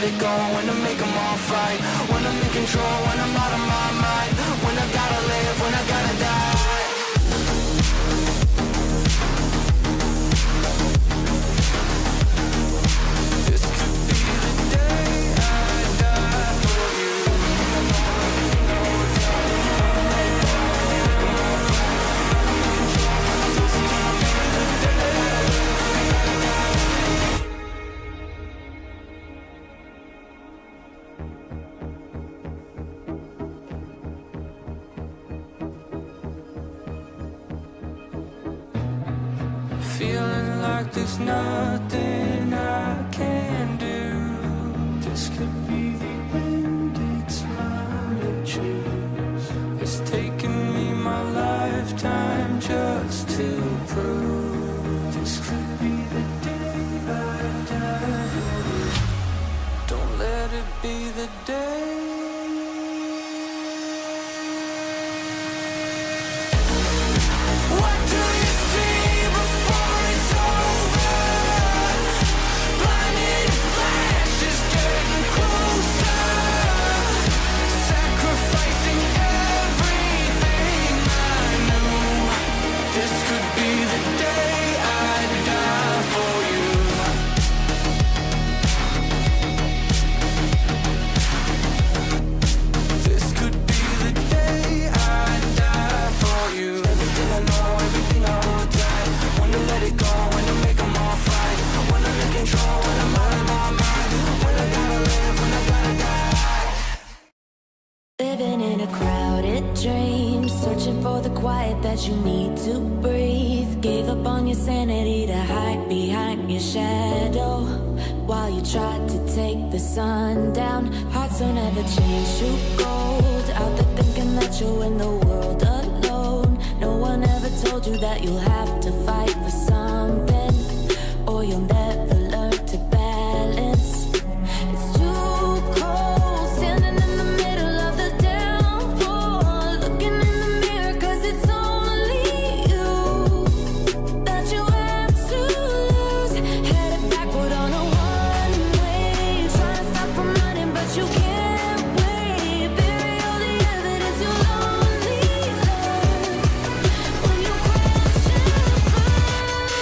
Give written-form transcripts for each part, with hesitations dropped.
let it go, when to make them all fight, when I'm in control, when I'm out of my mind, when I gotta live, when I gotta die. This could be the day I die for you. Feeling like there's nothing I can do. This could be the end, it's mine to choose. It's taken me my lifetime just to prove. This could be the day I die. Don't let it be the day. What do you see before it's over? Blinded flashes getting closer, sacrificing everything I knew. This could be the day I die for you. This could be the day I die for you. Everything I know, everything I hold tight, when to let it go, when to make them all fight, when I'm in control, when I'm out of my mind, when I gotta live, when I gotta die. Living in a crowded dream, searching for the quiet that you need to breathe. Gave up on your sanity to hide behind your shadow, while you tried to take the sun down. Hearts don't ever change to gold, out there thinking that you'll win the world alone. No one ever told you that you'll have to fight for something, or you'll never learn to balance. It's too cold, standing in the middle of the downpour, looking in the mirror, cause it's only you that you have to lose. Headed backward on a one-way, trying to stop from running, but you can't wait. Bury all the evidence, you'll only learn when you crash and burn.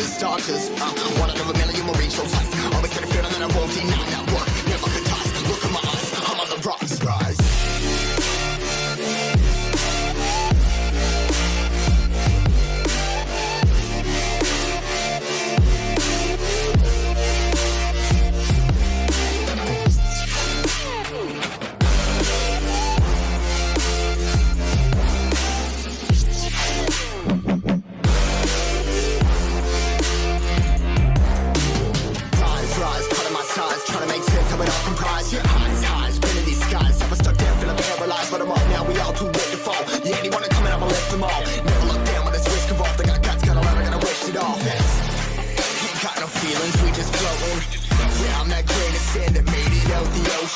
starters. One out of a million will reach those heights. Always had a feeling that I won't deny that work. Never could toss. Look at my eyes, I'm on the rocks. Rise.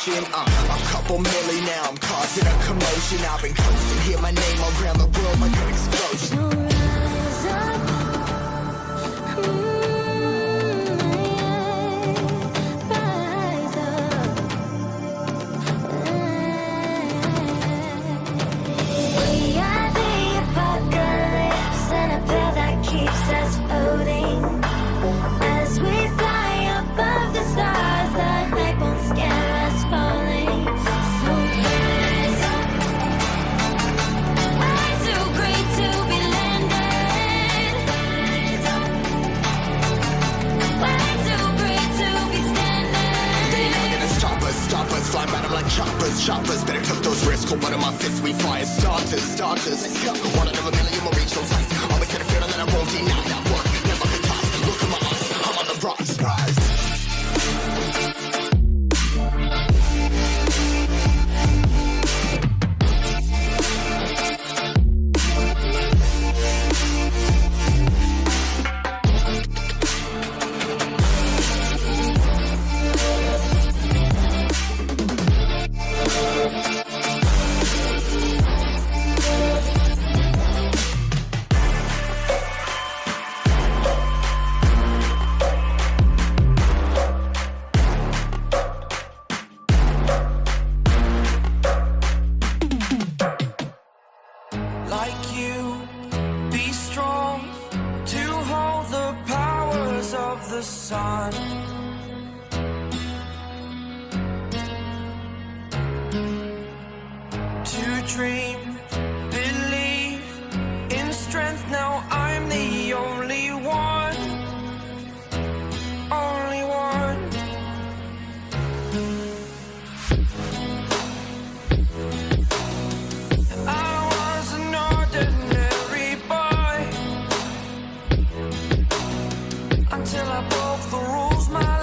A couple milli now, I'm causing a commotion. I've been coasting, hear my name around the world like an explosion. Rise up, rise up. We are the apocalypse, and a pill that keeps us floating. As we fly above the stars, the hype won't scare us falling. So rise up. Way too great to be landed. Rise up. Way too great to be standing. They never gonna stop us, fly by them like choppers. Better took those risks, hold one of my fists, we fire starters. Let's go. One out of a million will reach those heights. Always had a feeling that I won't deny that work. Never could toss. Look at my eyes, I'm on the rocks. Rise. Like you, be strong to hold the powers of the sun. To dream, believe in strength. Now I'm the only one, only one. I was an ordinary boy until I broke the rules. My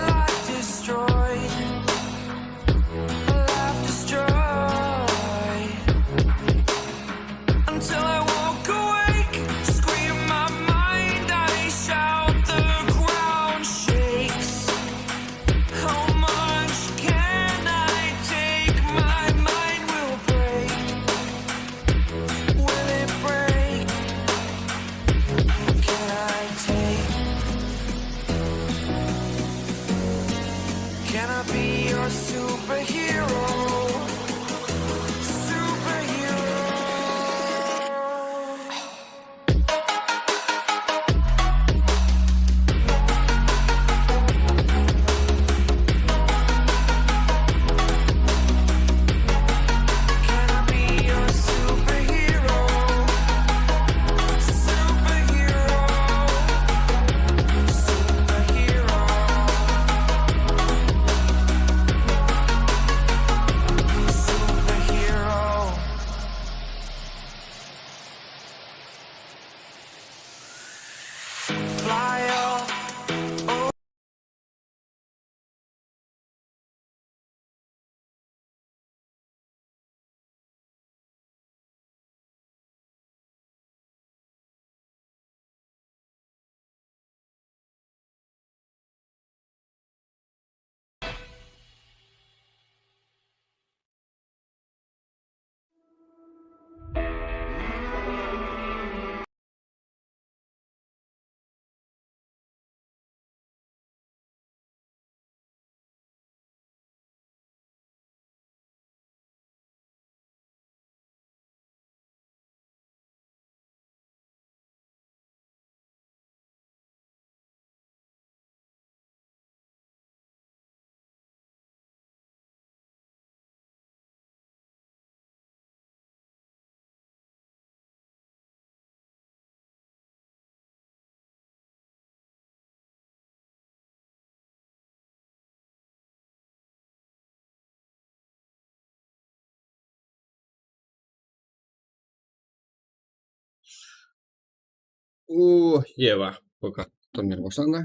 Yeva, poker turniri boshlandi.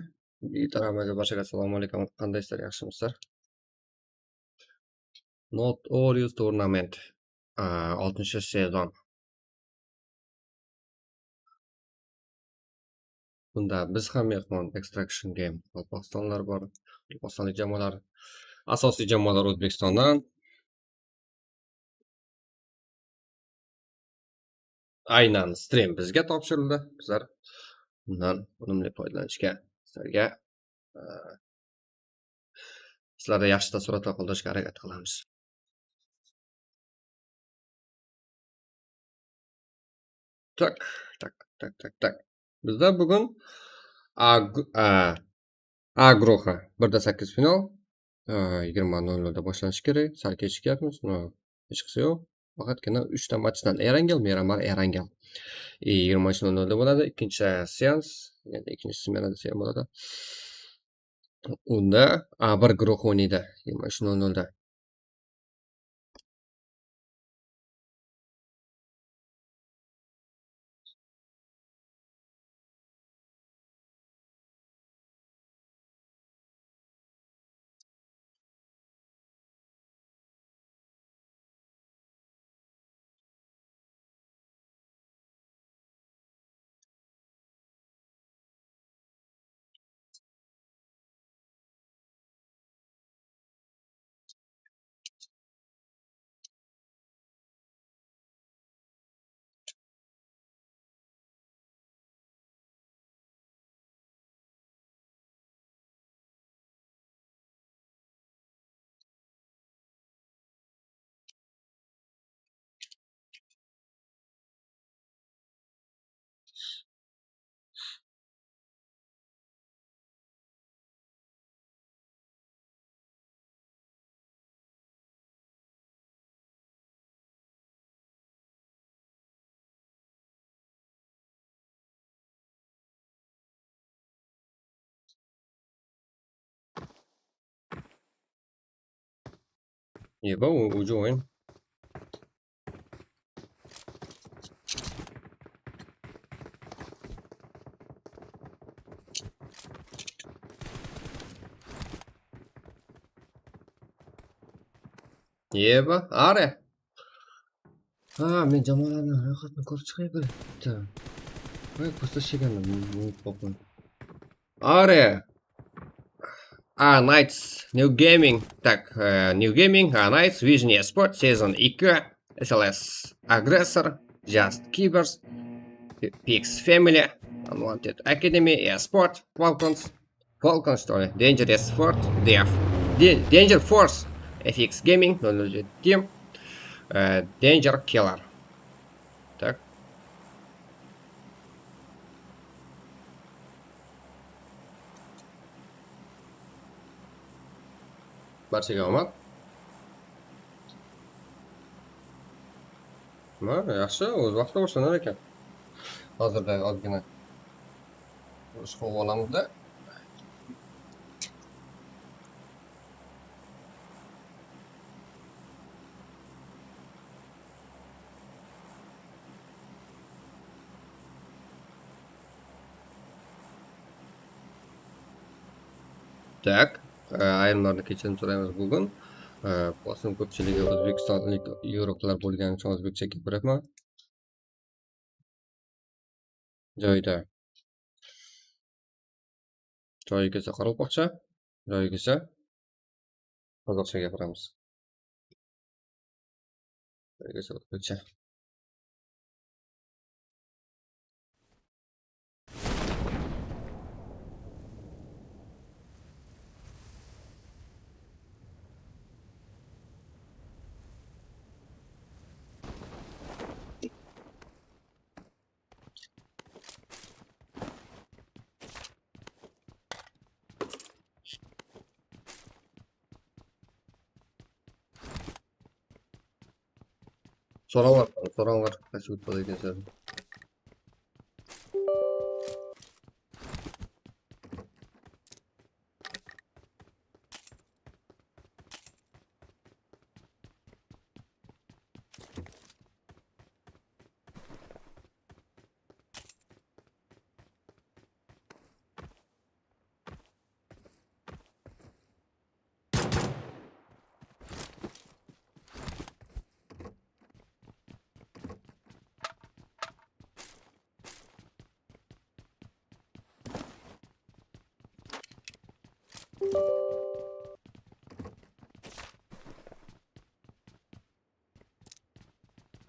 Tarafimizga barchaga assalomu alaykum. Qandaysizlar, yaxshimisizlar? Notorious tournament. 6-sezon. Bunda biz ham mehmon, Extraction Game Qaraqalpaqstonlar bor. Qaraqalpaqstonlik jamoalar, asosiy jamoalar O'zbekistondan. Aynan stream bizga topshirildi. Bizlar bundan unumli foydalanishga, sizlarda yaxshi taassurotlar qoldirishga harakat qilamiz. Tak. Bizda bugun A guruhi 1/8 final 20:00 boshlanishi kerak. Sal kechikyapmiz, hech qisi yo'q. Faqatgina 3 ta matchdan Erangel, Miramar, Erangel 20:00 bo'ladi. Ikkinchi seans, ya'ni ikkinchi smena desa ham bo'ladi. Unda A1 guruhi o'ynaydi 20:00. Yeva, ucu o'yin. Yeva, are. Men jamoalarni ro'yxatini ko'rib chiqay bitta. Voy, ko'rsatishgandim. Are. Nights, New Gaming. Так, New Gaming, Nights, Vision Esport, Season 2, SLS Aggressor, Just Keepers, PX Family, Unwanted Academy, Esport, Falcons, что ли, Dangerous Sport, Danger Force, FX Gaming, 007 Team, Danger Killer. Так. Barchaga omad. Yaxshi, o'z vaqtida boshlanar ekan. Hozirda ozgina urush qilib olamizda. Tak, ayrimlarni kechirim so'raymiz bugun. Bosim ko'pchiligi o'zbekistonlik yo'riqlar bo'lgani uchun o'zbekcha gapiryapman. Joyida. Joyi kelsa Qaraqalpaqcha, joyi kelsa qozog'cha gapiramiz. Joyi kelsa o'zbekcha. So'rovlar qaysi o'tadi ekan.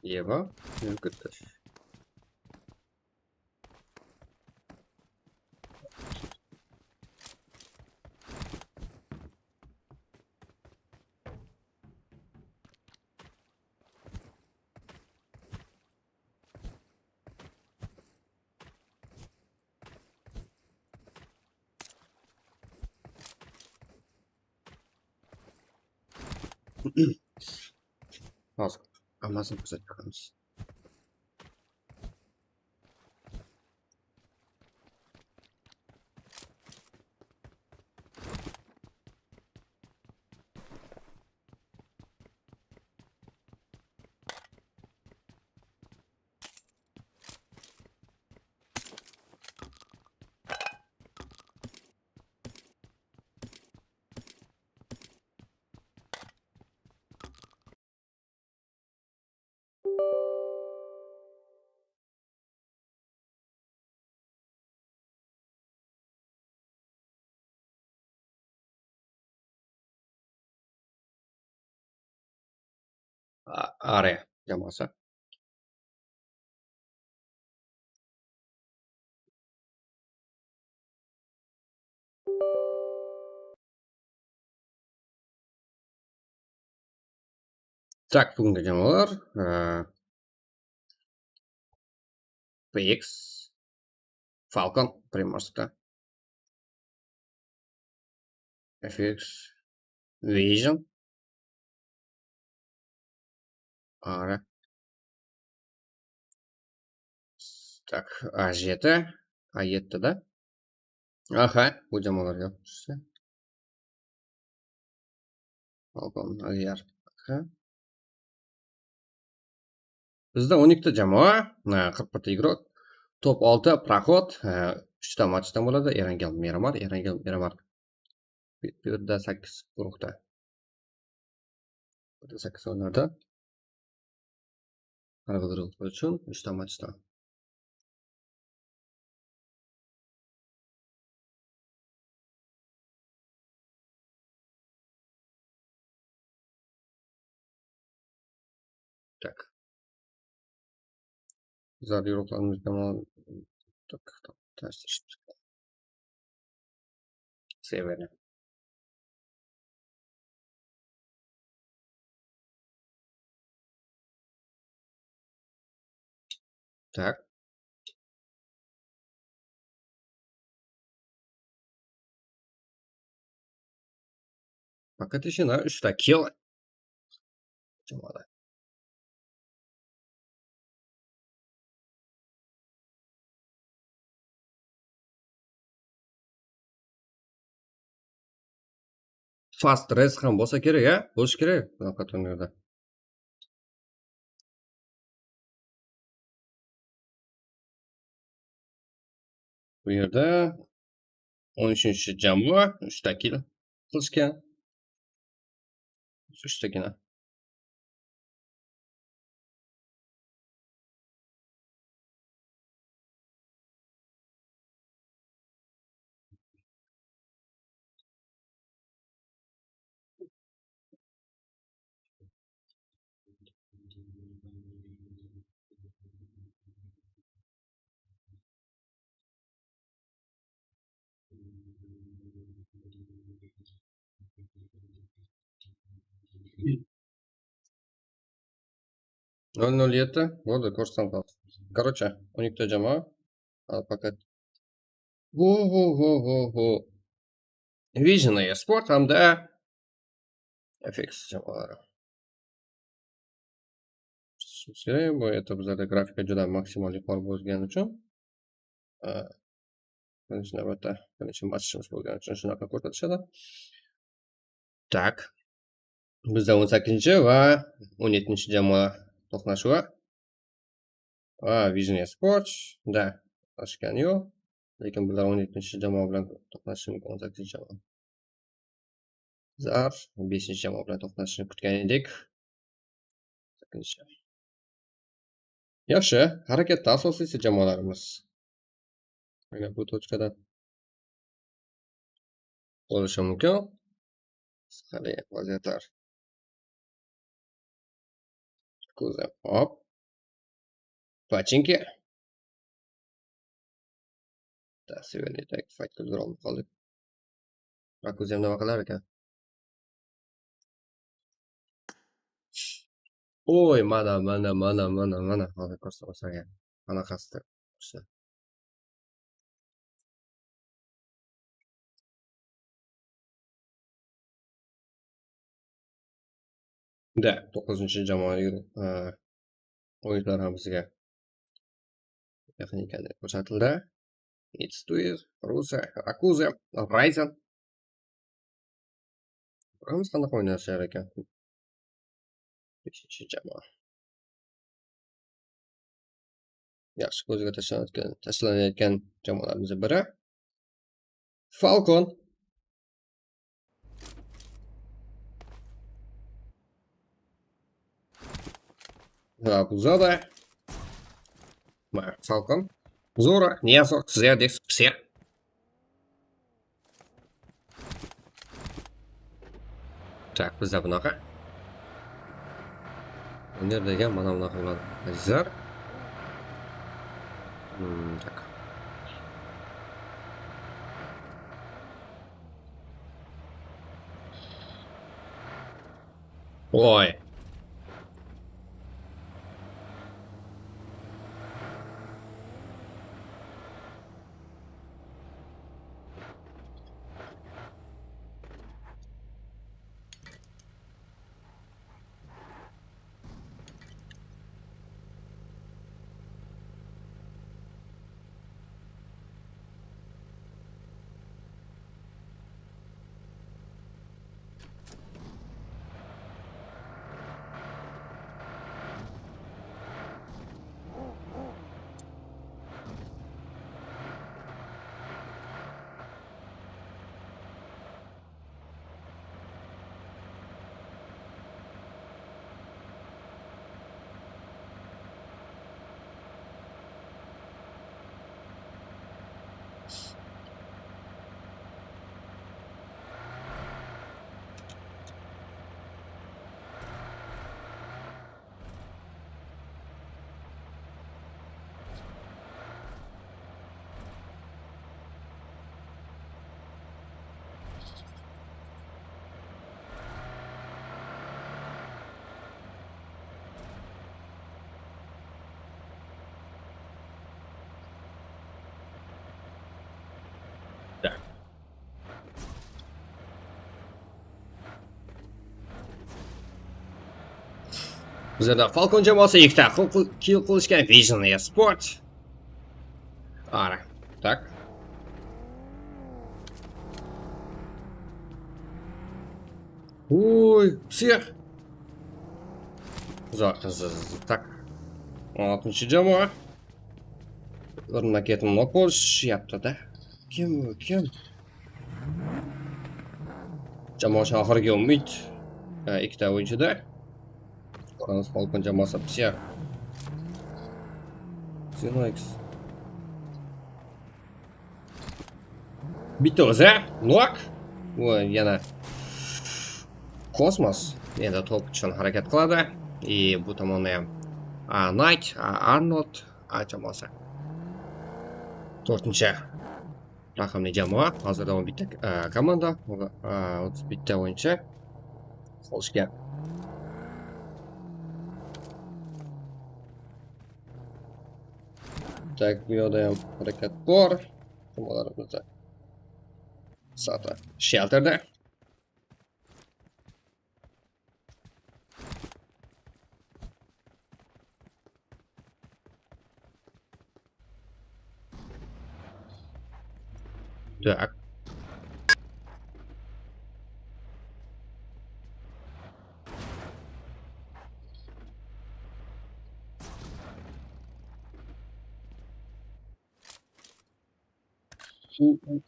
Eva yurgitish. Hozir hammasini ko'rsatib beramiz. Araya jamoasi. Tak, bugungi jamoalar PX, Falcon, Primorskda, FX, Vision, Ara. Tak, A7, A7'da. Aha, bu jamoalarga qo'shishsa. Falcon, Agar. Bizda 12 ta jamoa, 41 ta игрок, top 6 проход, 3 ta matchdan bo'ladi. Erangel Miramar, bu yerda 8 guruhda. Burada 8 o'yinlarda. Har bir guruh uchun 3 ta matchdan. Tak. Bizlar yo'qlarimiz tomon tashlashib chiqdi. Severi. Tak. Fakat ishini 3 ta kill jamoada. Fast race ham bo'lsa kerak, bo'lishi kerak bunaqa turnirda. Bu yerda 13-jamoa 3 ta kill qilishgan. 3 tagina. Nol nol yetti bo'ldi, ko'rsam qoldi. Короче, 12 ta jamoa. Faqat Vision Sport hamda FX jamoalari. Bu yerda bizlarda grafika juda maksimal yuqori bo'lgani uchun, birinchi navbatda birinchi matchimiz bo'lgani uchun shunaqa ko'rsatishadi. Tak. Bizda 18 va 17-jamoa to'qnashuvi. Vision Sports'da to'qnashgani yo'q. Lekin bular 17-jamoa bilan to'qnashishi mumkin, 18-jamoa. Zar 5-jamoa bilan to'qnashishini kutgan edik. Yaxshi, harakatda asosiysi jamoalarimiz. Mana bu tochkada bo'lishi mumkin. Qanday vaziyatlar? Ko'zim hop. Pachinki. Sevimli tek fight qilib olib qoldik. Rakuz ham nima qilar ekan? Oy, mana. Hozir ko'rsataman. Qanaqasidir. Da 9-jamoa o'yinlar ham bizga yaqin ekanligi ko'rsatildi. Notorious, Rusa, Akuza, Ryzen. Biroz qanaqa o'ynashar ekan? 5-jamoa. Yaxshi ko'zga tashlanayotgan jamoalarimiz biri Falcon. Akuzada. Falcon. Zora, Niaso, Zerdix, Pser. Tak, bizda bunaqa. Nerdaga mana bunaqa bo'ladi. Azizlar. Tak. Voy. Tak. Bizda Falcon jamoasi ikkita kill qilishgan Vision Sport. Ara. Tak. Oy, Pser. Tak. 6-jamoa. O'rnaketni nok bo'lishyapti-da. Kim? Jamoa oxirgi umid. Ikkita o'yinchida. Ko'ramiz Falcon jamoasi Pser. Xenox. Bitta o'zi, nok. Voy, yana Kosmos endi top uchun harakat qiladi. Bu tomonda ham Knight, Arnold jamoasi. 4-raqamli jamoa. Hozirda 11 bitta komanda, 30 bitta o'yinchi qolishgan. Tak, bu yerda ham harakat bor. Jamoalarimizda Sata shelterda. Так.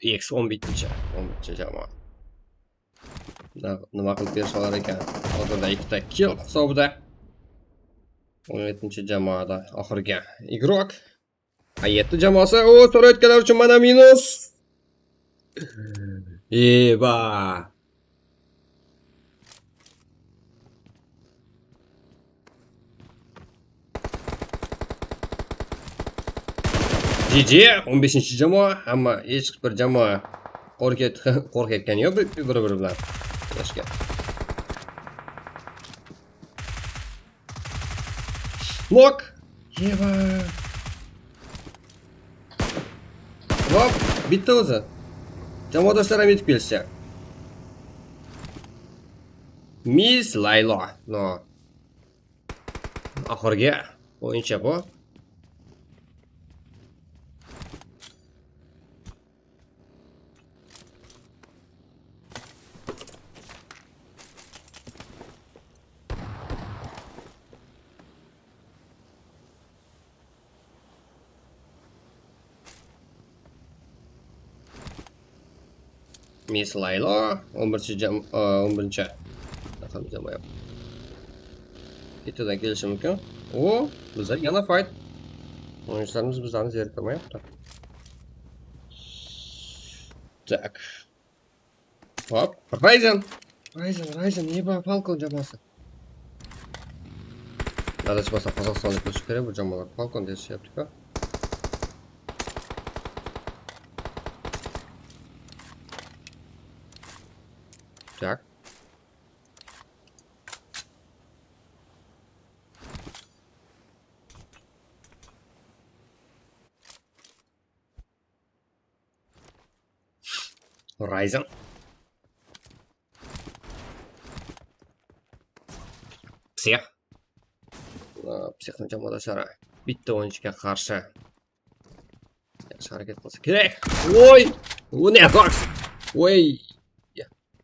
X11 jamoa. Nima qilib berish olar ekan? Hozirda ikkita kill hisobida. 17-jamoada oxirgi igrok. 7 jamoasi so'rayotganlar uchun mana minus. Eba. GG 15-jamoa, hamma hech bir jamoa qo'rqayotgani yo'q bir-biri bilan o'ynashga. Nok! Yeva! Hop, bitta o'zi. Jamoadoshlar ham yetib kelishdi. Miss Laylo. No. Oxirgi o'yincha bu. Miss Laylo 11-chi raqam jamoa. Bittadan kelishi mumkin. O, bizlar yana fight. O'yinchilarimiz bizlarni zeriktirmayapti. Tak. Hop, Ryzen, yeba Falcon jamoasi. Adashmasa Qozog'istonlik bo'lishi kerak bu jamoalar. Falcon deyishyapti-ku. Tak. Ryzen. Psixni jamoadoshlari bitta o'yinchiga qarshi yaxshi harakat qilsa kerak. Voy! U ne Fox? Voy!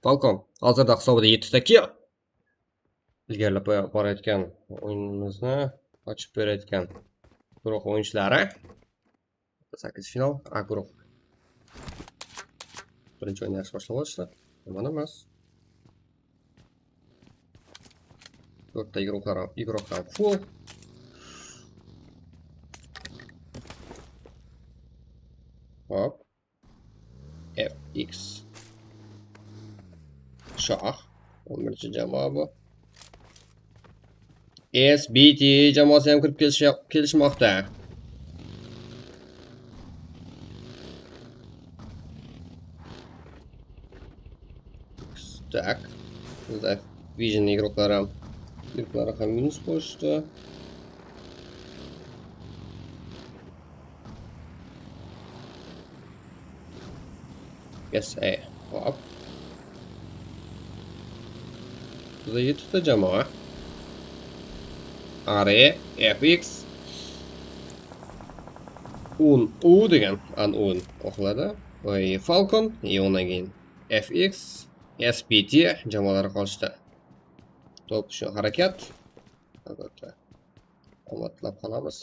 Falcon hozirda hisobida 7 ta kill. Ilgarilab borayotgan o'yinimizni ochib berayotgan guruh o'yinchilari. 8 final A guruh. Birinchi o'yin yaxshi boshlab olishdi. Yomon emas. 4 ta guruhdan full. Hop. FX. Shoh. 11-jamoa bu. SBT jamoasi ham kirib kelishmoqda. Tak. Bizda Vision игроклari ham minus qo'shdi. Yes, hop. Bizda 7 ta jamoa. ARE, FX, U degan un o'qiladi. Falcon, undan keyin FX, SBT jamoalari qolishdi. To'p shu harakat. Albatta. Omatlab qolamiz.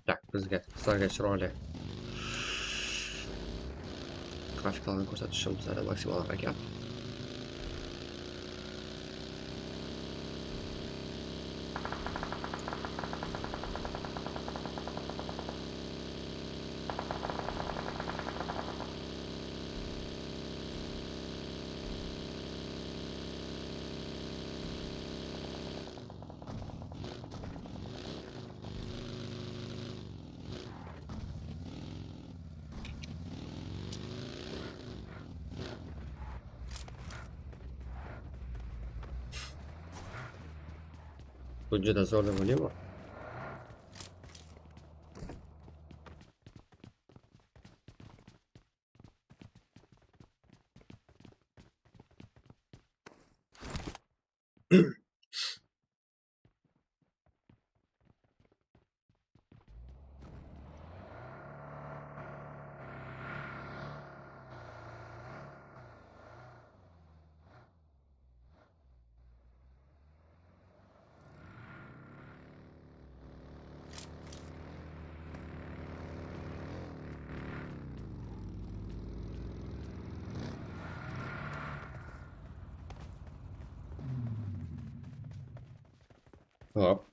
Tak, bizlarga chiroyli grafiklarni ko'rsatishim bizlarda maksimal harakat. Bu juda zo'r deb o'ylayman. Hop.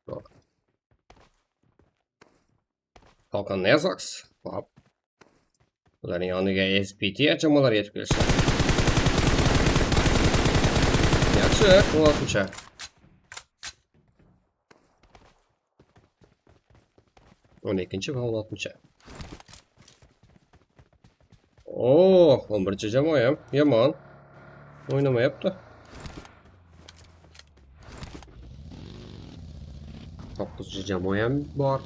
Hop. Falcon Nezox. Hop. Ularning yoniga SPT jamoalar yetib kelishdi. Yaxshi, 16-chi. On ikkinchi va 16-chi. Oo, 11-chi jamoa ham yomon o'ynamayapti. 9-chi jamoa ham bor.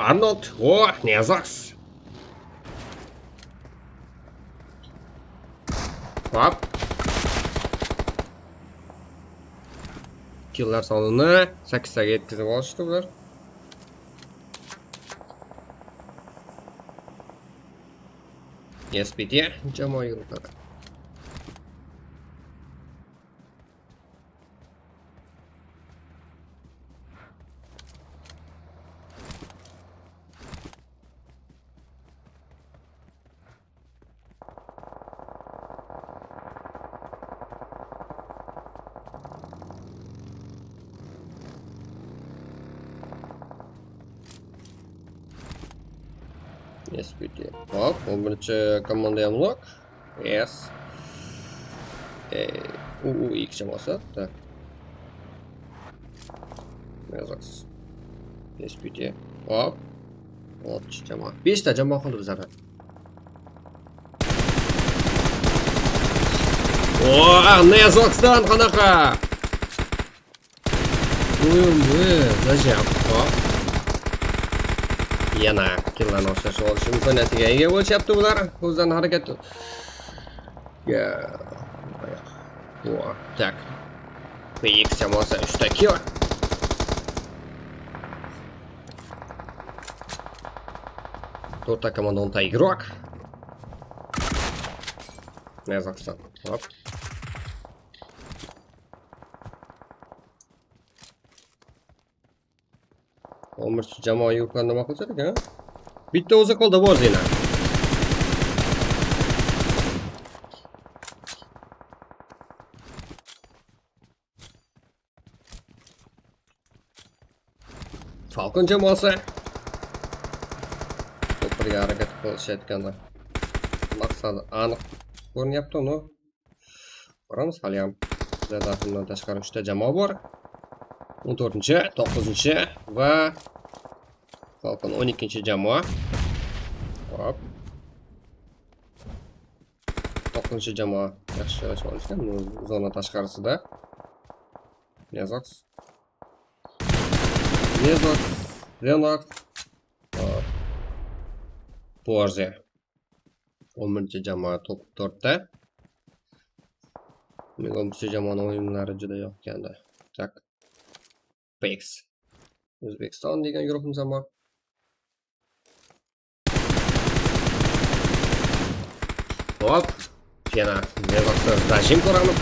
Arnold, Nezox. Hop. Killlar sonini 8 taga yetkazib olishdi ular. SPT jamoa guruhlari. SPT. Hop, 11-chi komanda ham lock. Yes. Ikki jamoasi. Tak. Nezox. SPT. Hop. 6 jamoa. 5 ta jamoa qoldi bizlarda. Nezoxdan qanaqa? O'yin bu, g'ajab. Hop. Yana killarni oshish olish imkoniyatiga ega bo'lishyapti bular. O'zlarining harakati. Tak. PX jamoasi 3 ta kill. To'rtta komanda 10 ta игрок. Nezoxdan. Hop. Olmirchi jamoa yo'qlar nima qilsa ekan? Bitta o'zi qoldi bor zina. Falcon jamoasi to'pirga harakat qilishayotganda maqsadi aniq ko'rinyapti uni. Ko'ramiz hali ham. Bundan tashqari 3 ta jamoa bor. 14-chi, 9-chi va Falcon 12-chi jamoa. Hop. 9-chi jamoa yaxshi joylashib olishgan zona tashqarisida. Nezox. Zenox. Pubg. 10-chi jamoa top 4 ta. 11-chi jamoaning o'yinlari juda yoqqandi. Tak. PX. O'zbekiston degan guruhimiz ham bor. Hop. Yana Nezoxda rejim ko'ramiz.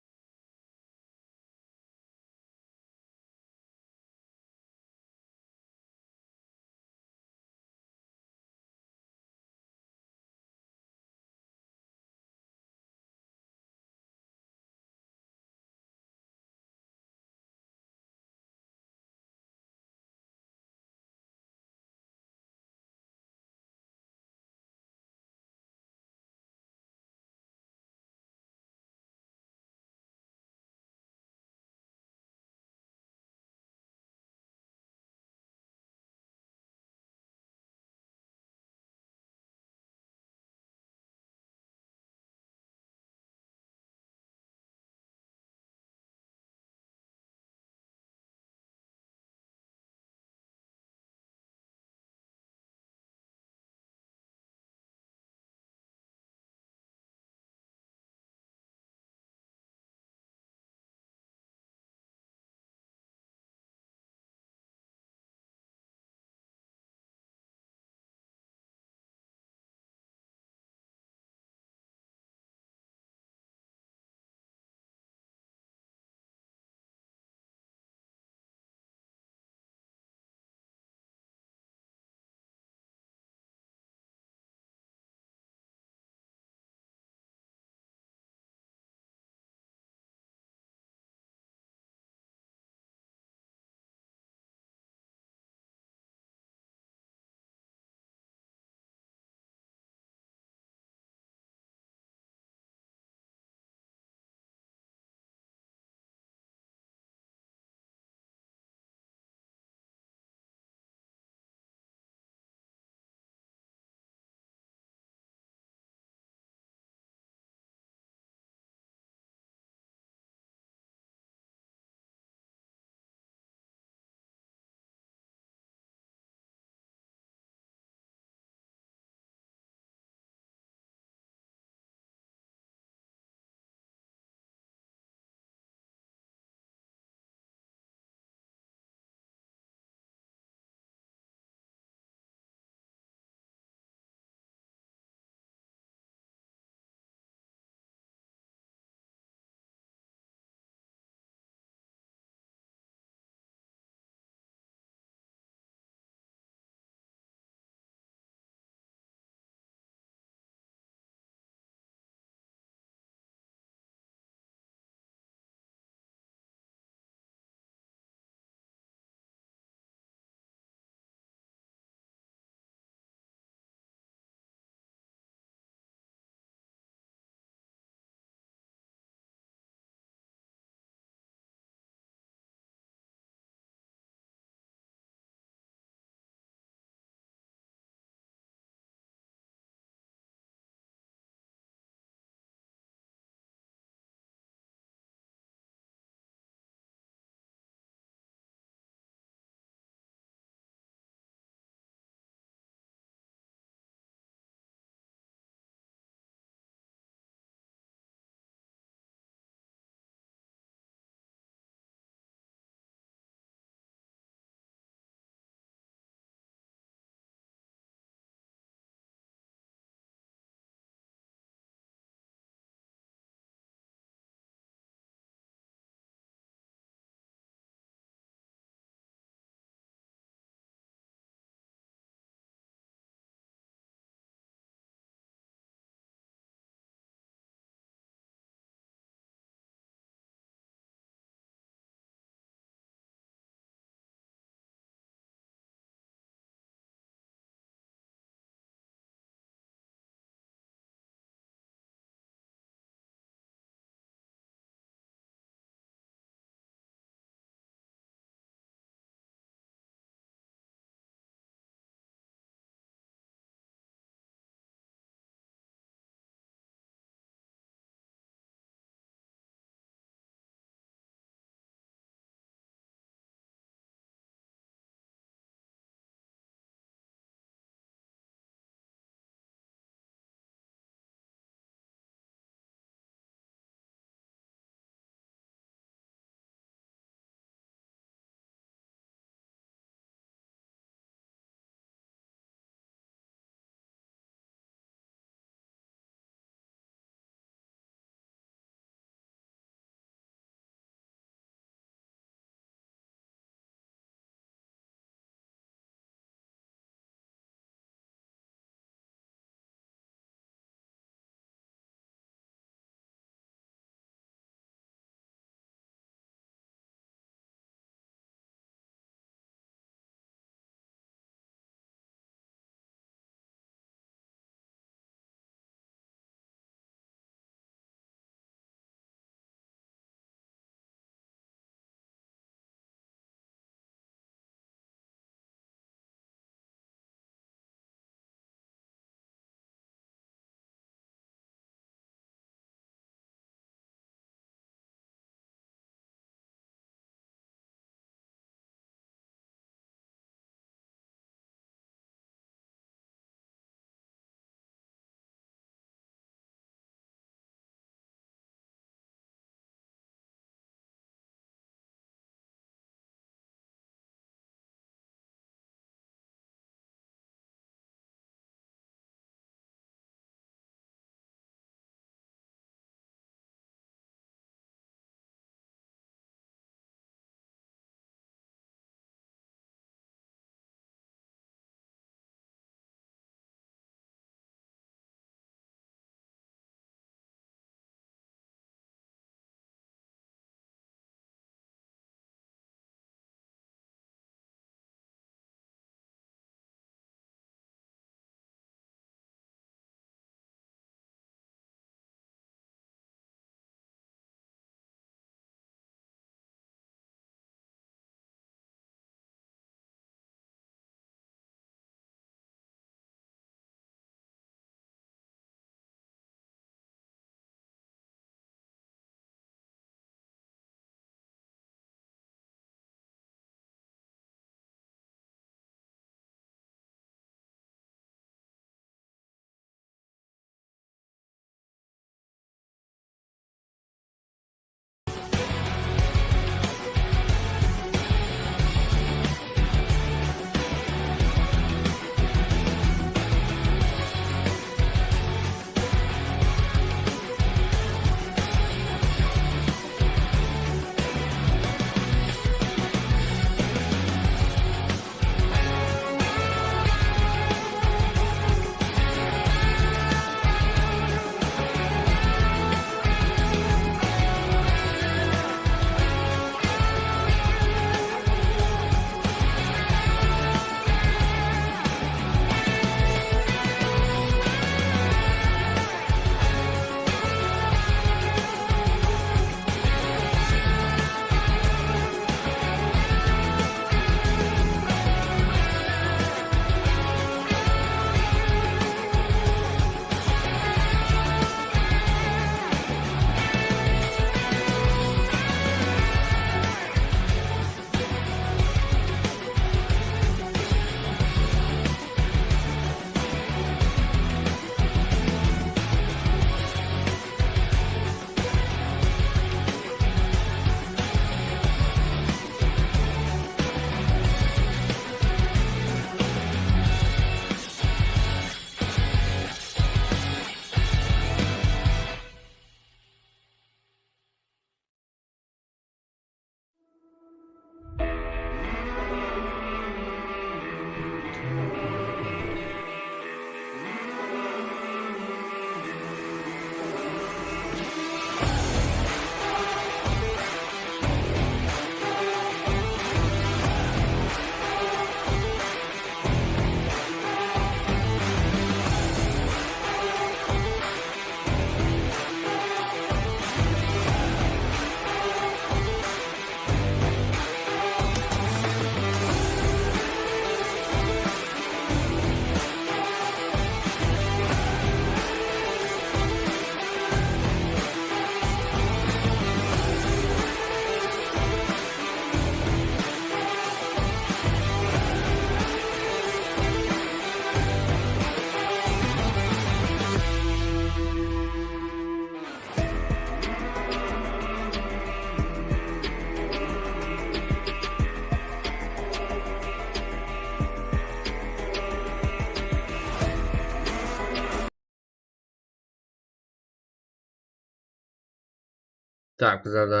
Tak, bizlarda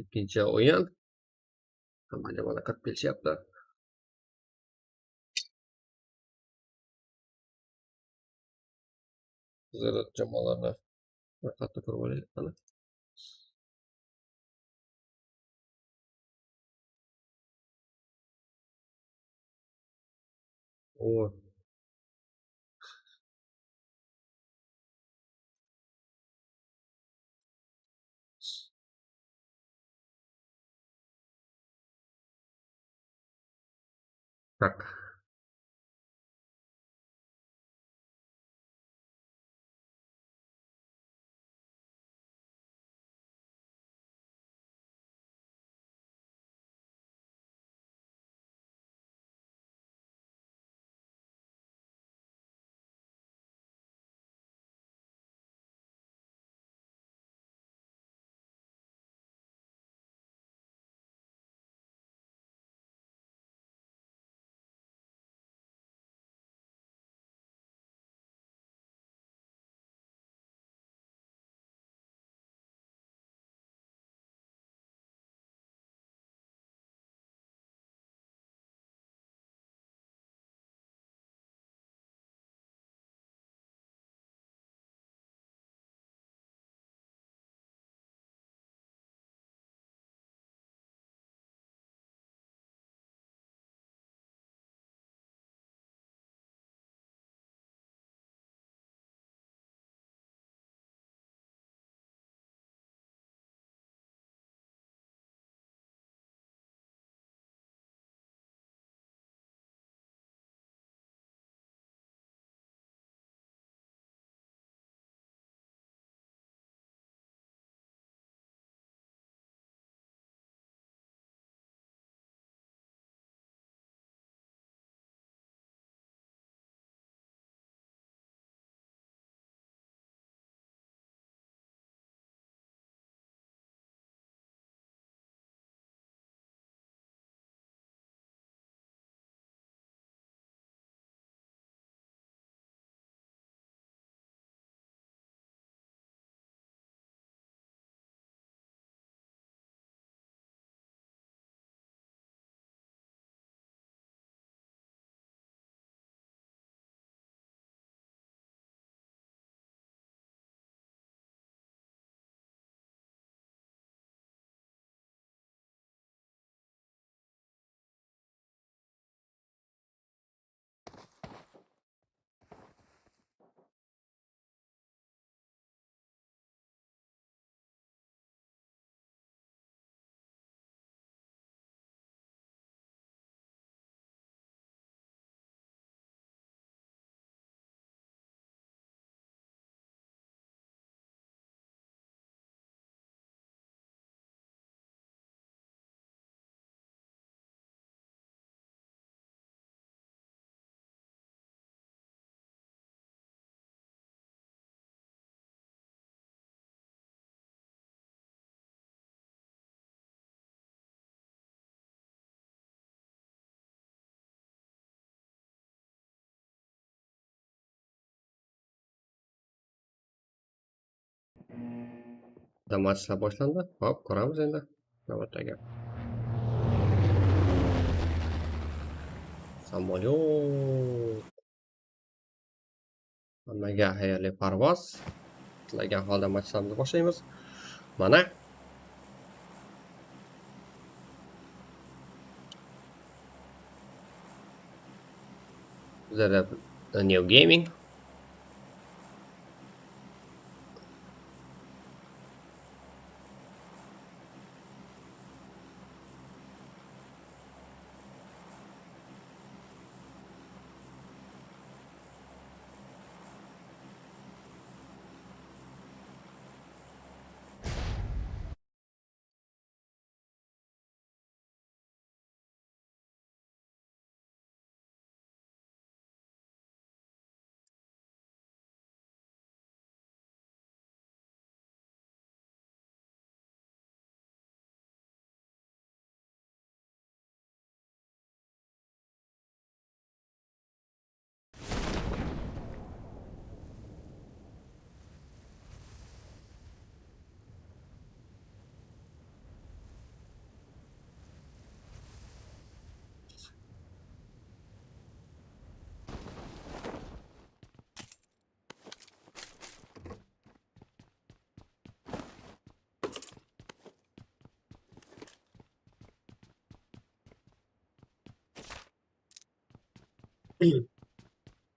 ikkinchi o'yin. Hamma jamoalar kirib kelishyapti. Bizlarda jamoalarni ro'yxatni ko'rib olaylik mana. O, tak. Matchlar boshlandi. Hop, ko'ramiz endi navbatdagi. Samolyot. Hammaga xayrli parvoz. Tilagan holda matchlarimizni boshlaymiz. Mana bizlarda New Gaming.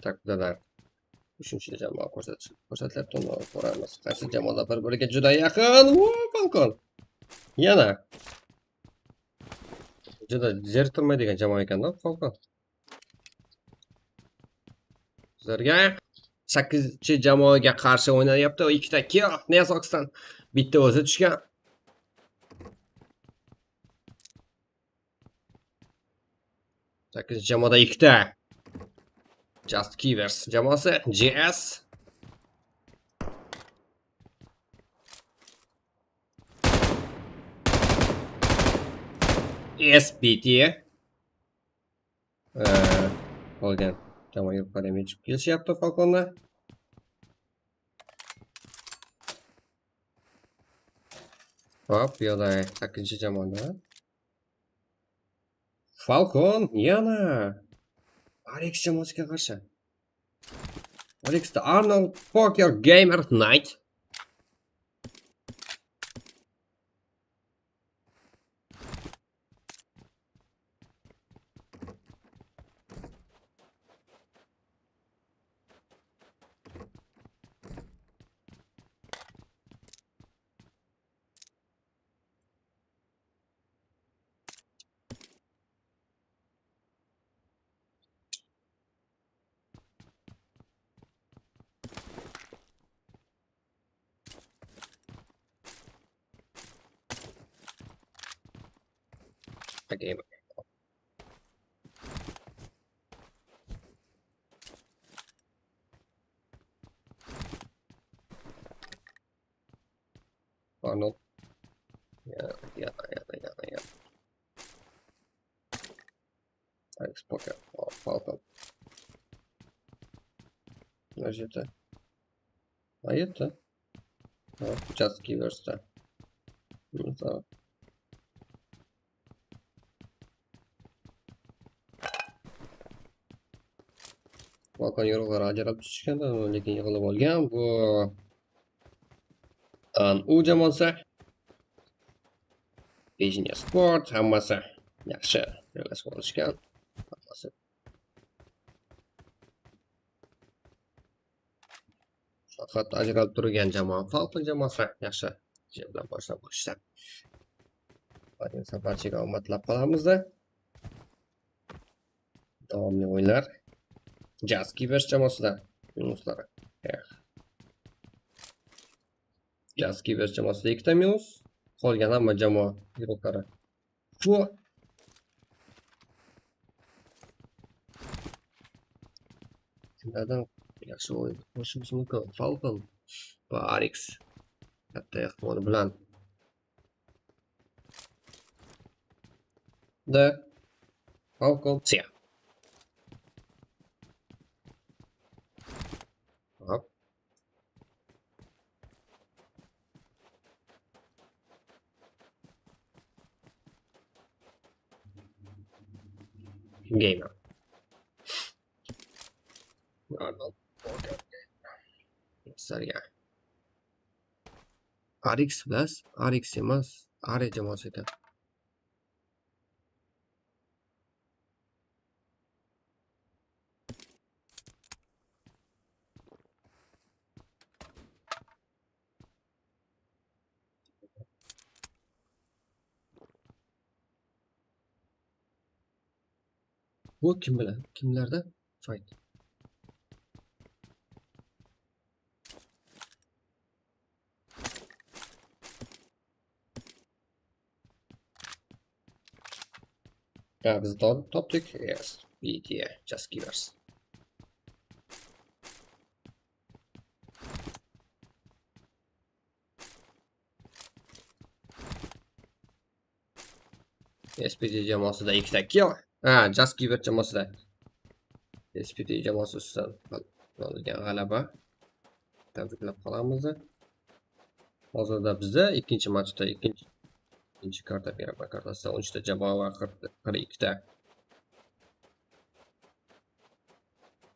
Takdirlar. 3-chi jamoa ko'rsatilyapti. Uni ko'ramiz. Qaysi jamoalar bir-biriga juda yaqin? Falcon. Yana. Juda zeriktirmaydigan jamoa ekan-da, Falcon. Sizlarga 8-chi jamoaga qarshi o'ynayapti. O ikkita kill. Qaraqalpaqstan bitta o'zi tushgan. Sakkizinchi jamoada ikkita. Just Kivers jamoasi GS. SPT. Qolgan jamoaga qaramay chiqib kelishyapti Falconni. Hop, yo'da 8-chi jamoada. Falcon yana Alex jamoasiga qarshi. Alex'da Arnold Poker Gamer Night. Game. Arnold. Ya. Alex Poker. Oh, Falcon. Значит, а это? Just Kivers'ta. Tamam. Falcon yo'llar ajralib tushganda, lekin yig'ilib olgan. Bu u jamoasi Biznes Sport hammasi yaxshi birlashib olishgan. Hammasi faqat ajralib turgan jamoa Falcon jamoasi yaxshi ish bilan boshlab qo'yishdi. Hozir barchaga omad tilab qolamiz-da. Davomli o'yinlar. Just Kivers jamoasida minuslari. Just Kivers jamoasida ikkita minus. Qolgan hamma jamoa guruhlari. Bu kimlardan yaxshi o'yin ko'rishimiz mumkin? Falcon va Alex katta ehtimol bilan da Falcon Tia. Hop. Gamer. Arnold Poker. Sarga. Alex plus Alex emas, Are jamoasi ekan. Bu kim bilan? Kimlarda? Fight. Ya biz topdik. Yes. BT. Just Kivers. SPD jamoasida ikkita kill. Just Kivers jamoasida. SPD jamoasi ustidan olgan g'alaba. Tabriklab qolamiz. Hozirda bizda ikkinchi matchda ikkinchi karta beraman kartasida 13 ta jamoa va 42 ta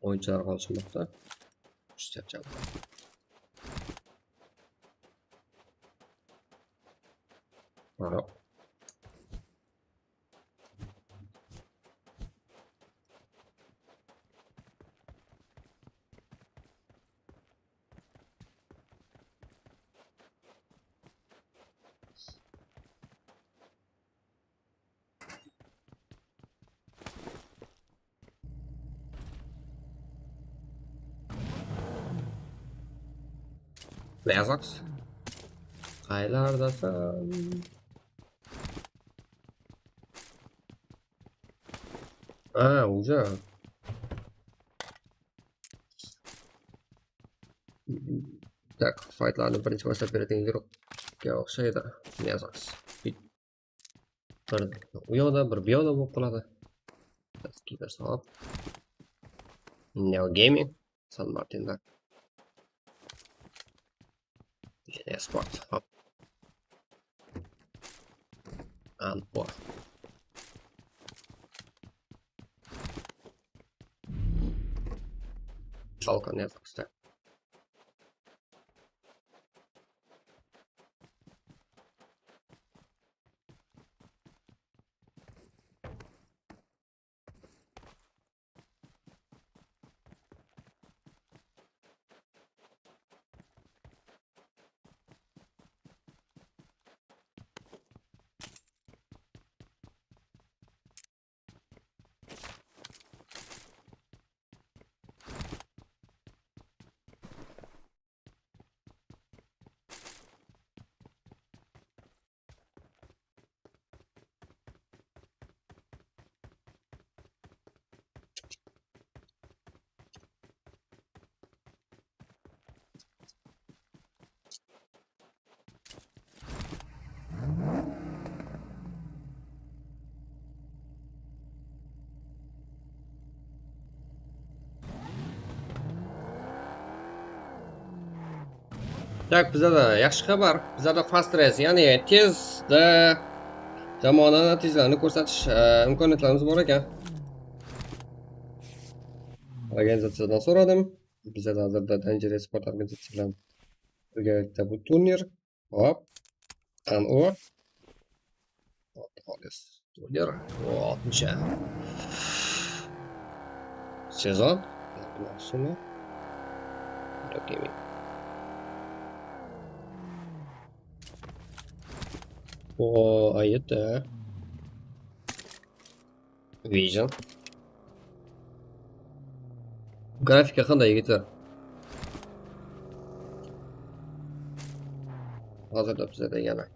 o'yinchilar qolishmoqda. 3 ta jamoa. Mana Yazaks. Qaylardasan? Уже. Tak, fightlarni birinchi boshlab beradigan guruhga o'xshaydi. Yazaks. Bir u yoqda, bir bu yoqda bo'lib qoladi. Keeper solib. Neo Gaming, San Martinda. Sport. Hop. And what? Falcon Netflix'te. Tak, bizlarda yaxshi xabar. Bizlarda fast race, ya'ni tezda jamoani natijalarini ko'rsatish imkoniyatlarimiz bor ekan. Organizatsiyadan so'radim. Bizlarda hozirda Dangerous sport organizatsiyasi bilan birgalikda bu turnir. Hop. O. Notorious turnir. 6-chi sezon. Mavsumi. Gaming. O ayıda Vision. Grafika qanday yigitlar? Hozirda bizda yana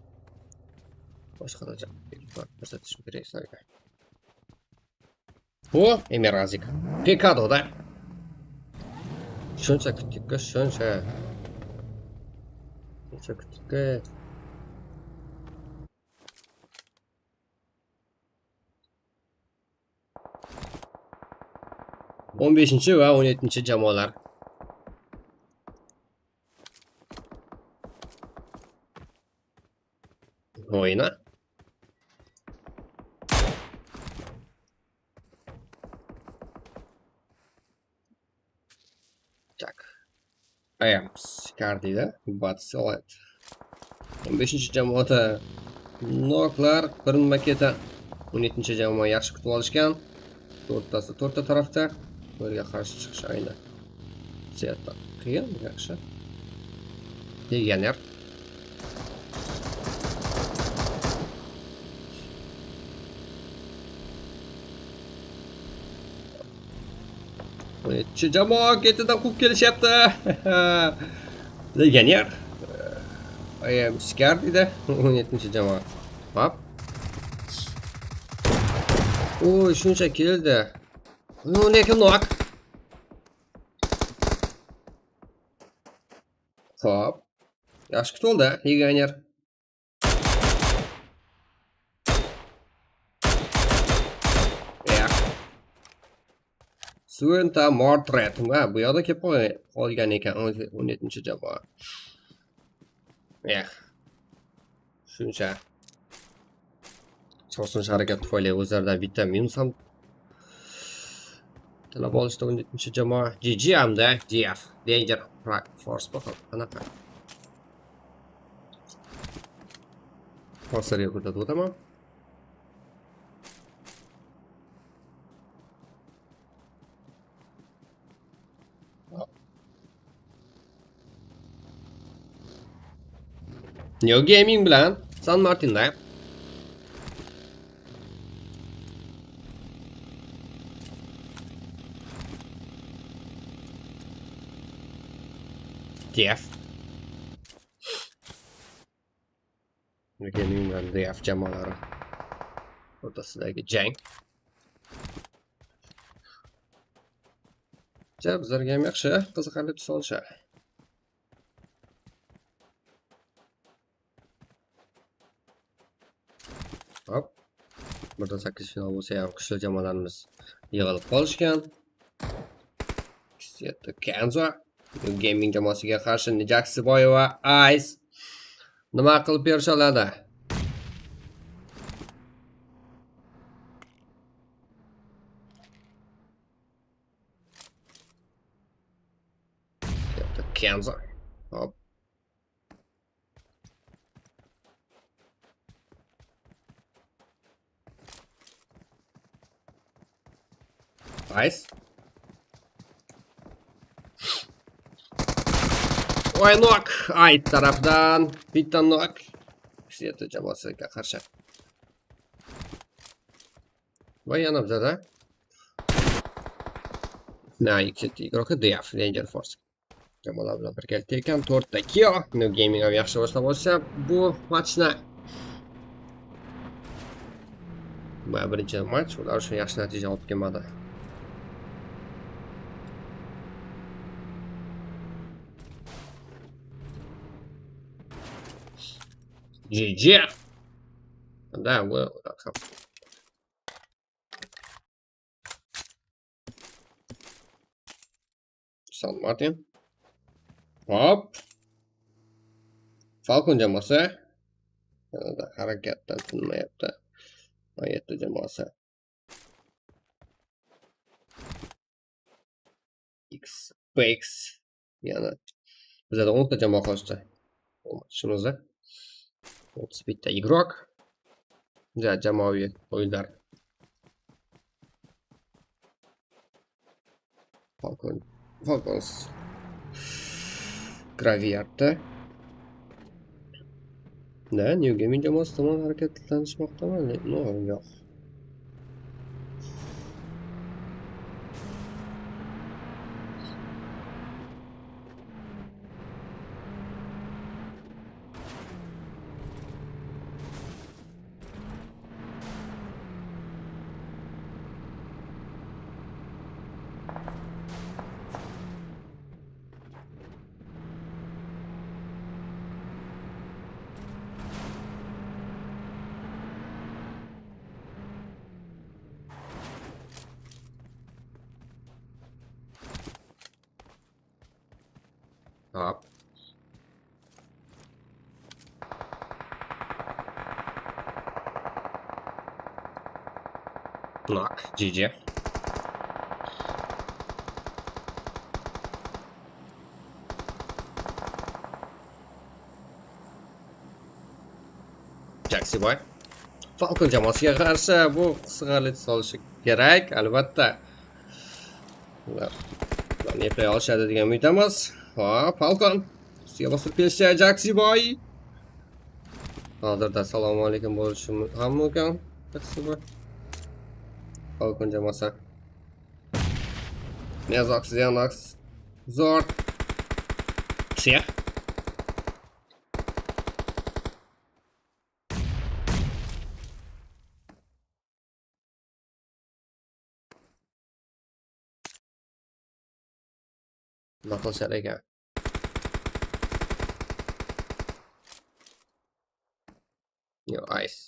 boshqacha ko'rsatish kerak sizlarga. O, Emirazik. Pekadoda. Shuncha kutdik, shuncha. Shuncha kutdik. 15 va 17 jamoalar. O'yini. Tak. Ayams kartida Batsalat. 15 jamoada noklar bir maketa. 17 jamoa yaxshi kutib olishgan. To'rttasi to'rtta tarafda. Birga qarshi chiqish ayni. Siyatda qiyin, yaxshi. Deganer. Necha jamoa ketidan quvib kelishyapti. Deganer. I am scared edi. 17 jamoa. Hop. Oy, shuncha keldi. Lekin nok. Hop. Yaxshi kutoldi, Leganer. Suenta Mortret. Bu yoqda kelib qolgan ekan 17 jamoa. Shuncha. Shosilish harakat tufayli o'zlaridan bitta minus ham talab olishdi 17 jamoa. GG hamda DF Danger Force boqib qanaqa. Hozirga ko'rsatib o'taman. Neo Gaming bilan San Martinda TF Gaming va DF jamoalari o'rtasidagi jang. Bizlarga ham yaxshi, qiziqarli tus olishi. Hop. 1-8 final bo'lsa ham kuchli jamoalarimiz yig'ilib qolishgan. Kanza gaming jamoasiga qarshi Jaksiboy va Ice nima qilib berisha oladi? Kanza. Hop. Ice. Nok. Ay tarafdan bitta nok. Siyeti jamoasiga qarshi. Va yana bizada. Ikkinchi guruhga DF Ranger Force. Jamoalar bilan birgalikda ekan 4 ta KIO. Gaming ham yaxshi boshlab olsa, bu matchni birinchi match ular uchun yaxshi natija olib kelmadi. GG. Да, well, так. San Martin. Hop. Falcon jamoasi. Yanada harakatdan tinmayapti. 17 jamoasi. X yana bizda 10 ta jamoa qolishdi. Shuningdek 30 bitta igrok. Jamoaviy oyinlar. Falcons Graviyatda. New Gaming jamoasi tomon harakatlanishmoqdami? Yo'q. Hop. Knock, GG. Jaksiboy. Falcon jamoasiga qarshi bu qisqarlik solishi kerak, albatta. Ularni eplay olishadi degan umidamiz. Hop, Falcon. Ustiga bosib kelsa Jaksiboy. Hozirda assalomu alaykum bo'lishi ham mumkin. Jaksiboy. Falcon jamoasi. Nezox, Xenox. Zord. Sia. Naqlashar ekan. Yo, Ice.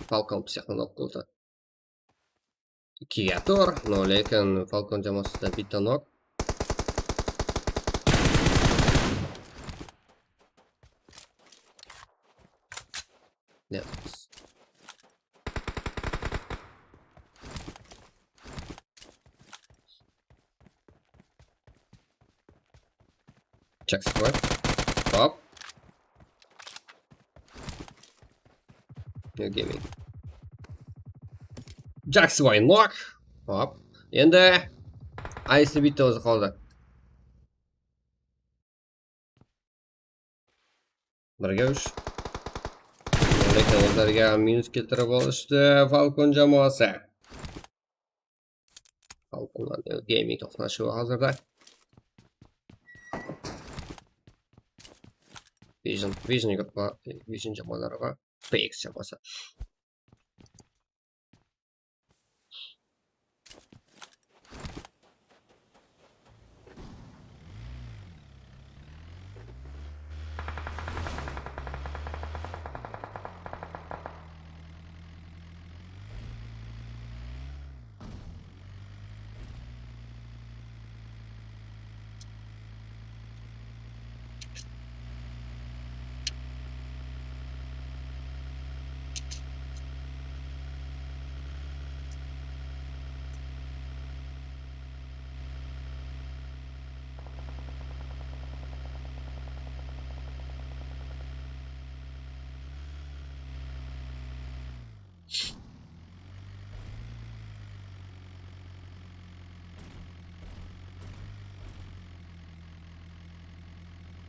Falcon psixolog bo'ldi. 2 ga tor, lekin Falcon jamoasida bitta nok. Yes. Check squad. Hop. New gaming. Jacksway knock. Hop. Endi Ice bitta o'zi qoldi. Birga uch. Lekin o'zlariga minus keltirib olishdi Falcon jamoasi. Falconlar gaming to'qnashuvi hozirda. Vision jamoalari va PX jamoasi.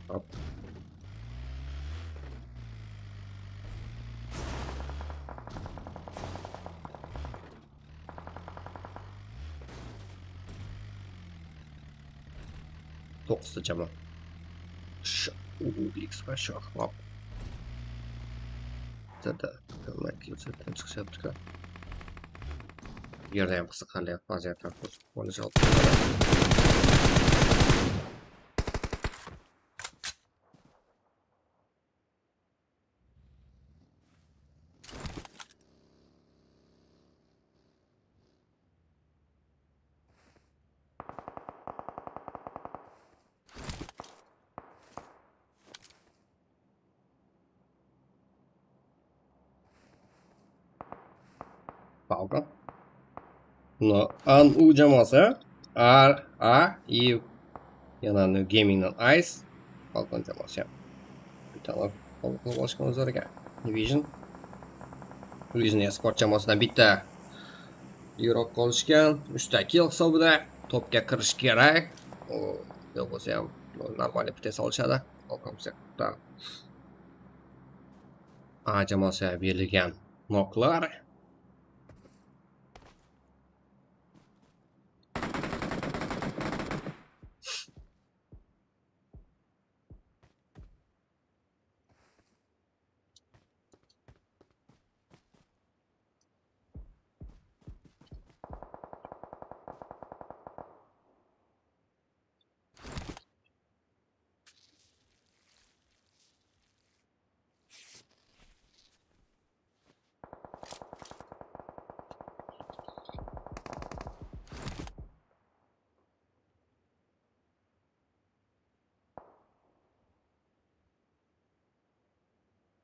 Hop. To'qqizta jamoa. X va shoh. Hop. Zada ko'maklardan chiqishyapti-ku. Yerda ham qiziqarli vaziyatlar bo'lishi Pubg. No, u jamoasi yana gamingdan ice Falcon jamoasi ham. Bittalar qo'lga olishgan o'zlariga. Division sport jamoasidan bitta yiroq qolishgan. 3 ta kill hisobida topga kirish kerak. Yo'q bo'lsa ham normal bitta solishadi. Qalqamsaqda A jamoasiga berilgan noklar.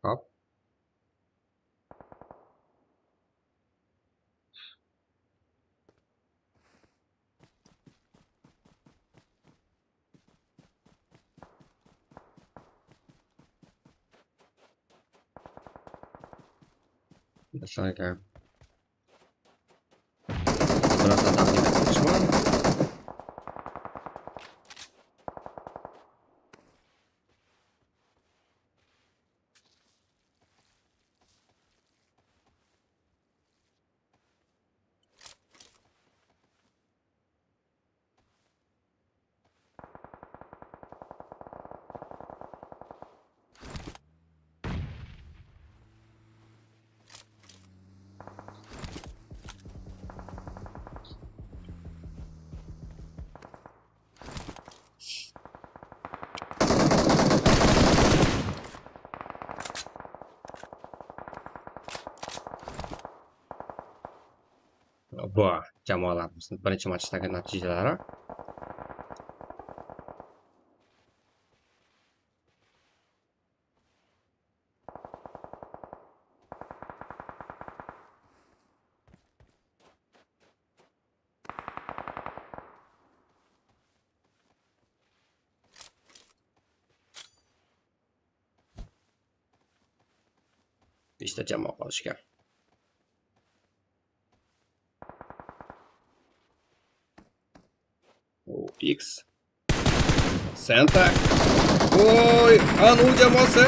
Hop. Mesela biraz adam gibi konuşma. Bu jamoalarimizning birinchi matchdagi natijalari. İşte jamoa qolishgan. X Santa. Oy, anu jamoasi.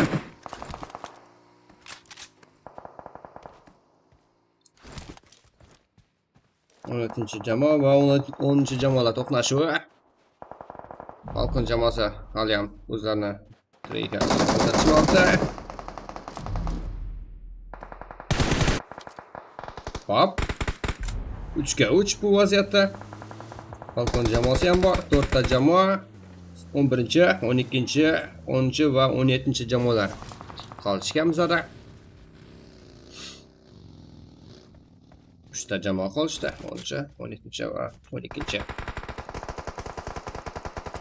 O'ninchi jamoa va 10-chi jamoalar to'qnashuvi. Falcon jamoasi hali ham o'zlarini treyga ko'rsatishmoqda. Hop. 3'ga 3 bu vaziyatda. Falcon jamoasi ham bor. 4 ta jamoa. 11-chi, 12-chi, 10-chi va 17-chi jamoalar qolishgan bizada. 3 ta jamoa qolishdi. 10-chi, 12-chi va 12-chi.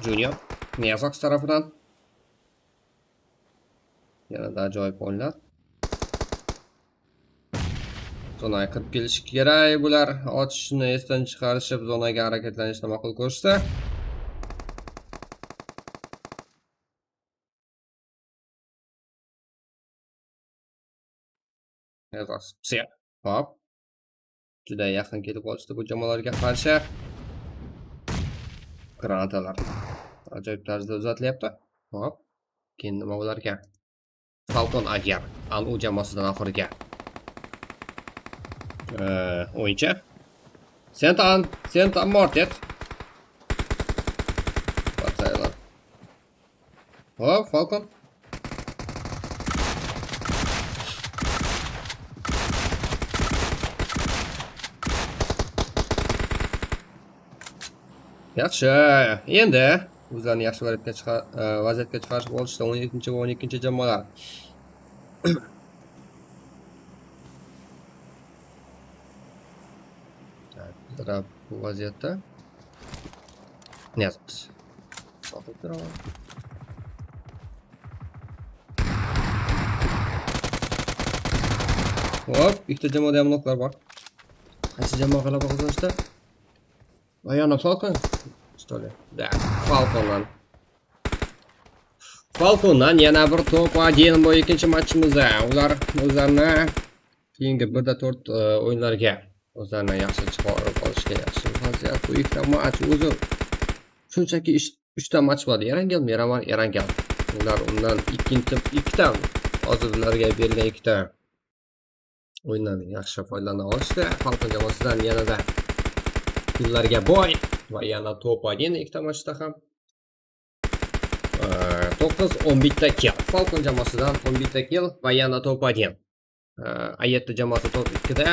Junior Niyazox tarafidan yanada ajoyib o'yinlar. Zonaga kirib kelishi kerak. Bular otishni esdan chiqarishib, zonaga harakatlanishni ma'qul ko'rishsa. Hop. Juda yaqin kelib qolishdi bu jamoalarga qarshi. Granatalar ajoyib tarzda uzatilyapti. Hop. Keyin nima bo'lar ekan? Falcon Agar u jamoasidan oxiriga. O'yinchi. Sentan Mortet. Bataylar. Hop, Falcon. Yaxshi. Endi o'zlarini yaxshi vaziyatga chiqarib olishdi 17-chi va 12-chi jamoalar. Taraf bu vaziyatda ne yazamiz? Hop, ikkita jamoada ham noklar bor. Qaysi jamoa g'alaba qozonishdi? Va yana Falcon. Da, Falcondan yana bir top adin bu ikkinchi matchimizda. Ular o'zlarini keyingi 1-4 o'yinlarga o'zlarini yaxshi chiqarib olishga yaxshi vaziyat. Bu ikkita match o'zi shunchaki 3 ta match bor. Yarangel, Miraman, Yarangel. Ular undan ikkita hozir ularga berilgan ikkita o'yindan yaxshi foydalana olishdi. Falcon jamoasidan yanada kunlarga boy va yana top adin ikkita matchda ham 9-11 ta kill. Falcon jamoasidan 11 ta kill va yana top adin. A7 jamoasi top 2da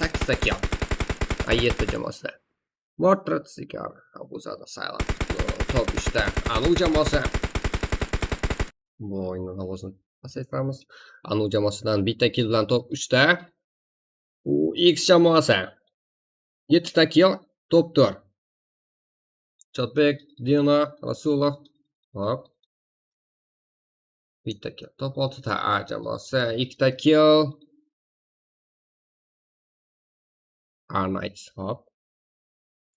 8 ta kill. A7 jamoasida. Mortratsikar abuzada sayla. Top 3da Anu jamoasi. Bu o'yinni ovozini pasaytiramiz. Anu jamoasidan bitta kill bilan top 3da. U X jamoasi 7 ta kill, top 4. Chatbek, Dino, Rasulov. Hop. Bitta kill. Top 6 ta A jamoasi, 2 ta kill. R-Knights. Hop.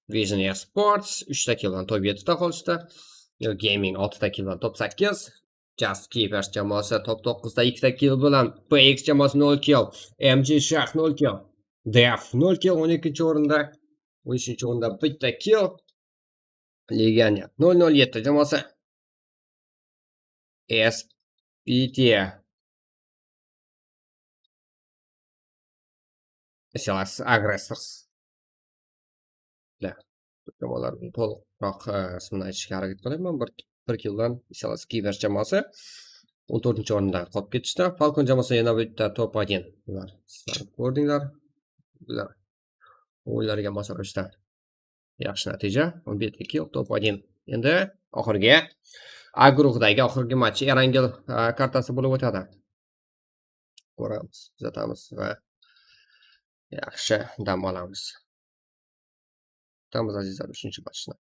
Vision Sports 3 ta kill bilan top 7 ta qolishdi. Gaming 6 ta kill bilan top 8. Just Keepers jamoasi top 9 ta 2 ta kill bilan PX jamoasi 0 kill. MG Shah 0 kill. Def 0 kill 12-chi o'rinda. 13-chi o'rinda bitta kill. Legioner 007 jamoasi. SPT SLS Aggressors. Jamoalarning to'liqroq ismini aytishga harakat qilaman. Bir killdan SLS Keepers jamoasi 14-chi o'rinda qolib ketishdi. Falcon jamoasi yana bitta top 1. Ular sizlar ko'rdinglar. Bular o'yinlarga mos ravishda yaxshi natija. 11 kill top 1. Endi oxirgi A guruhidagi oxirgi match Erangel kartasi bo'lib o'tadi. Ko'ramiz, kuzatamiz va yaxshi dam olamiz. Kutamiz azizlar 3-chi matchni.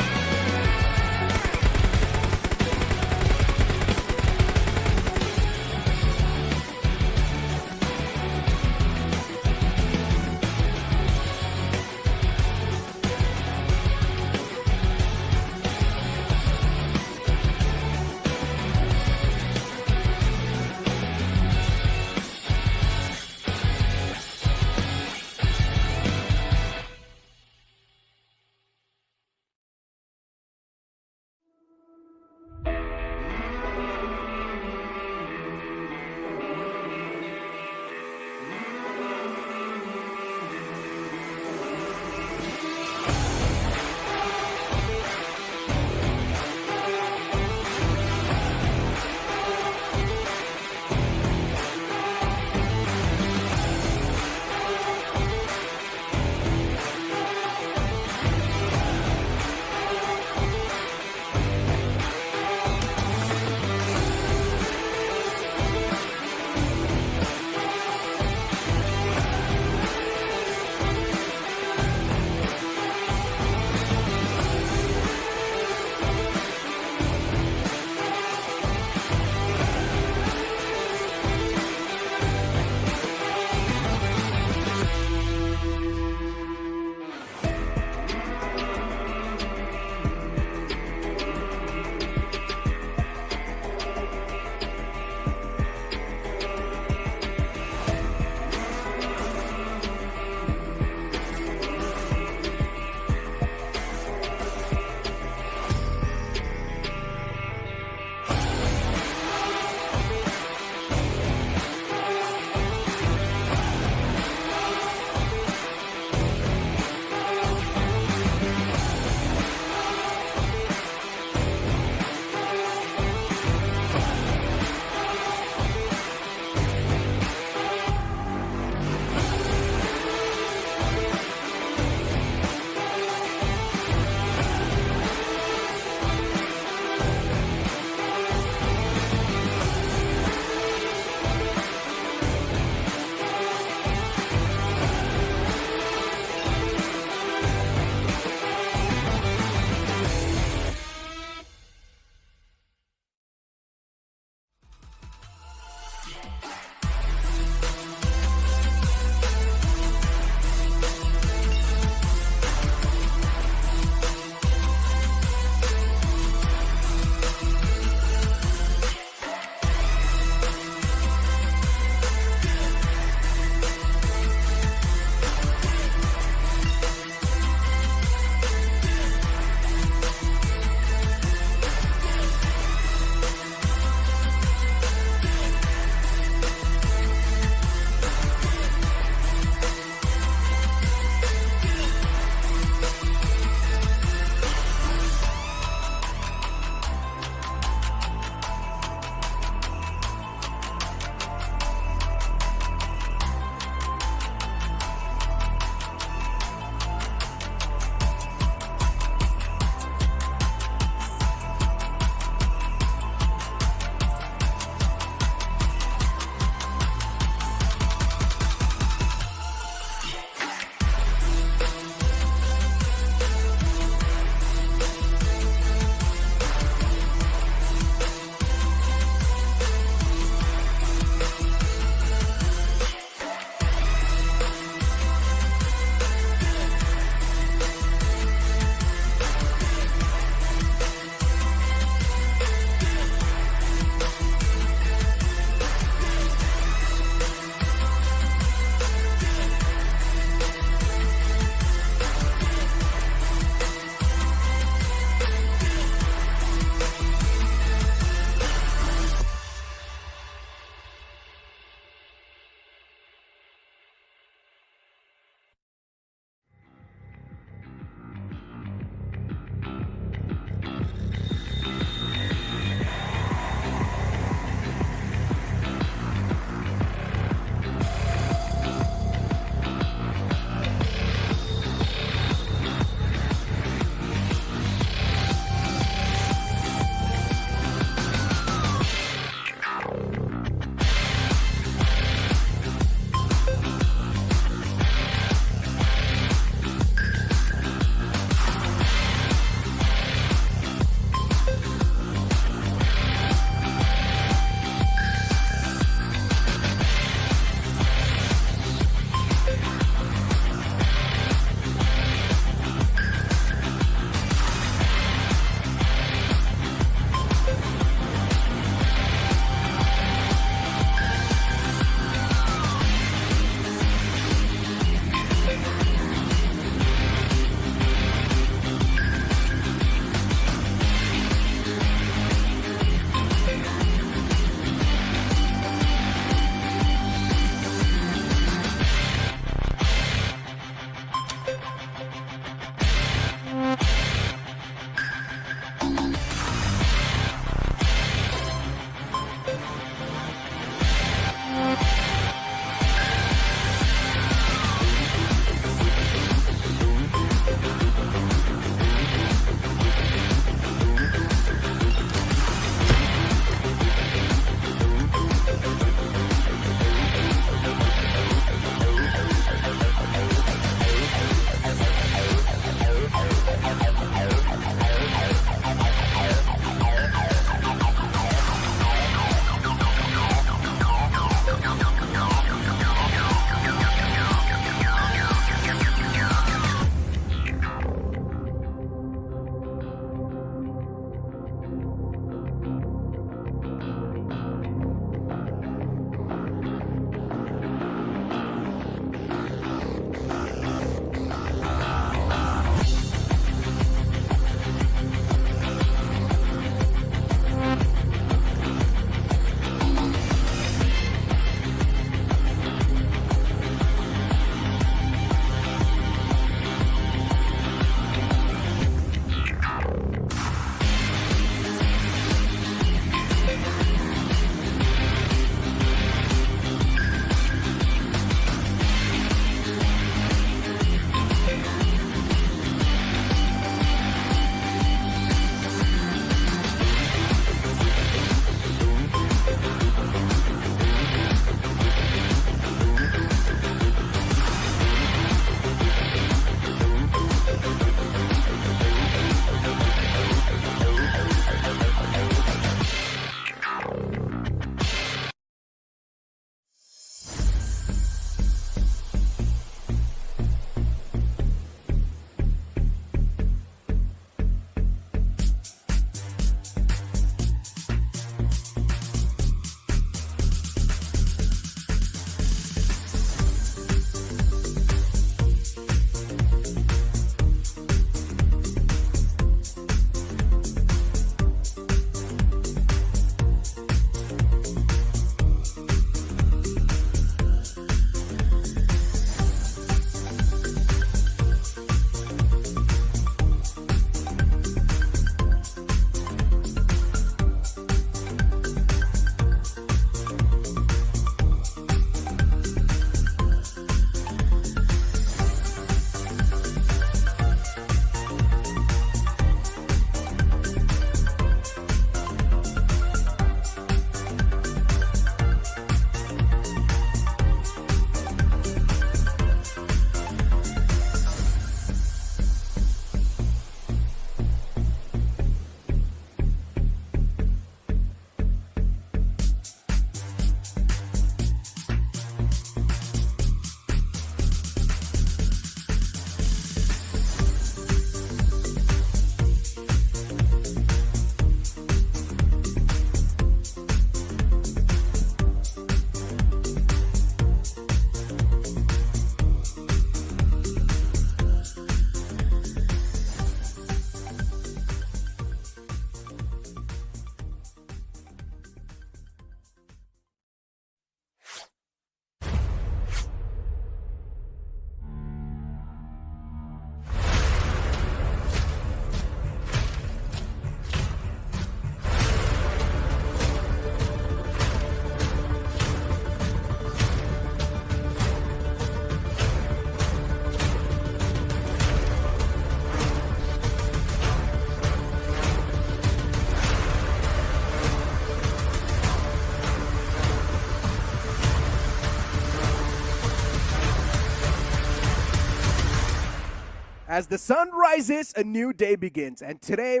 As the sun rises, a new day begins, and today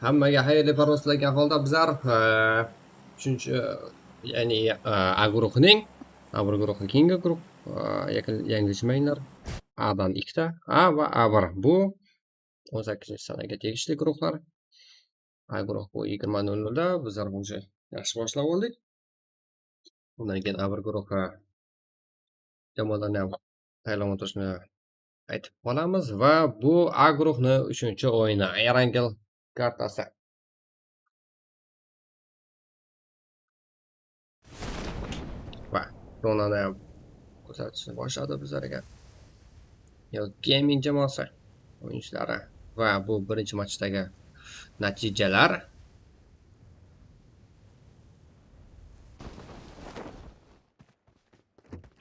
hammaga xayrli parvoz tilagan holda bizlar 3-chi ya'ni A guruhining keyingi guruh yanglishmanglar A'dan 2 ta A va A1 bu 18-sanaga tegishli guruhlar. A guruh bu 20:00 da bizlar buncha yaxshi boshlab oldik. Undan keyin A1 guruhi jamoalarni ham tayyorlab o'tirishni aytib qolamiz va bu A guruhni 3-chi o'yini Erangel kartasi. Va zonani ham ko'rsatishni boshladi bizlarga. Yo gaming jamoasi o'yinchilari va bu birinchi matchdagi natijalar.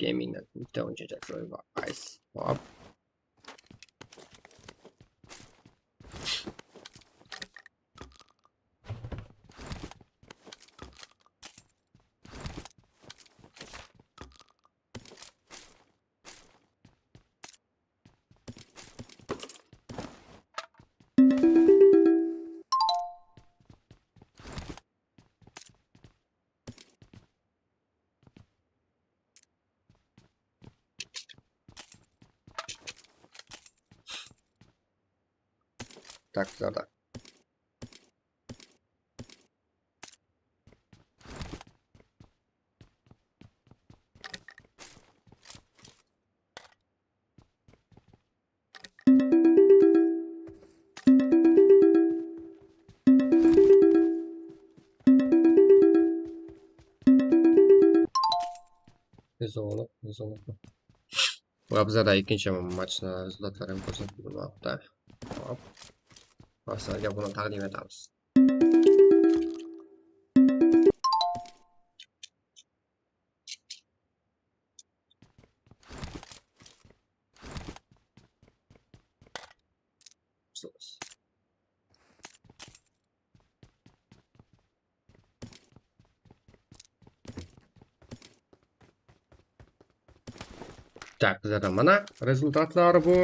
Gamingdan bitta o'yinchi jazoir va ice hop. Tak, bizlarda va bizlarda ikkinchi matchni rezultatlari ham ko'rsatilmoqda. Hop. Sizlarga buni taqdim etamiz. Tak, bizlarda mana rezultatlari bu.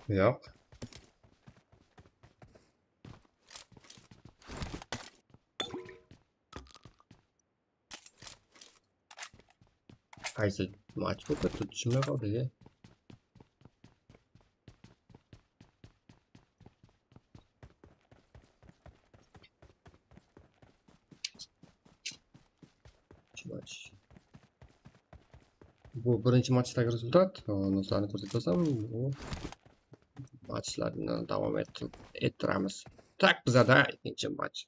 Yo'q. Qaysi Maç bu kadar tutucumda kaldı ya. Maç. Bu birinchi matchdagi rezultat. Notlarni ko'rsatib olsam, bu matchlarni davom ettiramiz. Tak bizada ikkinchi match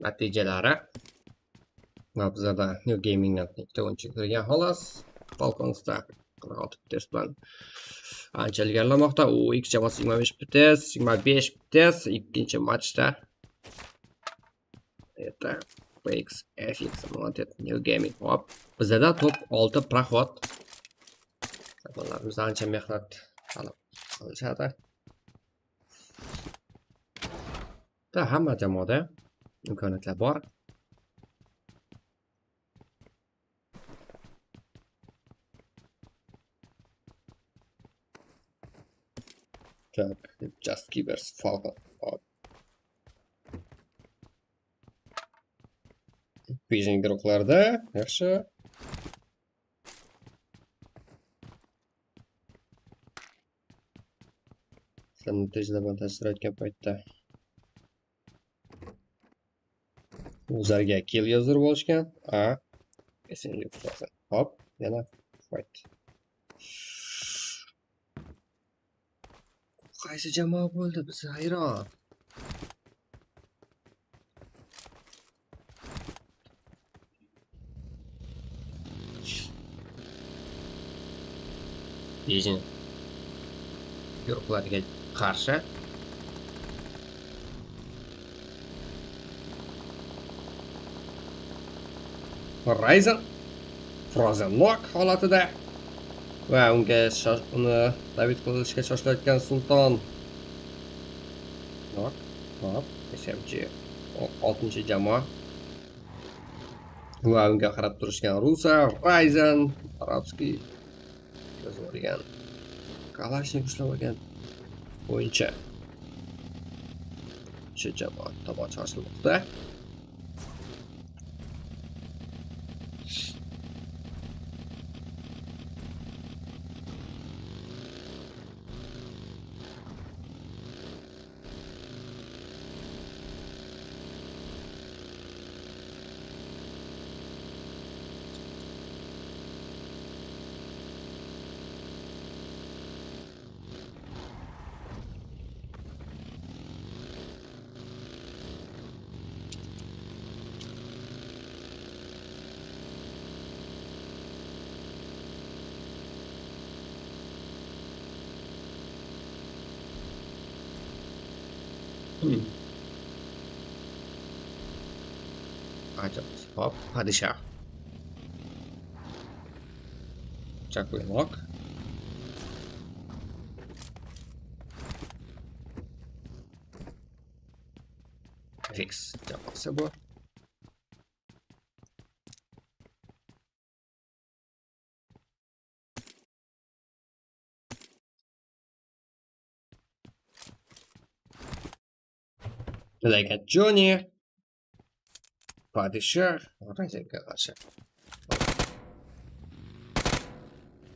natijalari. Va bizada New Gaming'dan ikkita o'yinchi kirgan xolos. Falconsda 46 bites bilan ancha ilgarilamoqda. U ikki jamoasi 25 bites. Ikkinchi matchda это PX FX молодец New Gaming. Hop, bizada top 6 проход. Savollarimiz ancha mehnat qilishadi. Da hamma jamoada imkoniyatlar bor. Tak, just keepers Falcon. Hop. Bizning guruhlarda yaxshi. Sizlarni tezlaban ta'sir etgan paytda o'zlariga kill yozdirib olishgan. Esenlik qilsin. Hop, yana fight. Qaysi jamoa bo'ldi? Biz hayron. Bizning guruhlarga qarshi Horizon Frozen Lock holatida va uni David qilishga shoshilayotgan Sulton Lock, hop, SMG 6-jamoa va unga qarab turishgan Rusa, Horizon, Arabskiy yozilgan Kalashnik ushlab olgan bo'yicha shu jamoa tomon chorsilmoqda. Acaba hop, padişah. Chuckling Lock. Fix jamoasi bu. Like Johnny. Padişah. Horizonga qarshi.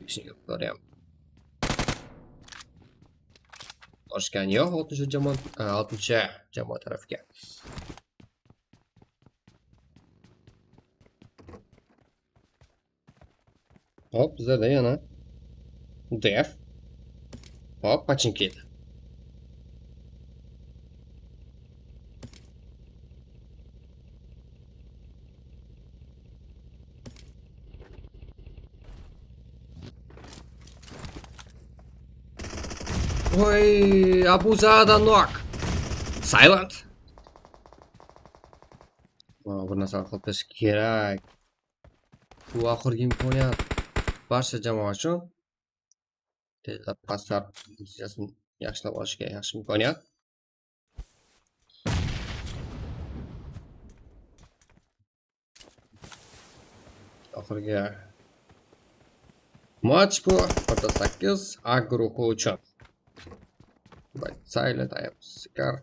Ishni ko'ryapman. Boshgan yo'q 6-jamoa tarafga. Hop, bizlarda yana Def. Hop, pachinki. Oy, Abuzada knock. Silent. Bu narsa qilish kerak. Bu oxirgi imkoniyat. Barcha jamoa uchun tezlab paslar natijasini yaxshilab olishga yaxshi imkoniyat. Oxirgi match bu 8 A guruhi uchun. Silent I am Scar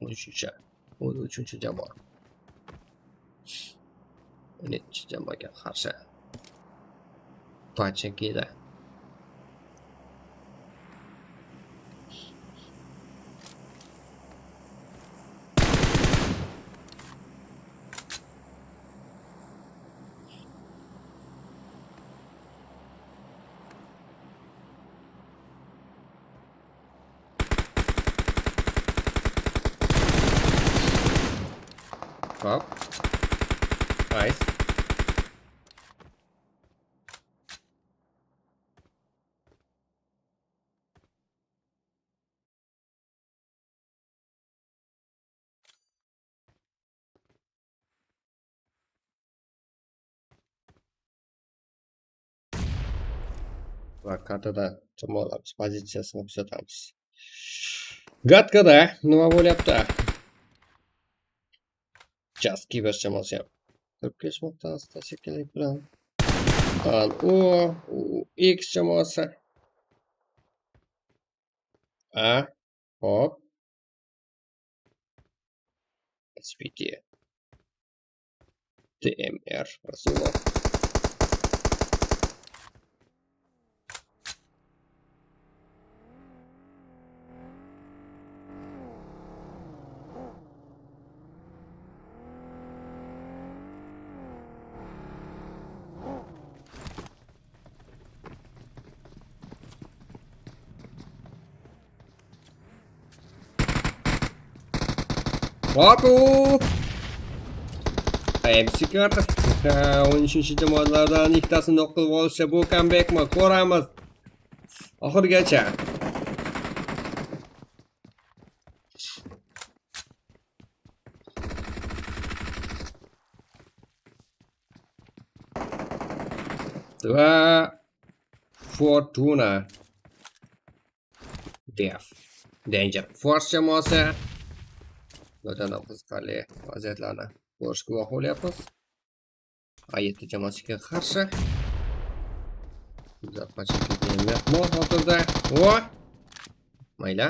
13 jamoa. 13 jamoaga qarshi. Pachekida. Hop. Nice. Va kartada jamoalarimiz pozitsiyasini kuzatamiz. Gatkada nima bo'lyapti? Just Kibers jamoasi ham kirib kelishmoqda asta-sekinlik bilan. X jamoasi. Hop. SPT. TMR. Rasulullah. Hop. MC KARTA 13-jamoalardan ikkitasini yo'q qilib olishsa bu comebackmi? Ko'ramiz. Oxirigacha. Va Fortuna Danger Force jamoasi O'zdan qiziqarli vaziyatlarni ko'rishga guvoh bo'lyapmiz. A7 jamoasiga qarshi. Zapachkiga mehmon hozirda. Mayli.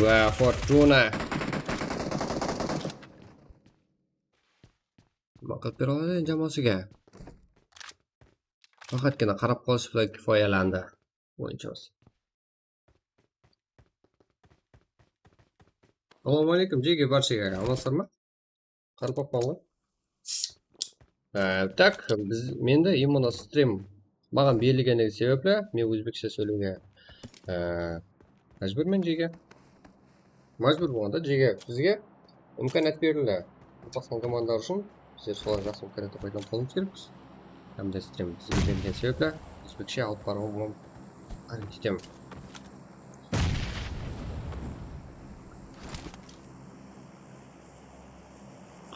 Va Fortuna. Vaqt bera oladi jamoasiga. Faqatgina qarab qolish bilan kifoyalandi o'yinchimiz. Assalomu alaykum, jiga barchaga olasizmi? Qaraqalpaqstan. Tak, menda imенно stream ma'lum berilganligi sababli men o'zbekcha so'zlashga majburman jiga. Majbur bo'lganda jiga bizga imkoniyat berildi. Qozog'iston komandalari uchun biz so'z yaxshi imkoniyatni foydalanib qolishimiz kerak. Hamda stream bizga berilgan sababli o'zbekcha olib boraman. Aytdim.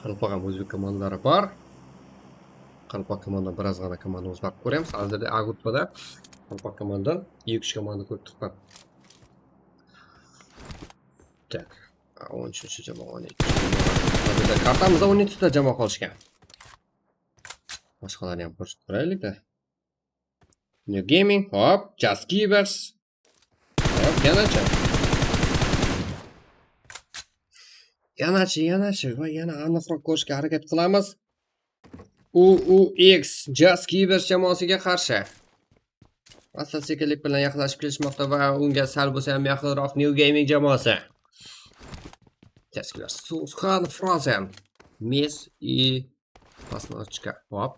Qaraqalpaqstan o'zbek komandalari bor. Qaraqalpaqstan komandan birozgina komandamiz bor. Ko'ramiz. Hozirda A guruhida Qaraqalpaqstan komandan 2 komanda ko'rib turibman. Tak. 13-jamoa 12. Hozirda kartamizda 12 ta jamoa qolishgan. Boshqalarni ham ko'rib ko'raylik-da. New Gaming, hop, Just Kibers. Hop, Yanachi va yana aniqroq ko'rishga harakat qilamiz. UX Just Kibers jamoasiga qarshi. Asta-sekinlik bilan yaqinlashib kelishmoqda va unga sal bo'lsa ham yaqinroq New Gaming jamoasi. Just Kibers Suxan Frozen. Mes и посмотрочка. Hop.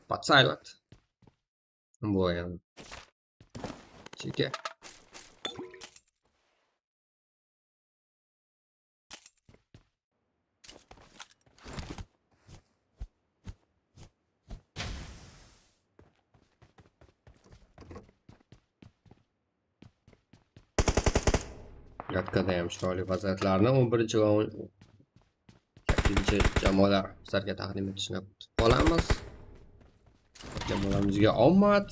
Под silent. Воин. Чики. Yatkada ham chiroyli vaziyatlarni 11 va 8-jamoalar sizlarga taqdim etishni kutib qolamiz. Jamoalarimizga omad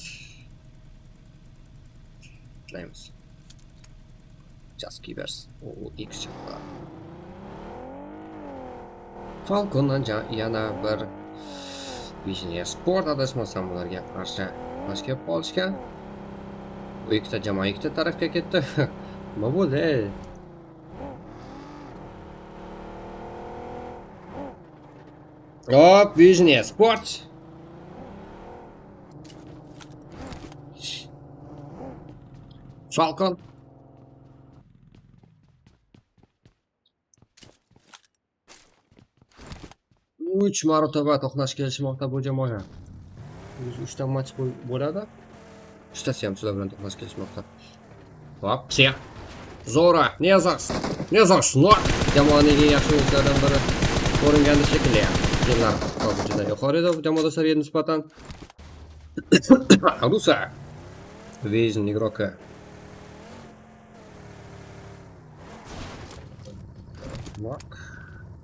tilaymiz. Just Kibers X jamoa. Falcondan yana bir biznes sport adashmasam ularga qarshi boshga qolishgan. Bu ikkita jamoa ikkita tarafga ketdi. Nima bo'ldi? Hop, biznes sport. Falcon. Uch marotaba to'qnash kelishmoqda bu jamoa. 3 ta match bo'ladi. 3tasi ham sizlar bilan to'qnash kelishmoqda. Hop, Psia. Zora, Nezaks, no. Jamoaning eng yaxshi o'yinchilaridan biri ko'ringandi shekilli. Yillar juda yuqori edi bu jamoada saviya nisbatan. Rusa. Vision игрока. Mark.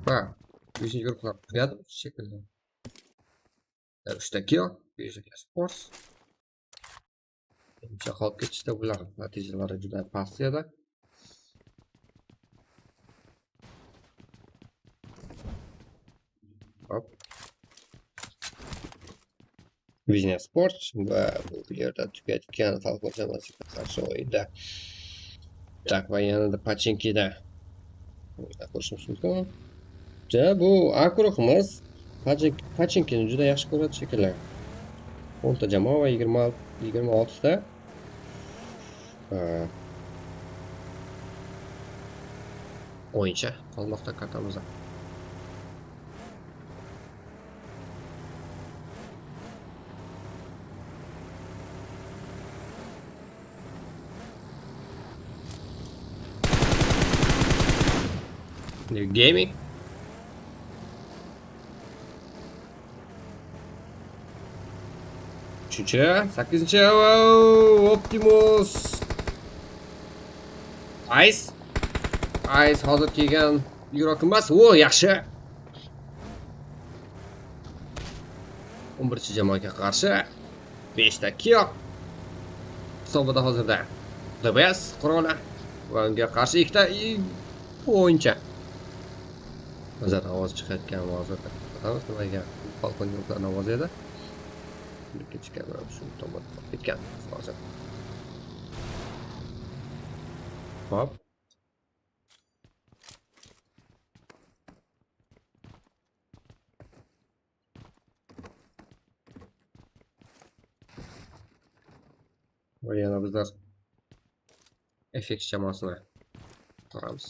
Ha, Vision игрокlar rядом shekilli. 3 ta kill, Vision Sports. Birinchi qolib ketishda bular natijalari juda past edi. Hop. Biznes sport va bu yerda tugatgan Falcon jamoasiga qarshi o'yinda. Tak, va yanada Pachinkida ko'rishimiz mumkin. Bu Akroqimiz Pachinkini juda yaxshi ko'radi shekilli. 10 ta jamoa va 26 ta o'yincha qolmoqda kartamizda. New gaming. Üçüncü, 8. Optimus. Ice hozir kelgan yuroq emas. O, yaxshi. 11-jamoaga qarshi 5 ta kill. Hisobida hozirda DBS quroli va unga qarshi 2 ta o'yincha. Hozir ovoz chiqayotgan hozirda. Nimaga Falcon yo'qlarning ovozi edi. Ketgan shu tomon ketgan hozir. Hop. Va yana bizlar FX jamoasini ko'ramiz.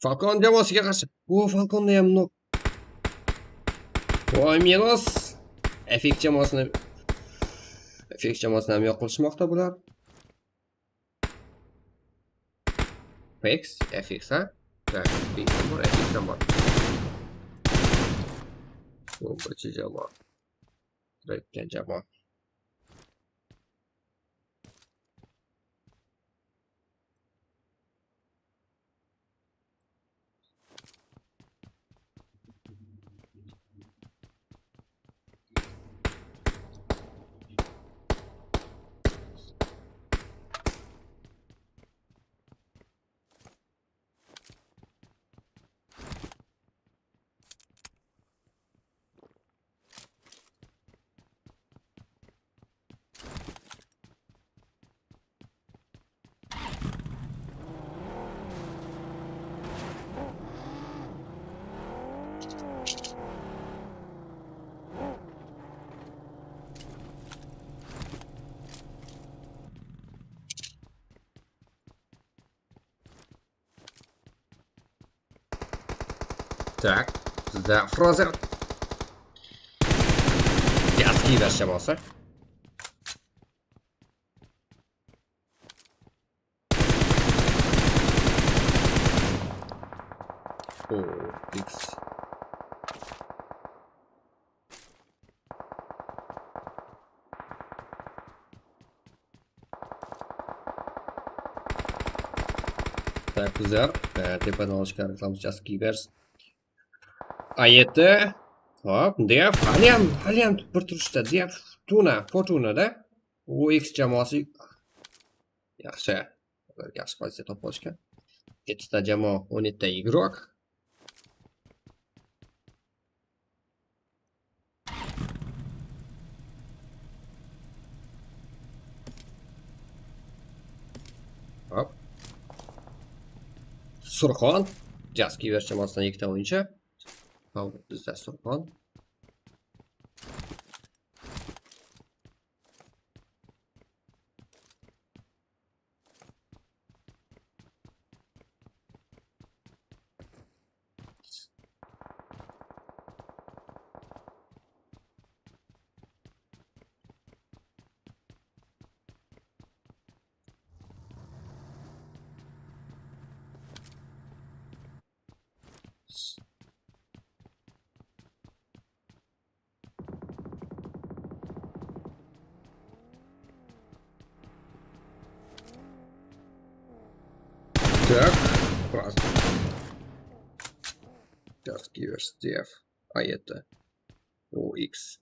Falcon jamoasiga qarshi. O, Falconda ham nok. Voy minus. FX jamoasini ham yo'q qilishmoqda bular. FX ha? Tak, FX ham bor. Bu birinchi jamoa. Birinchi jamoa. Tak, bizda Frozen. Yaski jamoasi. X. Tak, güzel. Tepadan olishga harakat qilamiz. Jaskibers. Ayeti. Hop, Dev haliyam bir turishda. Dev Fortuna-da. U X jamoasi yaxshi. Yaxshi pozitsiya topib olishgan. 7 ta jamoa, 17 ta игрок. Hop. Surxon. Jaskibers jamoasidan 2 ta o'yinchi. dasturxon. Так, просто. Just give us def. А это OX.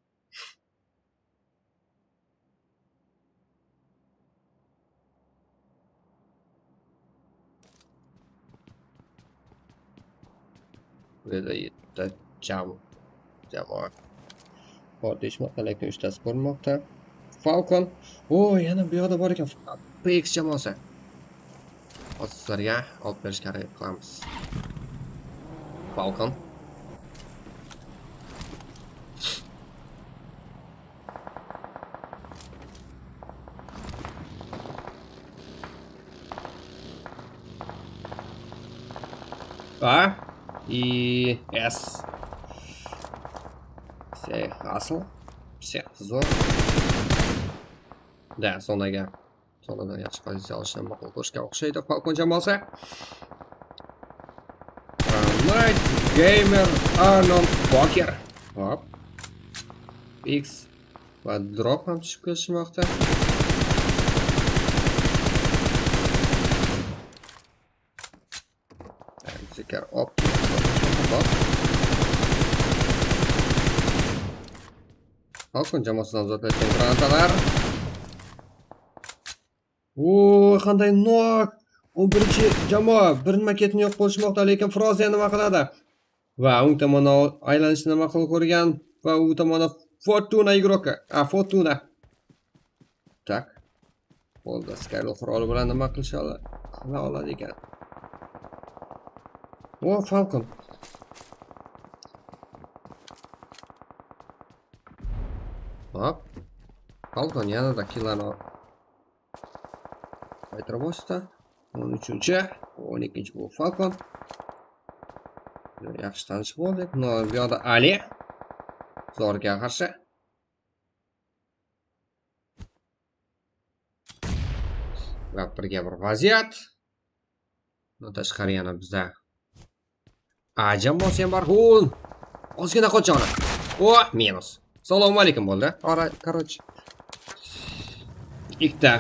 Это jamoa. Bor deyishmoqda, lekin 3 tasi ko'rinmoqda. Falcon. O, yana bu yoqda bor ekan. PX jamoasi. Hozir sizlarga olib berishga harakat qilamiz. Falcon. A и S. Все хасл. Все зор. Да, sonaga. Sonadan yaxshi pozitsiya olishni ma'qul ko'rishga o'xshaydi Falcon jamoasi. Night Gamer Arnold Poker. Hop. X va drop ham tushib kelishmoqda. Zikr op. Falcon jamoasidan uzatayotgan granatalar. O, qanday nok! 11-jamoa bir maketni yo'q qo'shmoqda, lekin Frozen nima qiladi? Va o'ng tomondan aylanishni nima qilib ko'rgan va u tomonda Fortuna igroki. Fortuna. Tak. Bo'ldi, Skylo quroli bilan nima qila oladi ekan. O, Falcon. Hop. Falcon yanada killarni qaytarib olsa, 13-chi, 12-chi bu Falcon. Yaxshi tanishib oldik. Bu yoqda Ali Zorga qarshi. Va birga bir vaziyat. Tashqari yana bizda jamoasi ham bor. Ozgina qochoni. O, minus. Assalomu alaykum bo'ldi. Короче. Ikkita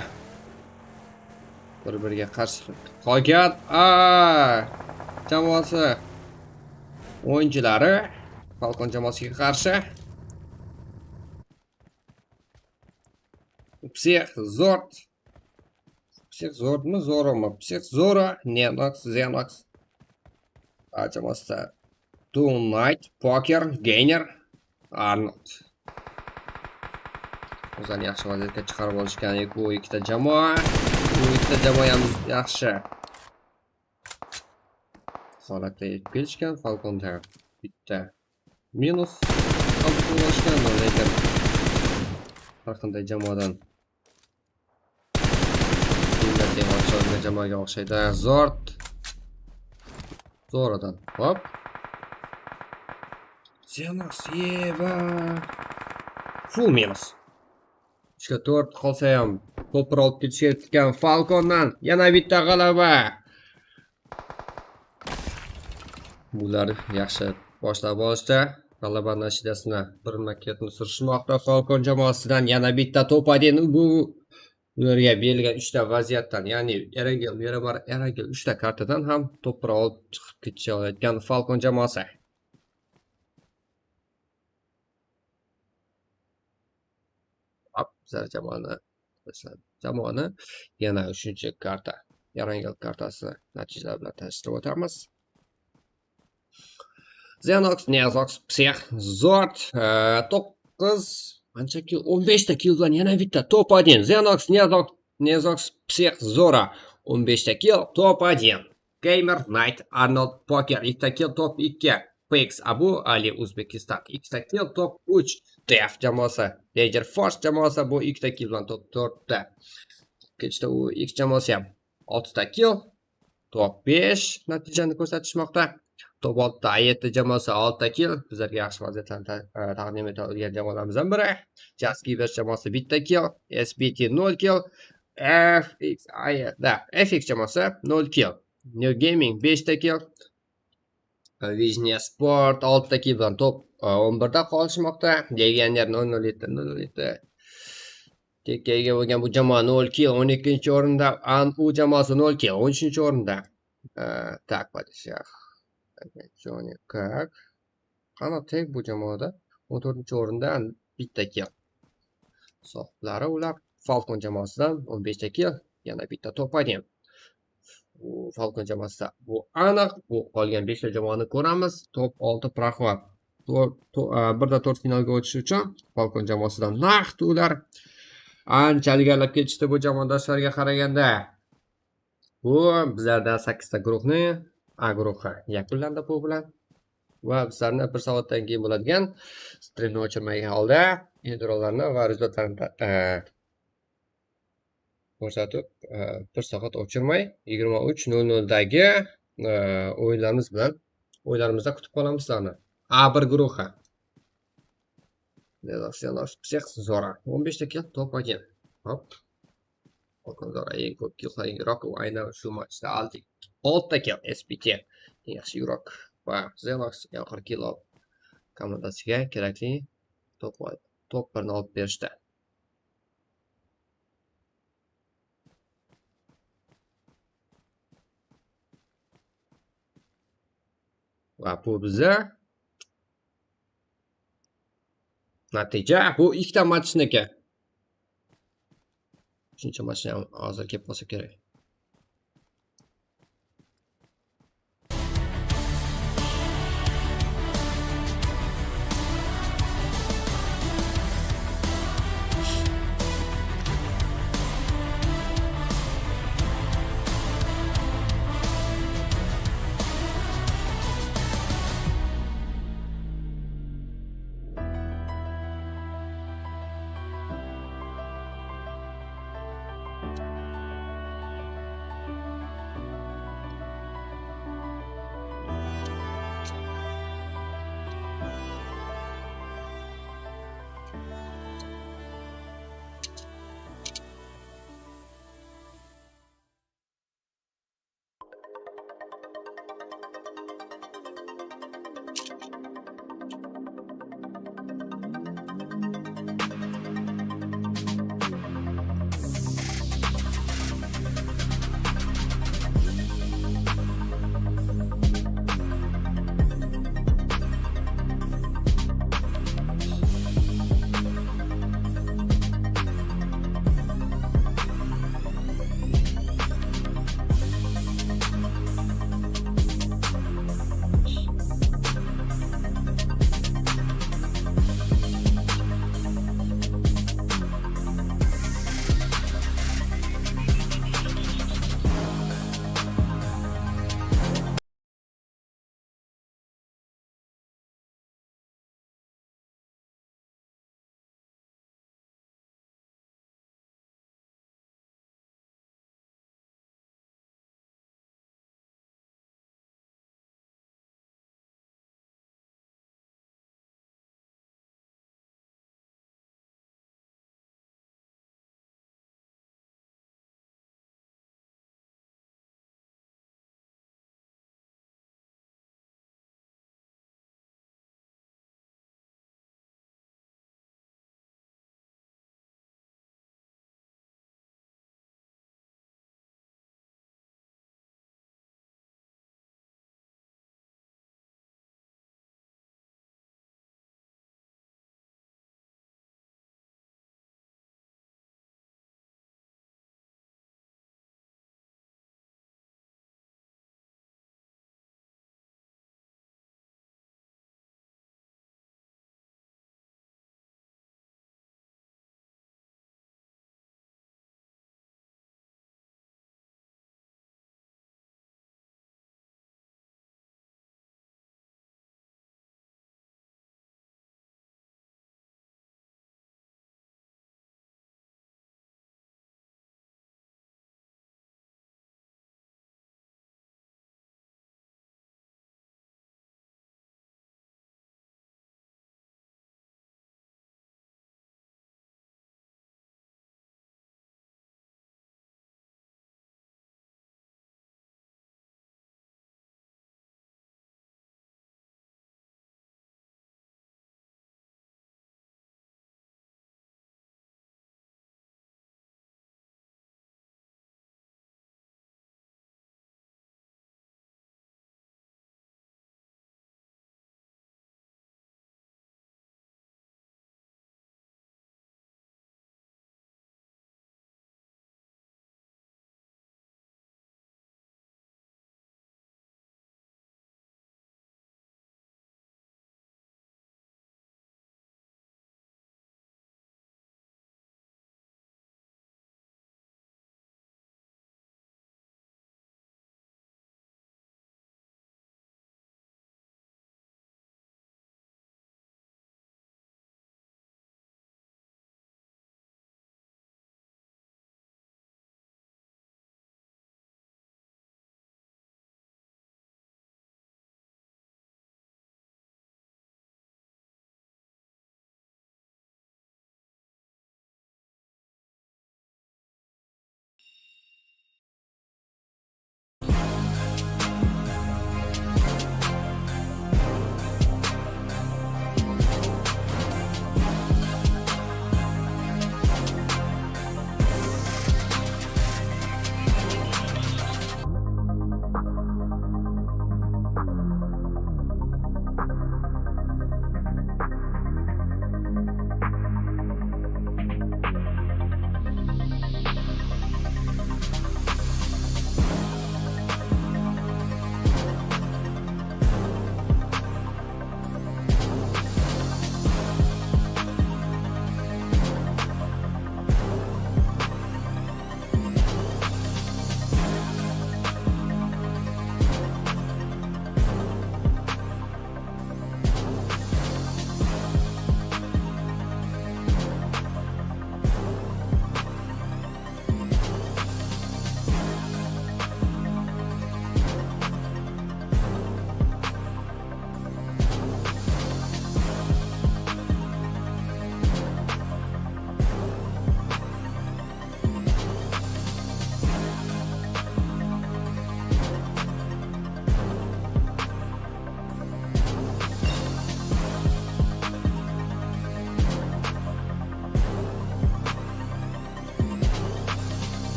bir-biriga qarshi qolgan jamoasi o'yinchilari Falcon jamoasiga qarshi. Psix Zord. Psix Zordmi, Zoromi? Psix Zoro, Nenox, Zenox. Jamoasida Tonight Poker Gainer Arnold. O'zini yaxshi vaziyatga chiqarib olishgan bu ikkita jamoa. Bu ikkita jamoa ham yaxshi holatda yetib kelishgan. Falconda bitta minus olib olishgan, lekin har qanday jamoadan jamoaga o'xshaydi. Zoradan. Hop. Zenox yeva. Full minus. 4 qolsa ham to'pni olib ketishayotgan Falcondan yana bitta g'alaba. Bular yaxshi boshlab olishdi. G'alaba nashidasini bir maketni surishmoqda. Falcon jamoasidan yana bitta to'p adin. Bu ularga berilgan 3 ta vaziyatdan, ya'ni Eragel, Miramar, Eragel 3 ta kartadan ham to'pni olib chiqib ketishayotgan Falcon jamoasi. Bizlar jamoani yana 3-karta, Eragel kartasi natijalar bilan tanishtirib o'tamiz. Zenox, Nezox, Psix, Zord, 9 qancha kill? 15 ta kill bilan yana bitta top 1. Zenox, Nezox, Psix, Zora 15 ta kill, top 1. Gamer, Night, Arnold, Poker 2 ta kill, top 2. PX Abu Ali Uzbekistan ikkita kill, top 3. DF jamoasi, Leger Force jamoasi bu ikkita kill bilan top 4da. Kechda u X jamoasi ham 6 ta kill, top 5 natijani ko'rsatishmoqda. Top 6da A7 jamoasi 6 ta kill, bizlarga yaxshi vaziyatlarni taqdim eta olgan jamoalardan biri. Just Givers jamoasi 1 ta kill, SBT 0 kill, FX jamoasi 0 kill. New Gaming 5 ta kill, Vizhniya Sport 6 ta kill bilan top 11da qolishmoqda. Legioner 007. Tekkaga bo'lgan bu jamoa 0 kill 12-o'rinda, u jamoasi 0 kill 13-o'rinda. Tak, padishah. Johnny Kak. Qani tek bu jamoada 14-o'rinda bitta kill. So'hlari ular Falcon jamoasidan 15 ta kill, yana bitta top 1. Bu Falcon jamoasida bu aniq. Bu qolgan 5 ta jamoani ko'ramiz. Top 6 proxod. 1-4 finalga o'tish uchun Falcon jamoasidan naqd ular anchalik alab ketishdi bu jamoadoshlarga qaraganda. Bu bizlardan 8 ta guruhni A guruhi yakunlandi bu bilan. Va bizlarni 1 soatdan keyin bo'ladigan streamni o'chirmagan holda e'tirozlarni va rezultatlarni ko'rsatib 1 soat o'chirmay 23:00 dagi o'yinlarimizda kutib qolamiz sizlarni. A1 guruhi. Всех Zora 15 ta kill, top 1. Hop. Zora eng ko'p killlarga Rock aynan shu matchda oldi. 6 ta kill SPT. Yaxshi Rock va Xenos oxirgi kill komandasiga kerakli top 1ni olib berishdi. Va bu biza natija bu ikkita matchniki. 3-matchni ham hozir kelib qolsa kerak.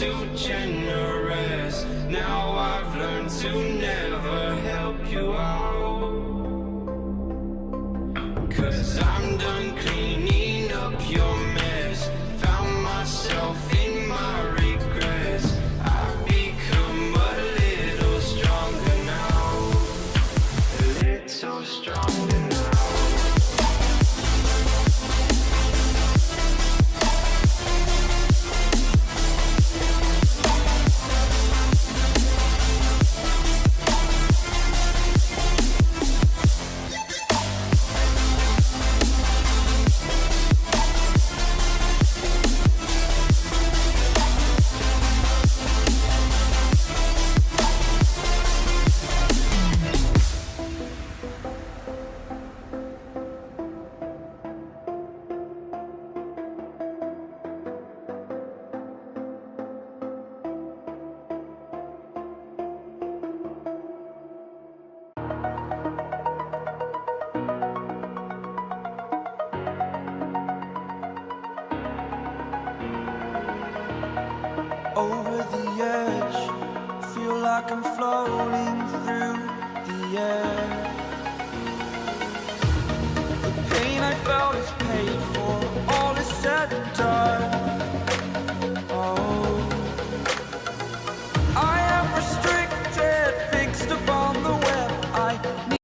too generous. Now I've learned to never help you out. 'Cause I'm done cleaning up your mess. Found myself in my regrets. I've become a little stronger now. A little stronger now. Over the edge, feel like I'm floating through the air. The pain I felt is paid for, all is said and done. Oh, I am restricted, fixed upon the web. I need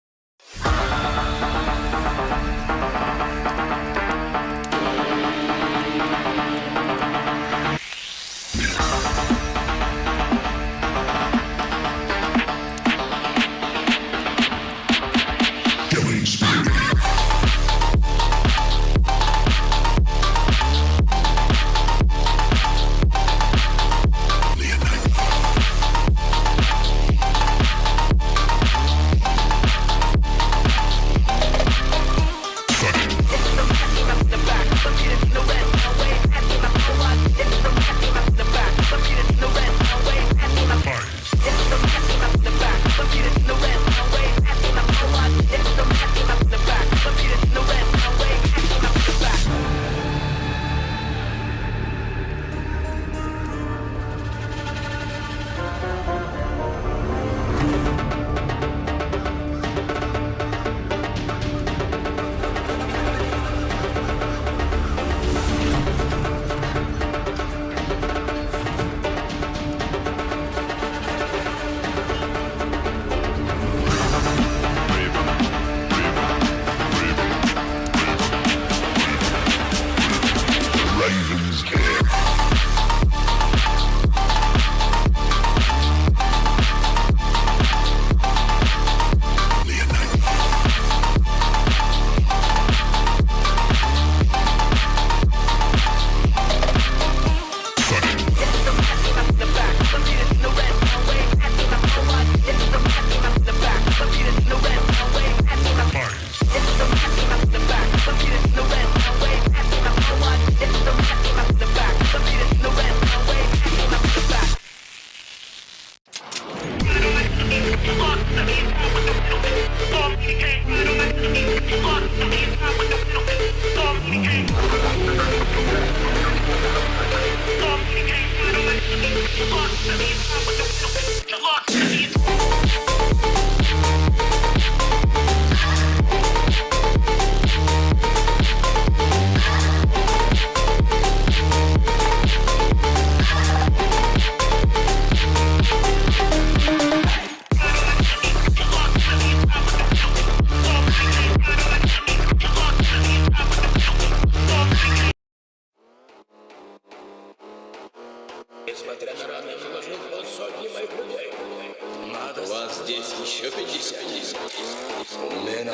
Несмотря на раны, нужно полсотни моих людей. У вас здесь еще 50.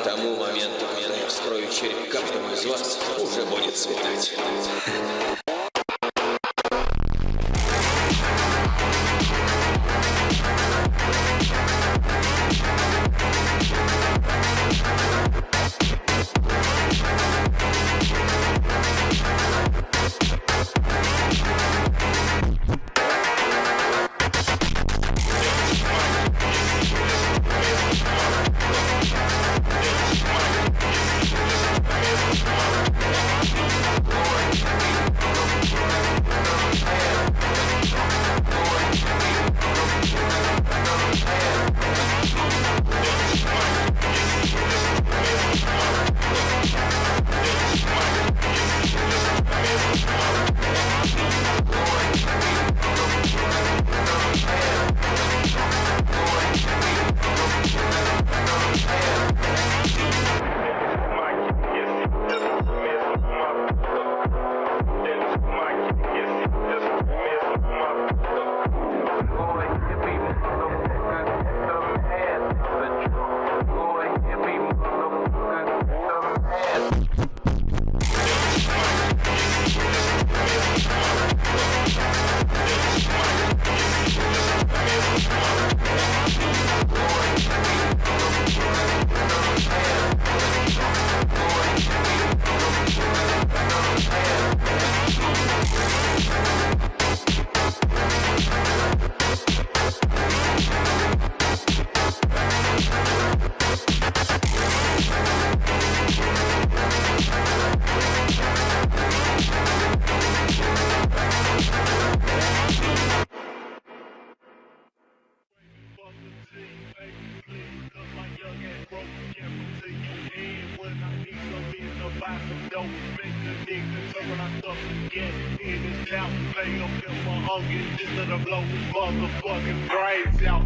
К тому моменту, когда я вскрою череп каждому из вас, уже будет светать. when I suck again. In this town, lay up in my hunger, just let her blow his motherfucking brains out.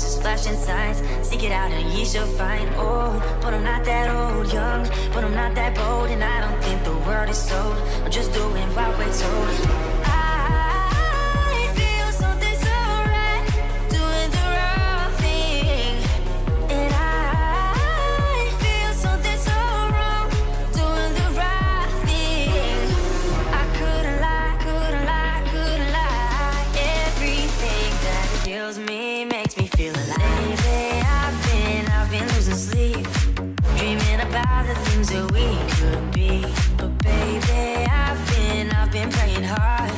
is flashing signs. Seek it out and ye shall find. Old, but I'm not that old. Young, but I'm not that bold. And I don't think the world is sold. I'm just doing what we're told. I feel something so right, doing the wrong thing. And I feel something so wrong, doing the right thing. I couldn't lie, couldn't lie, couldn't lie. Everything that kills me makes me feel alive. Lately I've been losing sleep, dreaming about the things that we could be. But baby, I've been praying hard.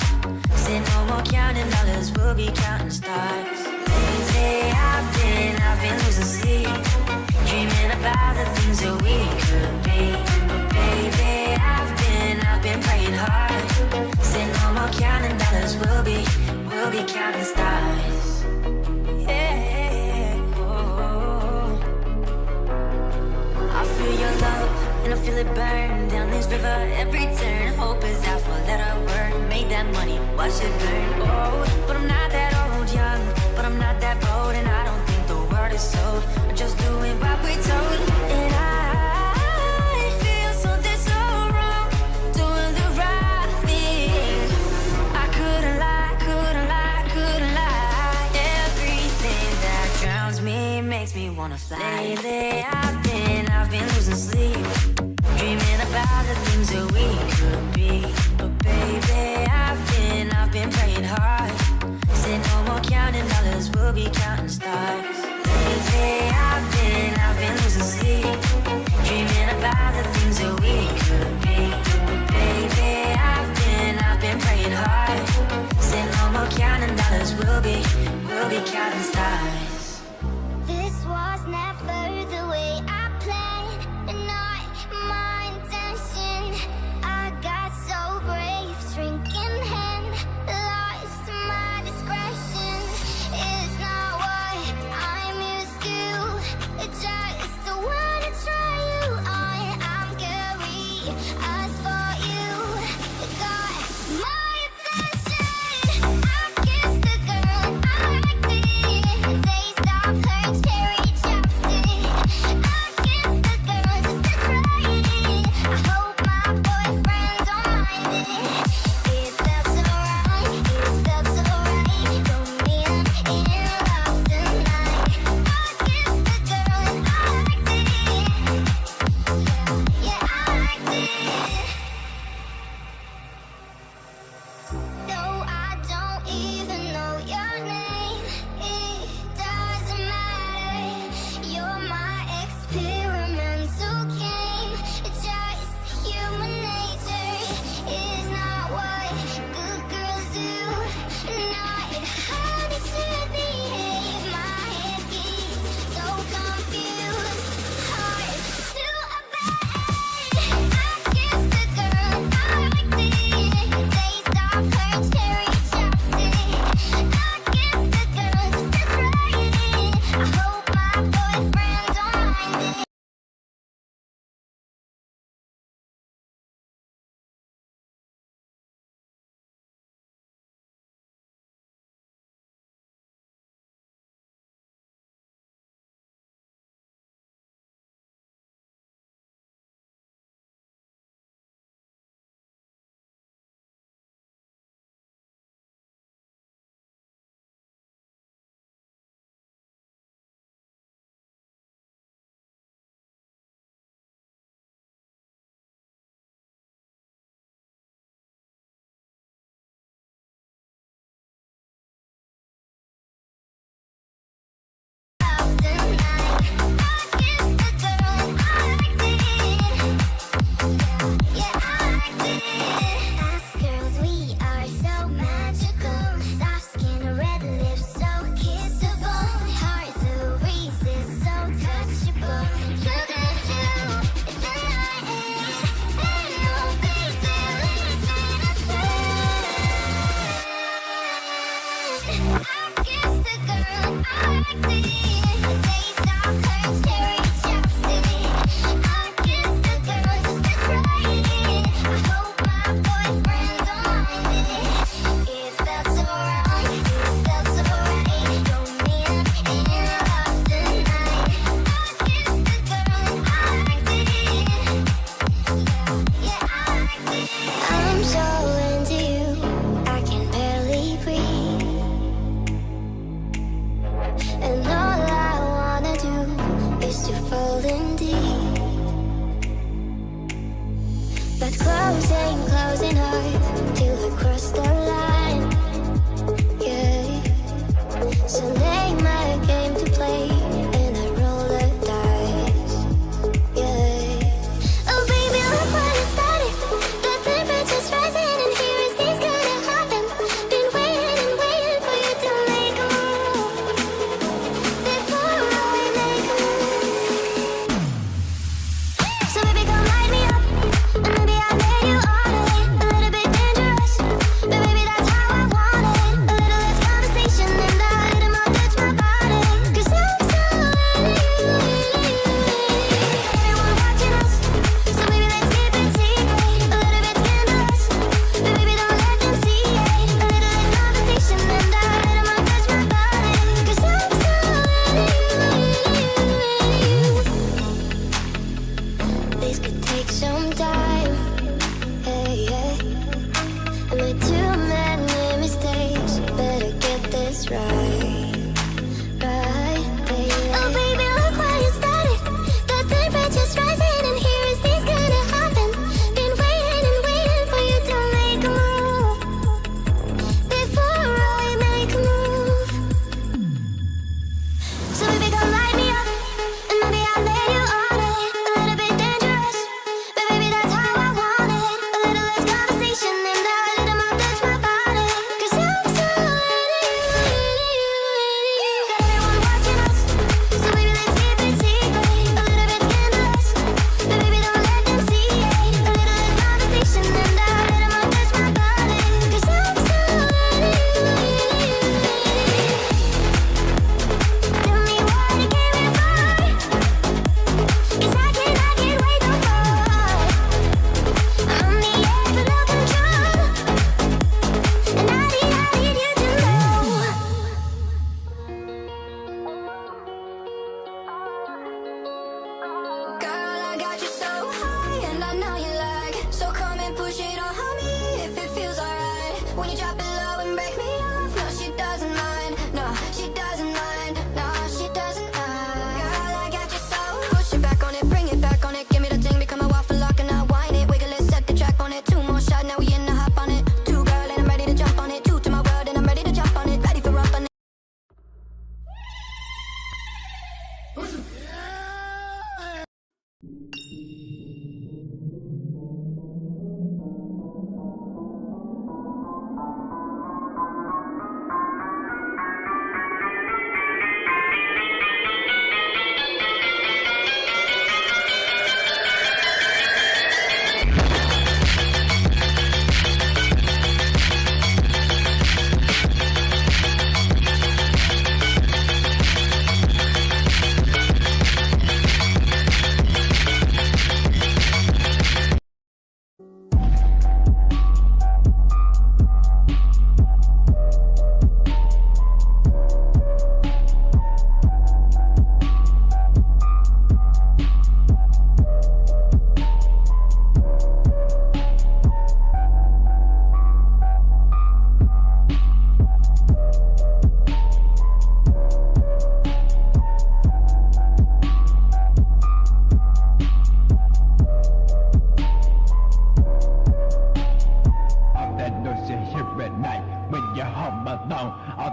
Said no more counting dollars, we'll be counting stars. Lately I've been losing sleep, dreaming about the things that we could be. But baby, I've been praying hard. Said no more counting dollars, we'll be counting stars. Yeah, oh. I feel your love and I feel it burn down this river. Every turn, hope is out for let her word. Made that money, watch it burn. Oh, but I'm not that old, young, but I'm not that bold, and I don't think the world is sold. I'm just doing what we're told. And I feel something so wrong, doing the right thing. I couldn't lie, couldn't lie, couldn't lie. Everything that drowns me makes me wanna fly. Lately I've been losing sleep, dreaming about the things that we could be. But baby, I've been praying hard. Said no more counting dollars, we'll be counting stars. Lately I've been losing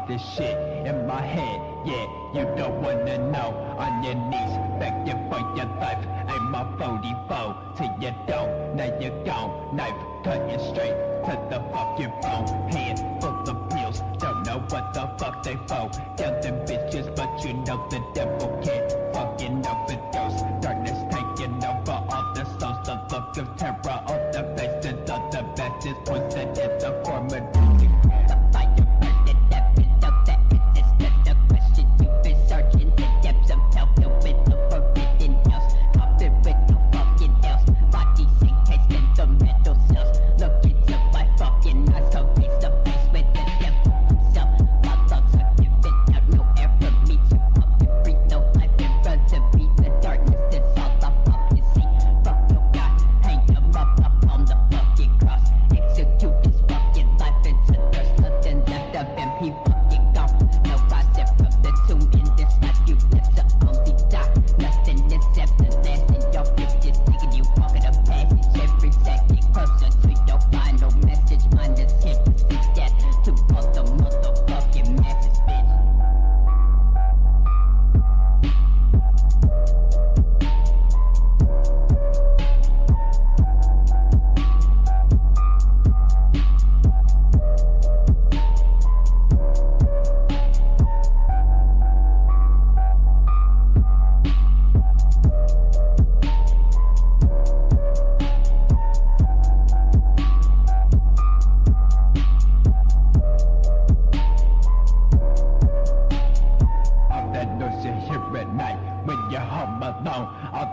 This shit in my head, yeah, you don't wanna know. On your knees, begging for your life. Aim my 44 till you don't, now you're gone. Knife cutting straight to the fucking bone. Hand full of pills, don't know what the fuck they for. Tell them bitches, but you know the devil can't fucking overdose. Darkness taking over all the souls, the look of terror on the faces of the bastards. Poison in the form of music.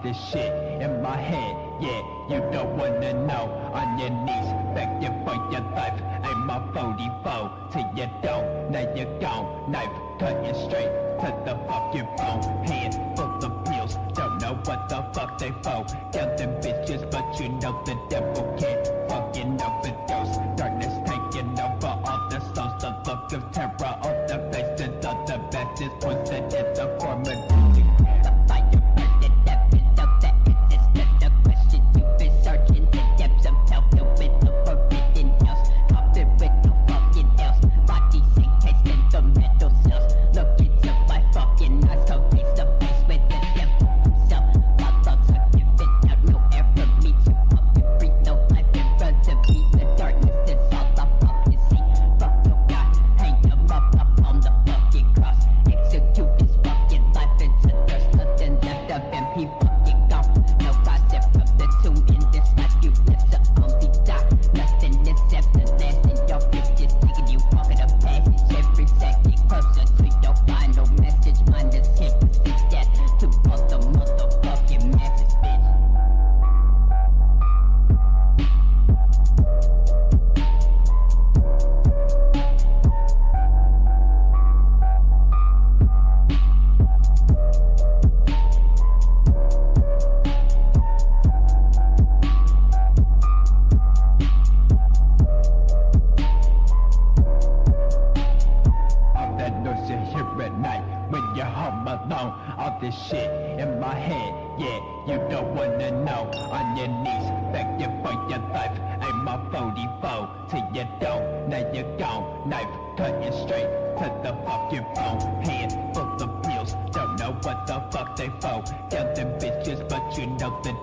This shit in my head, yeah, you don't wanna know. On your knees, begging for your life. Aim my 44 till you don't, now you're gone. Knife cutting straight to the fucking bone. Hand full of pills, don't know what the fuck they for. Tell them bitches, but you know the devil can't fucking overdose. Darkness taking over all the souls, the look of terror on the faces of the bastards. Poison in the form of music. This shit in my head, yeah, you don't wanna know. On your knees, begging for your life. Aim my 44 till you don't, now you're gone. Knife cutting straight to the fucking bone. Hand full of pills, don't know what the fuck they for. Tell them bitches, but you know the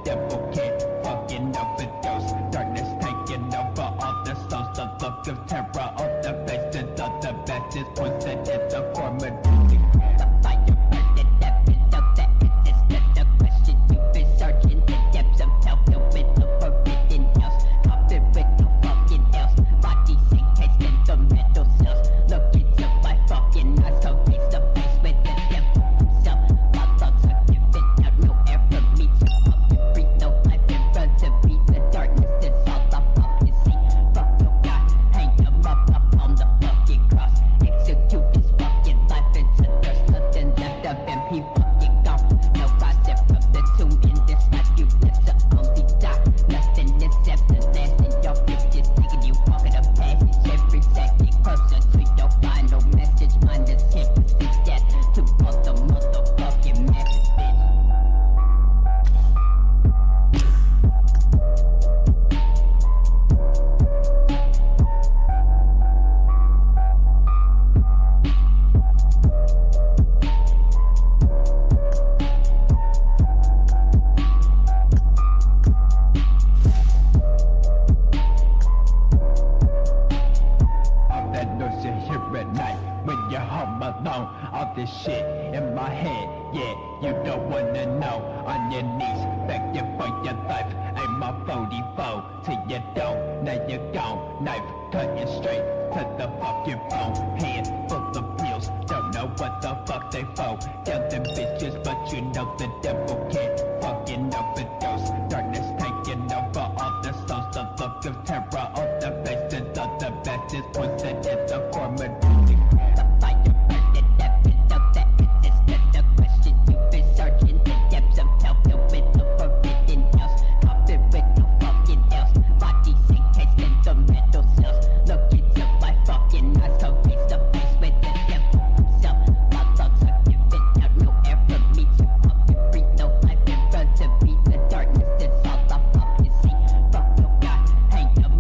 they foe. Tell them bitches, but you know the devil can't fucking overdose. Darkness taking over all the souls, the look of terror on the faces of the bastards, poison in the form of music. The fire burning every note that exists the question. You've been searching the depths of hell, filled with the forbidden hills. Coffin with no fucking else. Bodies encased in the metal cells. Look into my fucking eyes, so face to face with the devil himself. My lungs are giving out no air for me to fucking breathe, no life in front of me. The darkness is all I fucking see. Fuck your God, hang your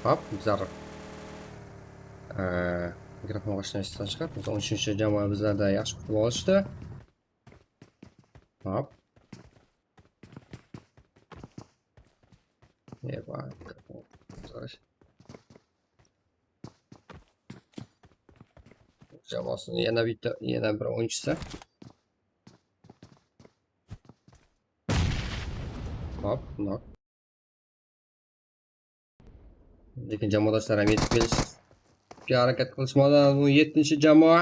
Hop, bizlar mikrofon boshlanishdan chiqib, 13-jamoa bizlarda yaxshi kutib olishdi. Hop. Jamoasini yana bir o'yinchisi. Hop, nok. Lekin jamoadoshlar ham yetib kelishga harakat qilishmadi. Bu 7-jamoa.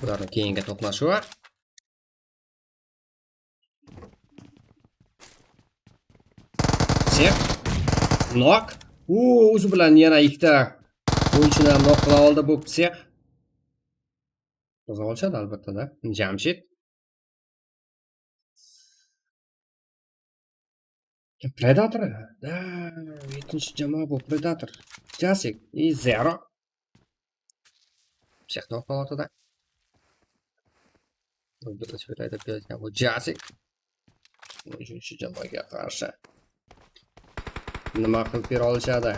Ularning keyingi to'qnashuvi. Nok. O'zi bilan yana ikkita o'yinchini ham nok qila oldi bu psix. Toza olishadi albatta-da. Jamshid. Predator. 7-jamoa bu Predator. Jasik и Zero. Psix nok holatida. Bu Jasik. 3-jamoaga qarshi nima qilib bera olishadi?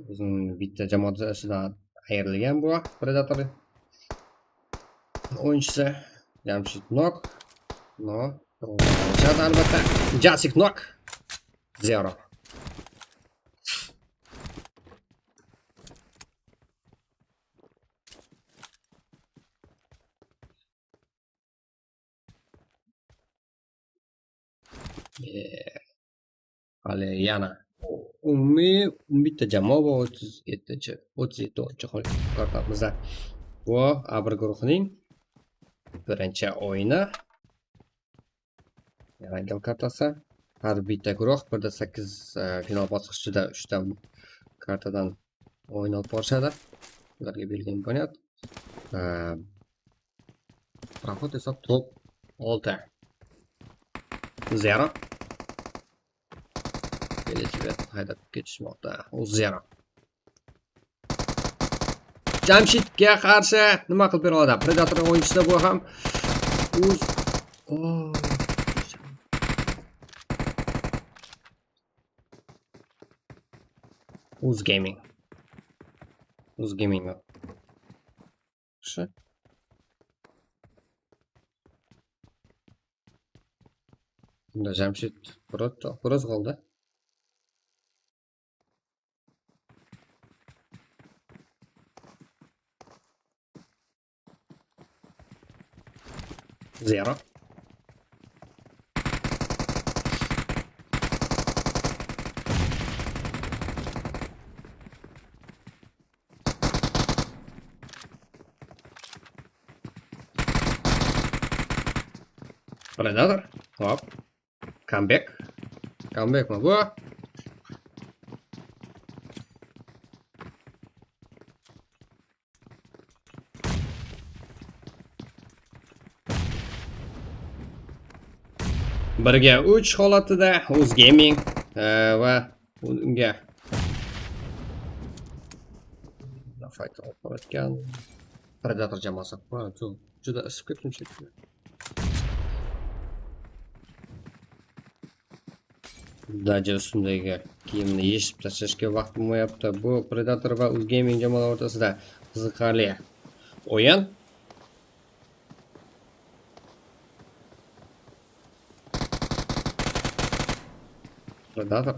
Bizning bitta jamoasidan ayrilgan bu Predator o'yinchisi. Jamshid nok. No, olishadi albatta. Jasik nok. Zero. Hali yana umumiy bitta jamoa va 37 qartamizda. Bu A1 guruhining birinchi o'yini. Rangel kartasi. Har bitta guruh 1/8 final bosqichida 3 ta kartadan o'yin olib borishadi. Ularga berilgan imkoniyat. Prоход esa top 6. Zero. Velosiped haydab ketishmoqda. U Zero. Jamshidga qarshi nima qilib bera oladi? Predator o'yinchisi bu ham Uz Gaming. Uz Gaming. Shu. Bunda Jamshid biroz qoldi. Zero. Predator. Hop. Comeback. Comeback mi bu? Birga 3 holatida Uz Gaming va unga fight olib borayotgan Predator jamoasi. Juda isib ketdim shekilli. Daja ustundagi kiyimni yechib tashlashga vaqt bo'lmayapti. Bu Predator va Uz Gaming jamoalari o'rtasida qiziqarli o'yin. Predator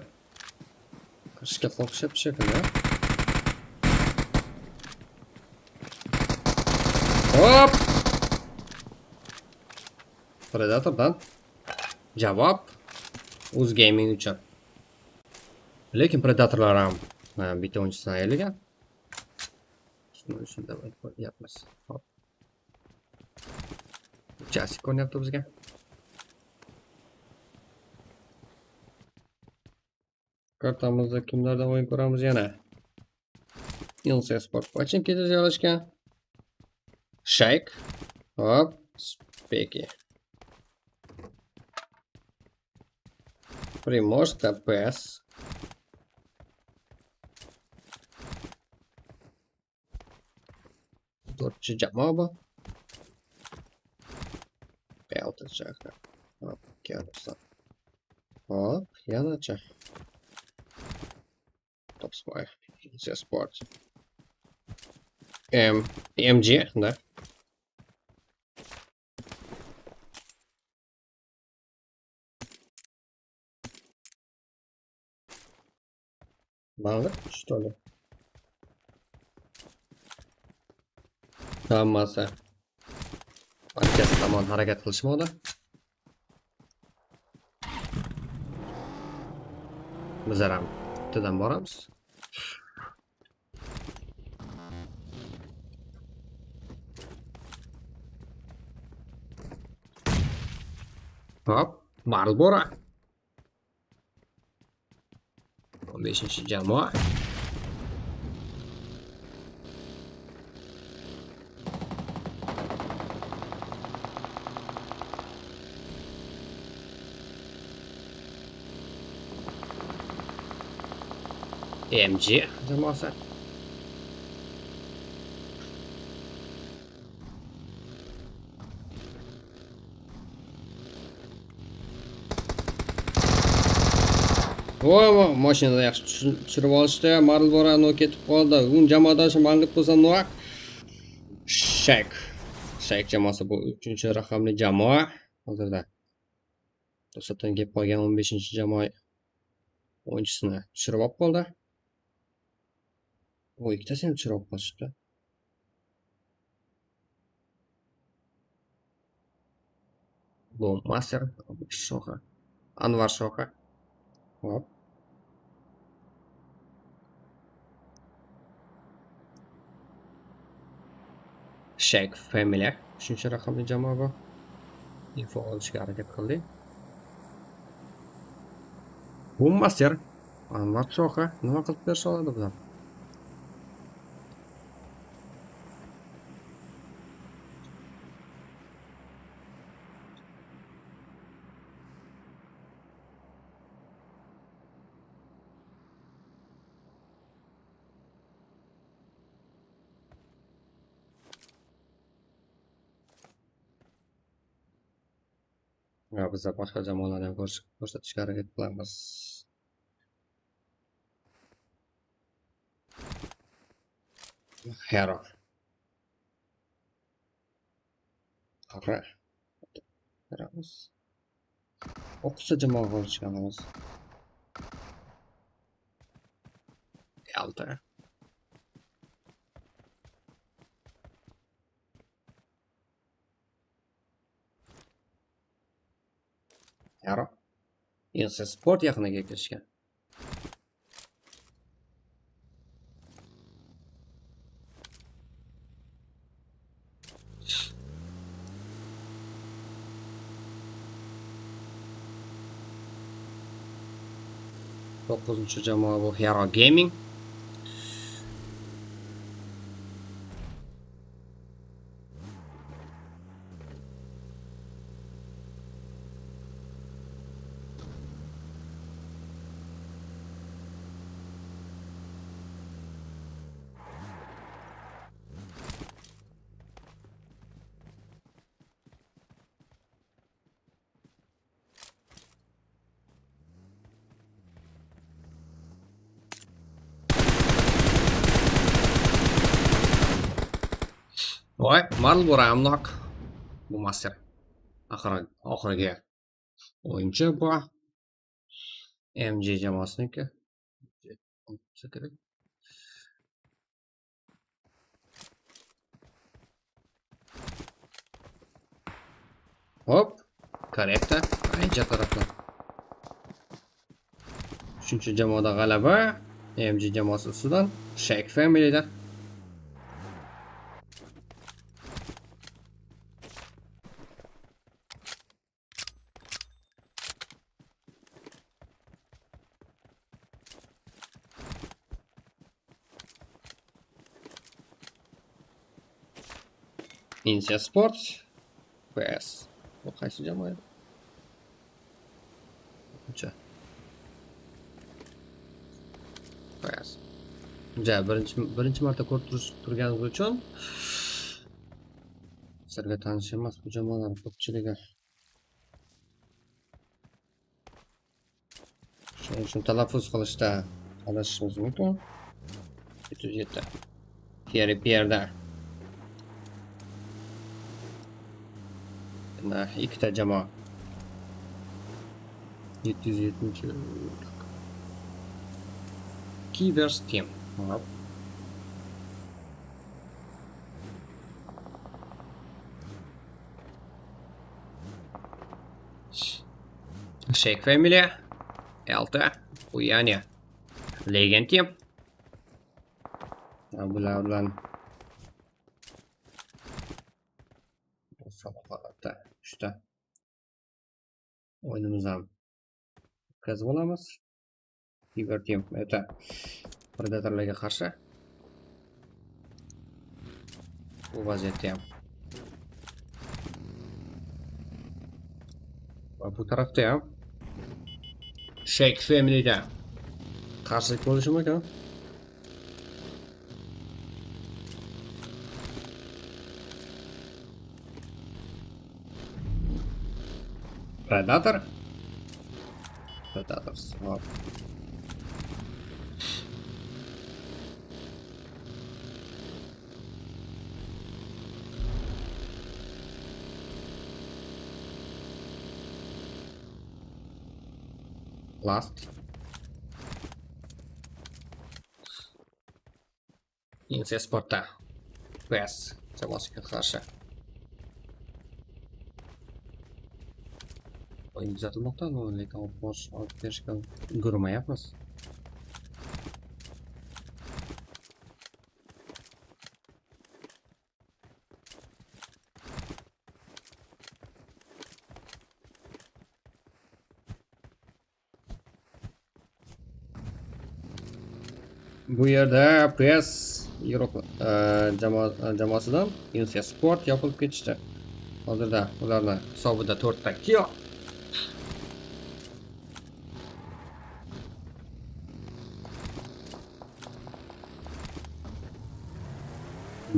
qirishga qo'rqishyapti shekilli. Hop! Predatordan javob Uz Gaming uchun. Lekin Predatorlar ham bitta o'yinchisidan ayrilgan. Shunda yapmiz. Hop. Jasik ko'ryapti bizga. Kartamizda kimlardan o'yin ko'ramiz yana? Ilse Sport Pachinki'da joylashgan. Shayk. Hop. Speki. Primorsk TPS. To'rtchi jamoa bu. 5-chi Hop, Qaraqalpaqstan. Hop, yanacha. Top Spy. Sport. MG, да. Manga, что ли? Hammasi markaz tomon harakat qilishmoqda. Bizlar ham bittadan boramiz. Hop, Marlboro. 15-jamoa. MG jamoasi. Voy, mashinada yaxshi tushirib olishdi. Marlborani ketib qoldi. Un jamoadoshi mang'ib bo'lsa no'q. Shayk jamoasi bu 3-raqamli jamoa. Hozirda to'satdan kelib qolgan 15-jamoa o'yinchisini tushirib olib qoldi. Bu ikkitasini tushirib olib qolishdi. Bu Master Shoha. Anvar Shoha. Hop. Shayk Family 3-raqamli jamoa bu. Info olishga harakat qildik. Bu Master Anvar Shoha nima qilib berisha oladi bular? Ya biz boshqa jamoalarni ham ko'rsatishga harakat qilamiz. Hero. Qara. Qaramiz. O'qisa jamoa qilishganimiz. Yalta. Hero. Endi sport yaqiniga kelishgan. To'qqizinchi jamoa bu Hero Gaming. Voy, Marlboro amloq. Bu Master. Oxirgi o'yinchi bu. MG jamoasiniki. Hop, korrekta. Ancha tarafdan. 3-jamoada g'alaba. MG jamoasi ustidan Shayk Family'da. Insia Sports PS. Bu qaysi jamoa edi? Uncha. PS. Ja, birinchi marta ko'rib turganingiz uchun sizlarga tanish emas bu jamoalar ko'pchiligi. Shuni talaffuz qilishda adashishimiz mumkin. 707. Keri Pierda. Ikkita jamoa. 707. Kivers Team. Hop. Shake Family. Elta. Uyani. Legend Team. Bular bilan holatda 3ta o'yinimizni ham o'tkazib olamiz. Kiver Team o'ta predatorlarga qarshi. Bu vaziyatda ham. Va bu tarafda ham Shake Family'da qarshilik bo'lishi mumkin. Predator. Predators. Hop. Last. Inse Sport'ta PS jamoasiga qarshi o'yin kuzatilmoqda, lekin bosh olib berishga ulgurmayapmiz. Bu yerda PS Yevropa jamoasidan Inse Sport yopilib ketishdi. Hozirda ularning hisobida 4 ta kill.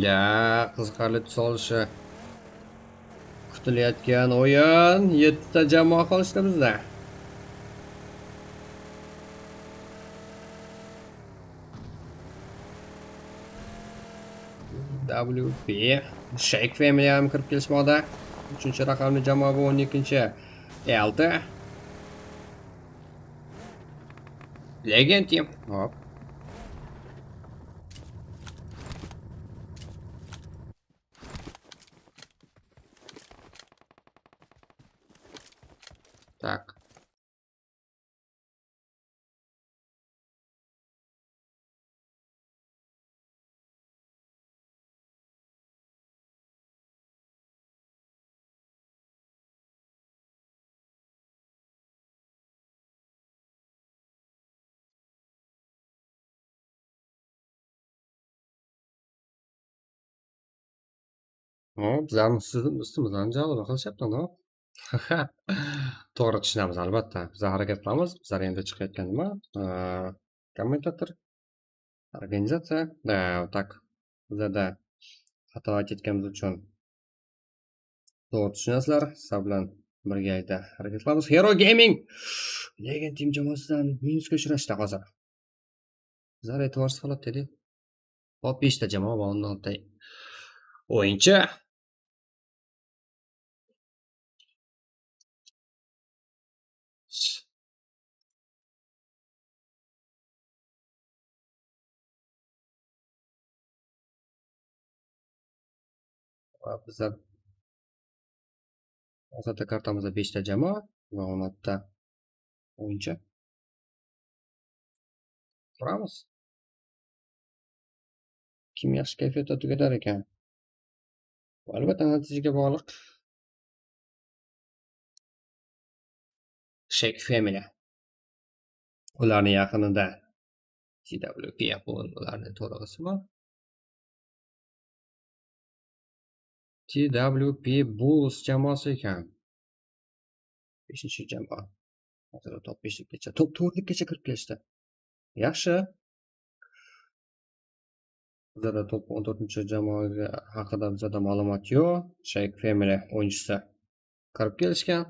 Ya, qiziqarli tus olishi kutilayotgan o'yin. 7 ta jamoa qolishdi bizda. WP Shake Family ham kirib kelishmoqda. 3-raqamli jamoa bu 12-chi Elta. Legend Team. Hop. Tak. Hop, bizlarni ustimizdan javob qilishyapti-ku. To'g'ri tushunamiz albatta. Bizlar harakat qilamiz. Bizlar endi chiqayotgan nima? Kommentator, organizatsiya, tak. Bizlarda xato aytayotganimiz uchun to'g'ri tushunasizlar. Sizlar bilan birgalikda harakat qilamiz. Hero Gaming Legend Team jamoasidan minusga uchrashdi hozir. Bizlar e'tiborsiz holatda edik. Hop, 5 ta jamoa va 16 ta o'yinchi. Bizlar hozirda kartamizda 5 ta jamoa va 16 ta o'yinchi. Ko'ramiz. Kim yaxshi kayfiyatda tugatar ekan? Albatta natijaga bog'liq. Shake Family. Ularning yaqinida TWP ularning to'liq ismi. TWP Bulls jamoasi ekan. 5-jamoa. Hozir top 5-gacha, top 4-gacha kirib kelishdi. Yaxshi. Bizda top 14-jamoaga haqida bizda ma'lumot yo'q. Shake Family o'yinchisi kirib kelishgan.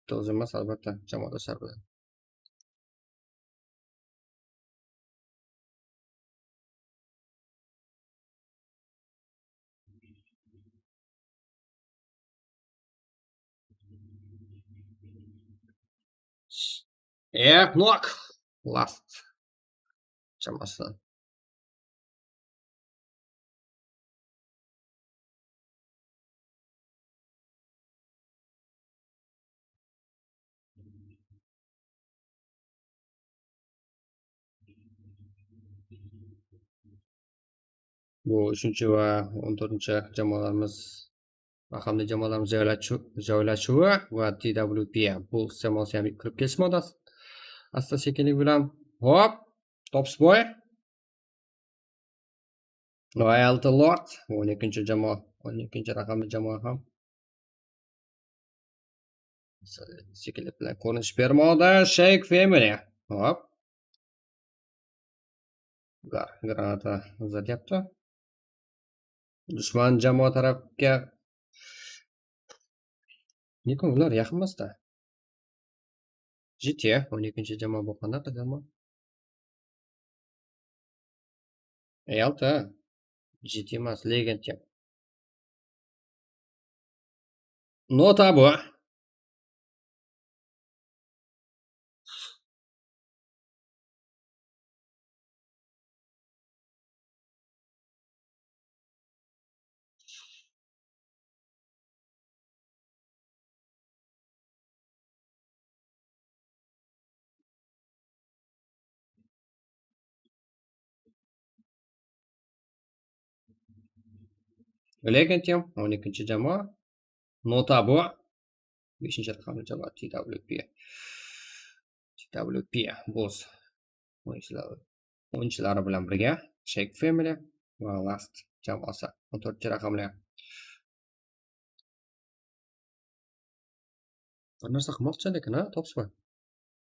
bitta o'zim emas, albatta jamoadoshlar bilan. Nok last jamoasidan. Bu 3 va 14-jamoalarimiz raqamli jamoalarimiz joylashuvi va TWP Bulls jamoasi ham kirib kelishmoqda. Asta sekinlik bilan. Hop, Topsboy. Loyalty Lord 12-jamoa, 12-raqamli jamoa ham sekinlik bilan ko'rinish bermoqda. Shake Family. Hop. Granata uzatyapti. Dushman jamoa tarafga. Nega ular yaqin emasda? GT 12-jamoa bu qanaqa jamoa? Alta. GT emas, Legend ham. Nota bu. Legend ham 12-jamoa. Nota bu. 5-raqamli jamoa TWP. TWP Bulls o'yinchilari bilan birga Shake Family va Last jamoasi 14-raqamli. Bir narsa qilmoqchi lekin, Topsboy.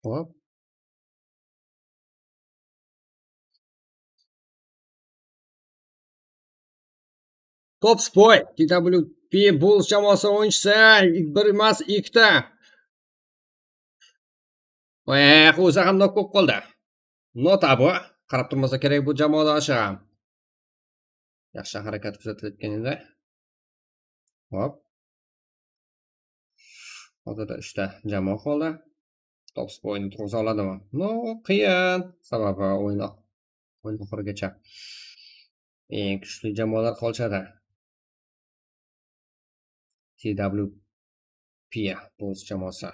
Hop. Topsboy TWP Bulls jamoasi o'yinchisi bir emas, ikkita. O'zi ham nok bo'lib qoldi. Nota bu. Qarab turmasa kerak bu jamoadoshi ham. Yaxshi harakat kuzatilayotgan edi. Hop. Hozirda 3ta jamoa qoldi. Topsboyni turg'iza oladimi? No, qiyin. Sababi o'yin oxirigacha eng kuchli jamoalar qolishadi. TWP Bulls jamoasi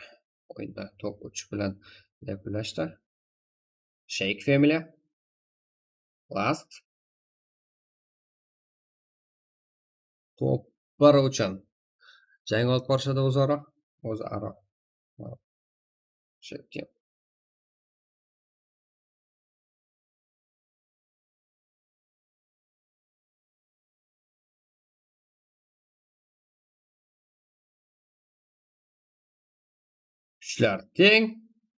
o'yinda top uch bilan yakunlashdi. Shake Family Last top 1 uchun jang olib borishadi o'zaro. Shake kuchlar teng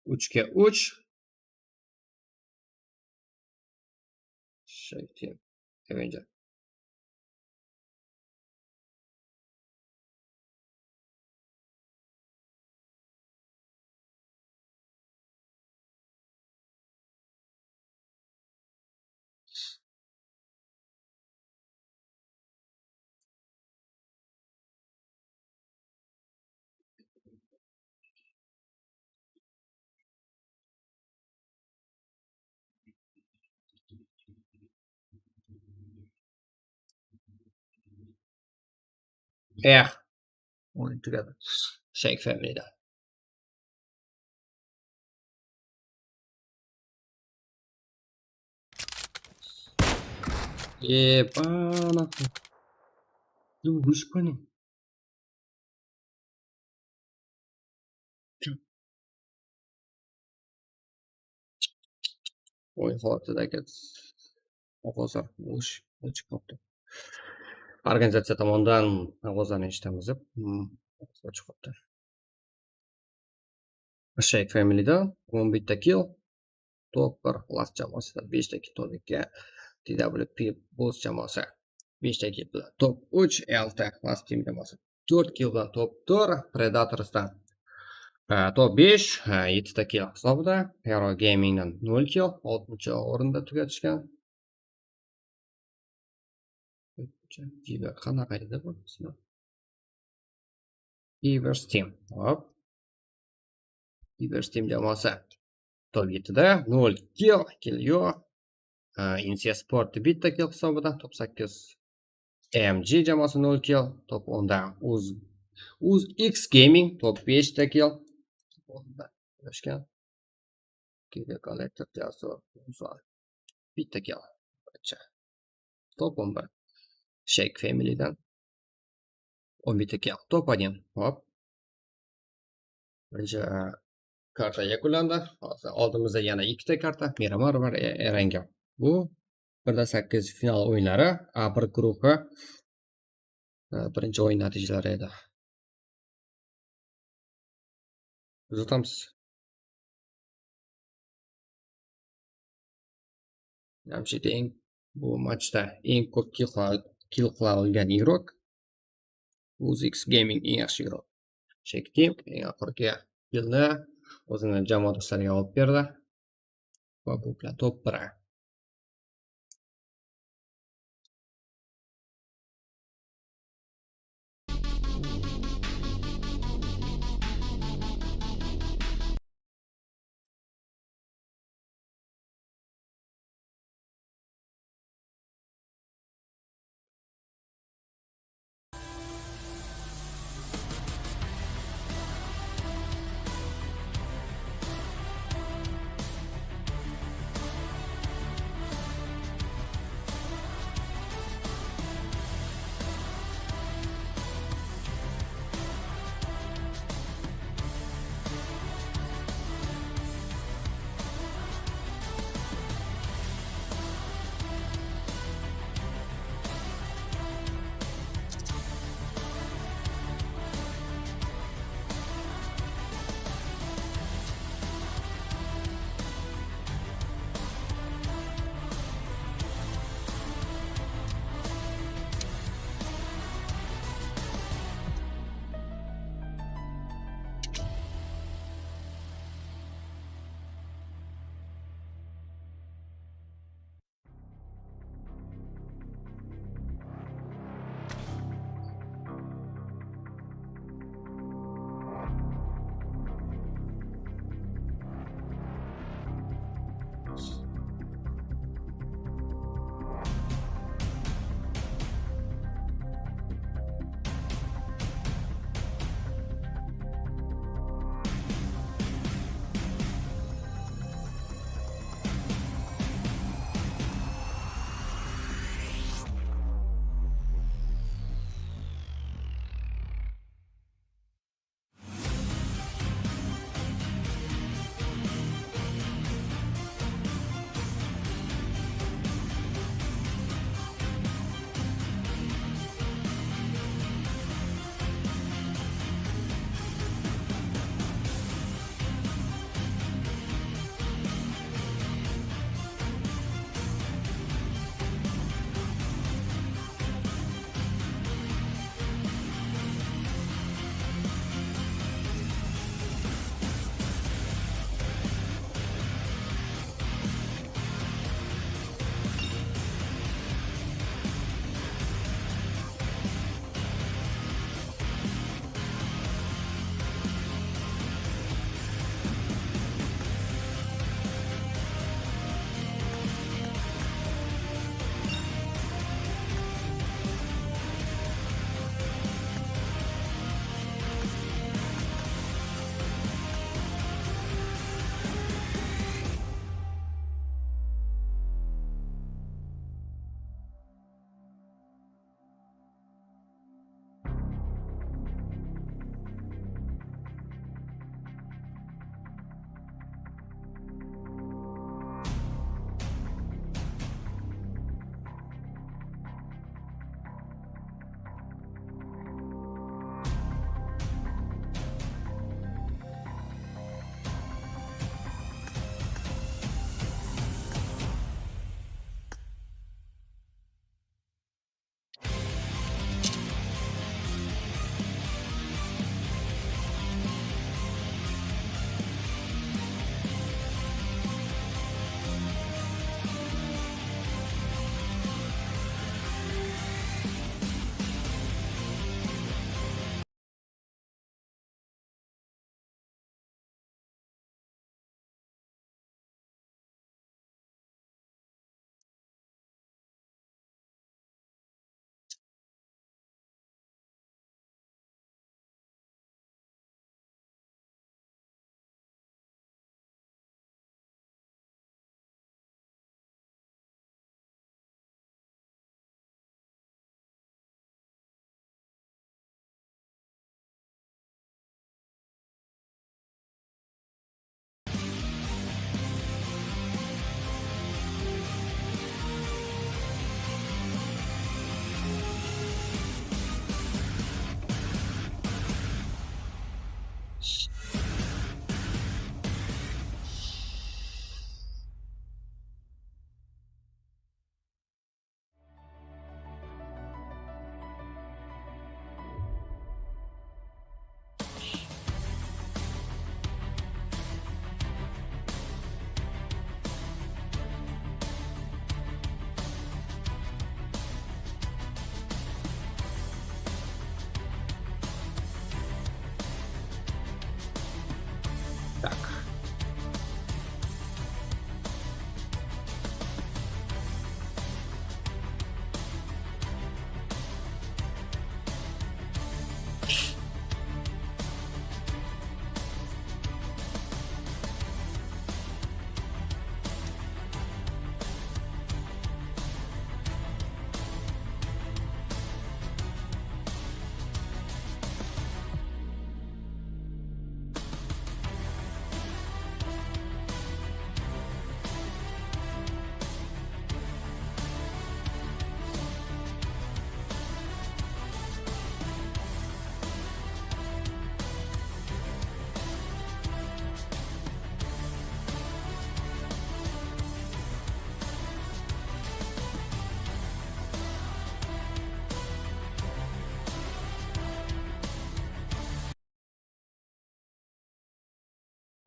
3-3. Shake Avenger. O'yin tugadi. Shake Family'da. Pana. Господи. O'yin holatidagi ovozlar o'chib qoldi. Organizatsiya tomonidan ovozlarni eshitamiz deb o'chib qoldi. Shake Family'da 11 ta kill, top 1 Last jamoasida 5 ta kill, TWP Bulls jamoasi 5 ta kill bilan top 3, Last Team jamoasi 4 kill bilan top 4, Predatorsdan Top 5 7 ta kill hisobida. Hero Gamingdan 0 kill, 6-o'rinda tugatishgan. Qanaqa edi bu? Ivers Team. Hop. Ivers Team jamoasi top 7 da 0 kill yo'q. Insia Sport bitta kill hisobida top 8. AMG jamoasi 0 kill, top 10 da X Gaming top 5 ta kill. To'plashgan. Collector Jasur bitta kill. Top 11. Shake Family'dan 11 kill. Top 1. Hop. Birinchi karta yakunlandi. Hozir oldimizda yana 2 ta karta. Miramar va Erangel. Bu 1/8 final o'yinlari A1 guruhi birinchi o'yin natijalari edi. Kuzatamiz. Jamshid bu matchda eng ko'p kill qila olgan ig'ok X Gaming eng yaxshi ig'ok. Shake Team eng oxirgi killni o'zini jamoadoshlariga olib berdi va bu bilan top 1.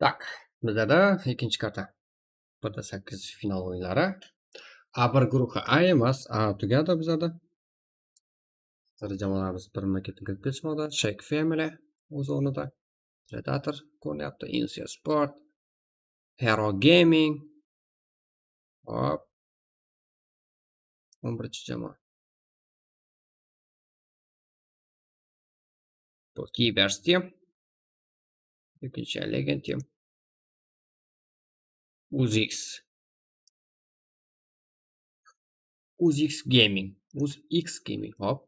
Tak, bizlarda ikkinchi karta. 1/8 final o'yinlari. A1 guruhi A emas, A tugadi bizlarda. Bizlarda jamoalarimiz birma-ketma kirib ketishmoqda. Shake Family o'z o'rnida. Predator ko'rinyapti. Insia Sport, Hero Gaming. Hop. 11-jamoa. Bu Kibers Team. Ikkinchi Legend Team. UZX. UZX Gaming. UZX Gaming. Hop.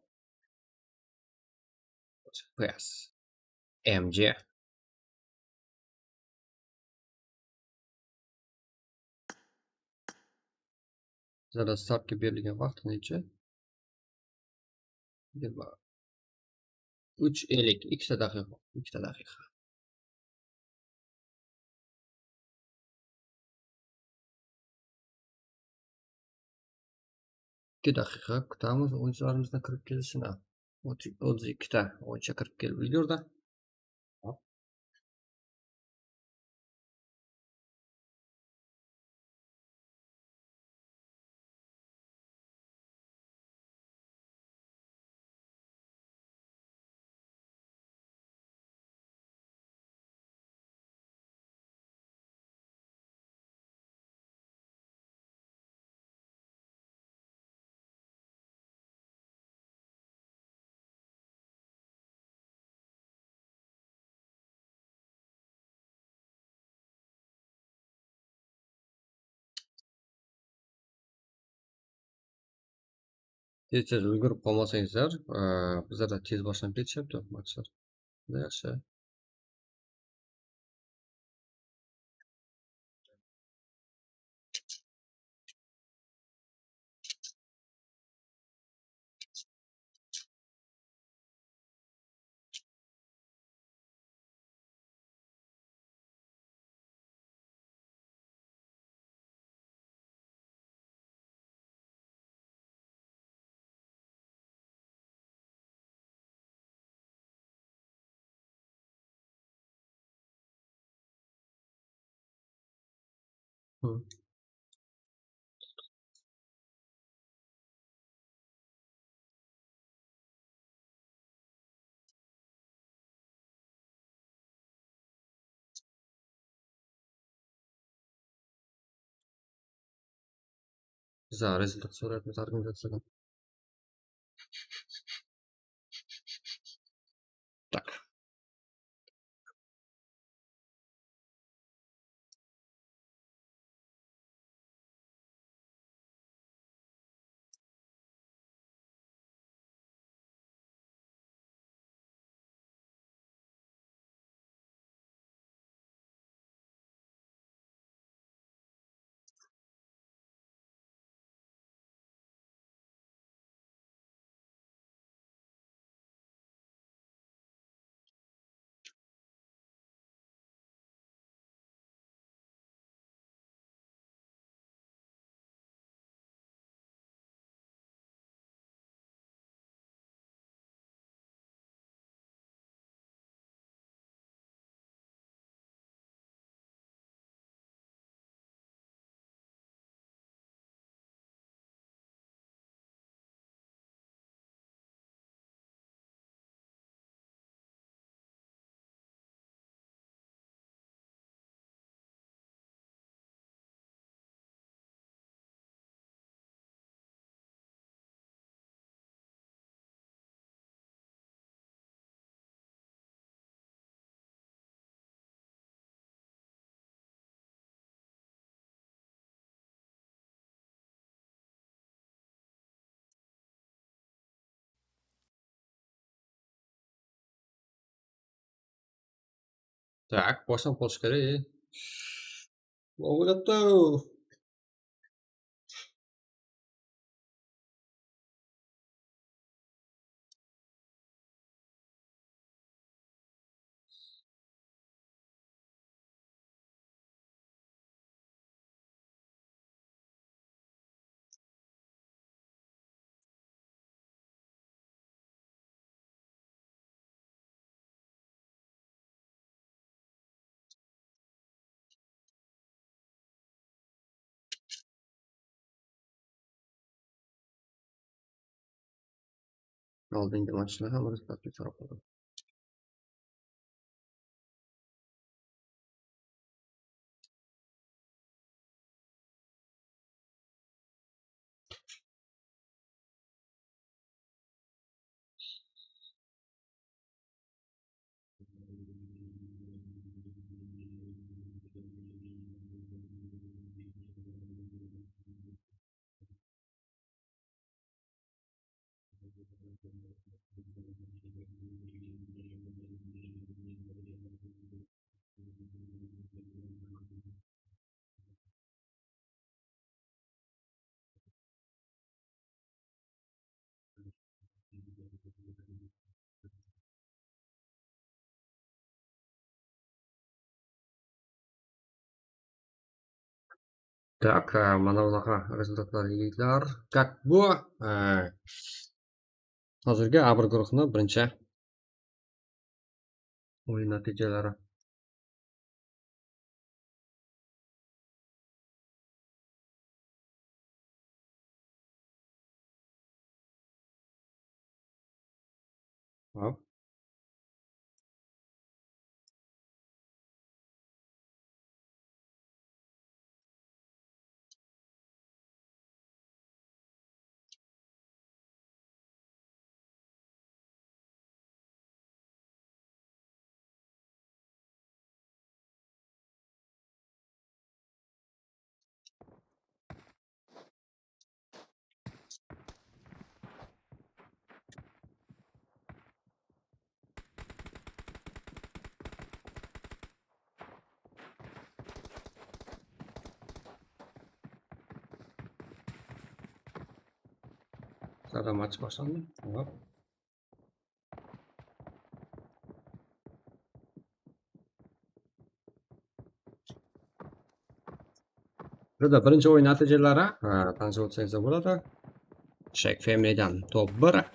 PS. MG. Bizlarda startga berilgan vaqt necha? 3:50. 2 daqiqa. 2 daqiqa. 2 daqiqa kutamiz o'yinchilarimizdan kirib kelishini. 32 ta o'yinchi kirib kelib ulgurdi. Tez ulgurib qolmasangizlar, bizlarda tez boshlanib ketishyapti matchlar. Yaxshi. За, результат so'rayapmiz organizatsiyadan. Так. Так, boshdan qolish kerak. O'ylabdi. Oldingi matchlar ham rezultatli so'rab qoldim. Tak, mana bunaqa rezultatlar yigitlar. Tak, bu hozirgi A1 guruhni birinchi o'yin natijalari. Hop. Zaten maç başlandı. Hop. Burada birinchi o'yin natijalari tanishib o'tsangizlar bo'ladi. Shake Family'dan top 1.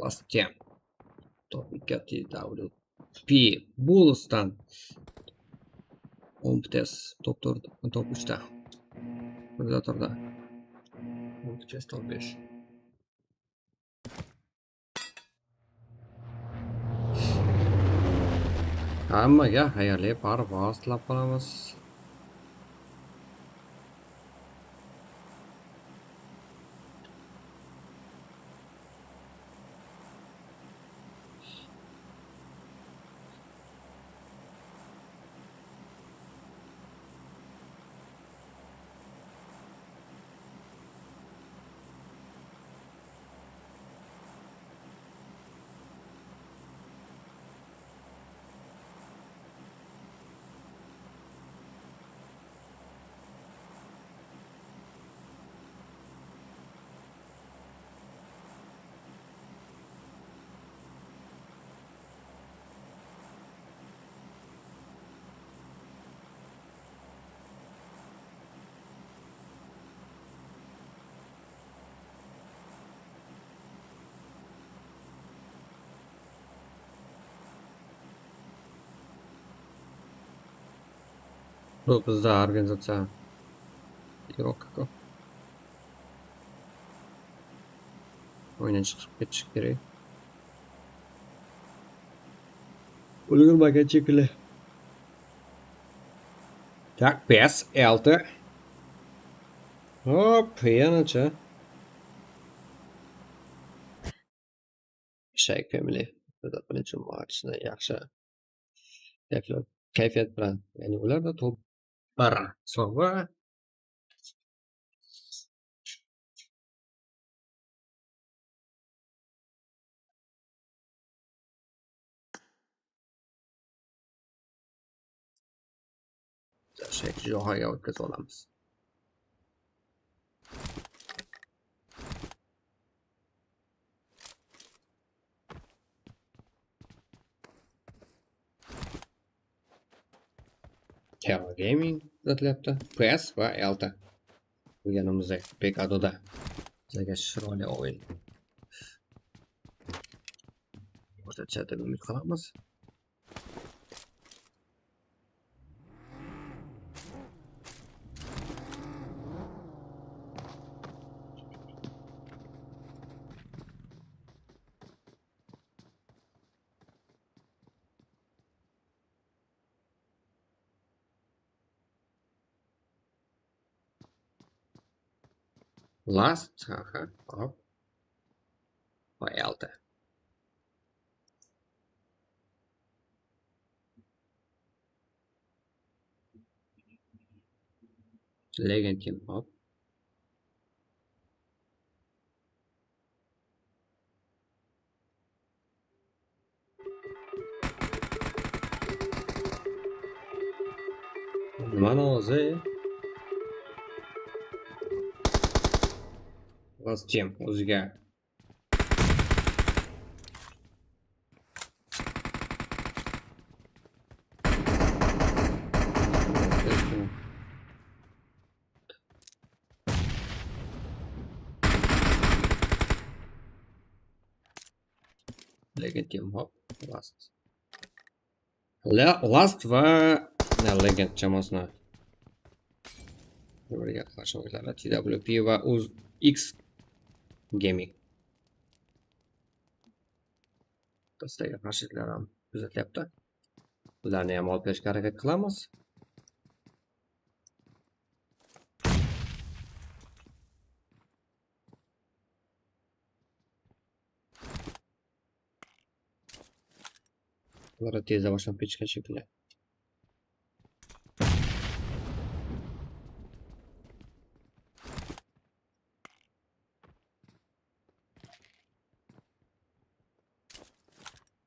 Last game. Top 2 WP Bulls'tan Omptes top 4, top 3'ta. Burada turda. Omptes top 5. Hammaga xayrli parvoz tilab qolamiz. Bu bizda organizatsiya yo'q-ku. O'yindan chiqib ketish kerak. Ulgurmagan shekilli. Tak, PS6. Hop, yanacha. Shake Family. Bizda birinchi matchni yaxshi kayfiyat bilan, ya'ni ularda top 1 sovg'a. Shake joyiga o'tkazib olamiz. Hero Gaming kuzatilyapti. PS va Elta. Deganimizdek Pekadoda bizga chiroyli o'yin ko'rsatishadi deb umid qilamiz. Last. Aha. Hop. Va 6. Legend team. Hop. Nimani o'zi? Last team o'ziga. Legend team. Hop. Last. Last va Legend jamoasini birga qarshi o'yinlar TWP va UX Gaming. Do'stlarga qarshiliklar ham kuzatilyapti. Ularni ham olib kelishga harakat qilamiz. Ular tezda boshlanib ketishgan shekilli.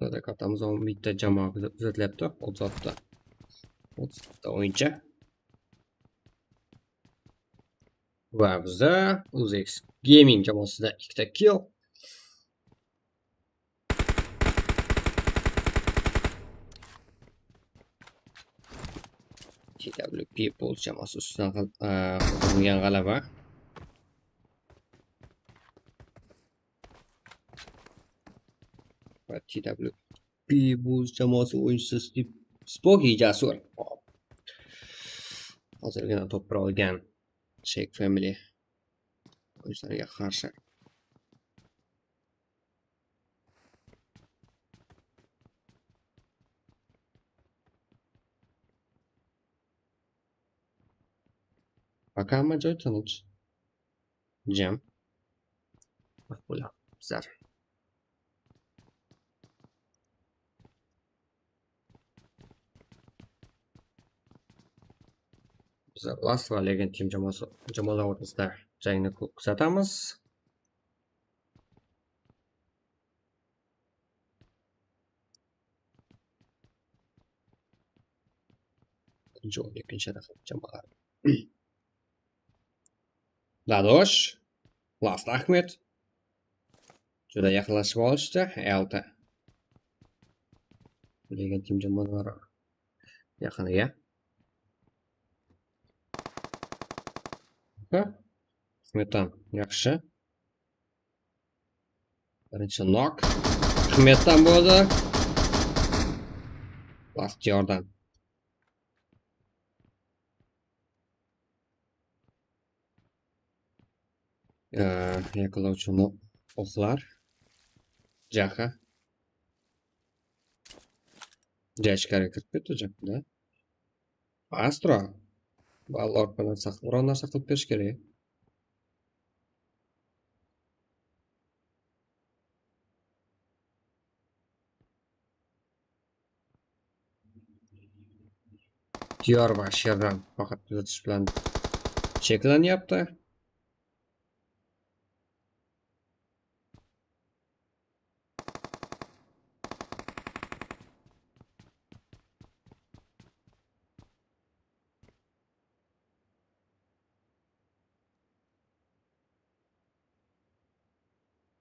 Burada kartamız 10 bitta jamoa kuzatilyapti. 36 o'yinchi. Va bizda UX Gaming jamoasida 2 ta kill. TWP Pulse jamoasi ustidan qilgan g'alaba. Va TWP Pulse jamoasi o'yinchisi Pubg jasur. Hozirgina to'p olgan Shake Family o'yinlariga qarshi. Пока hamma joy tinch. Jam. Maqbula. Bizlar. Bizlar Last va Legend team jamoalar o'rtasida jangni kuzatamiz. Ikkinchi jamoalar. Dadosh, Last Ahmed. Juda yaqinlashib olishdi. 6. Legend team jamoalari yaqiniga. Ahmeddan yaxshi. Birinchi knock. Ahmeddan bo'ldi. Last yordam. Yaqinlovchi o'qlar. Jaha. Jashkari kirib ketdi jakda. Astro. Ballor bilan biron narsa qilib berish kerak. Diyor va Sherdan faqat kuzatish bilan cheklanyapti.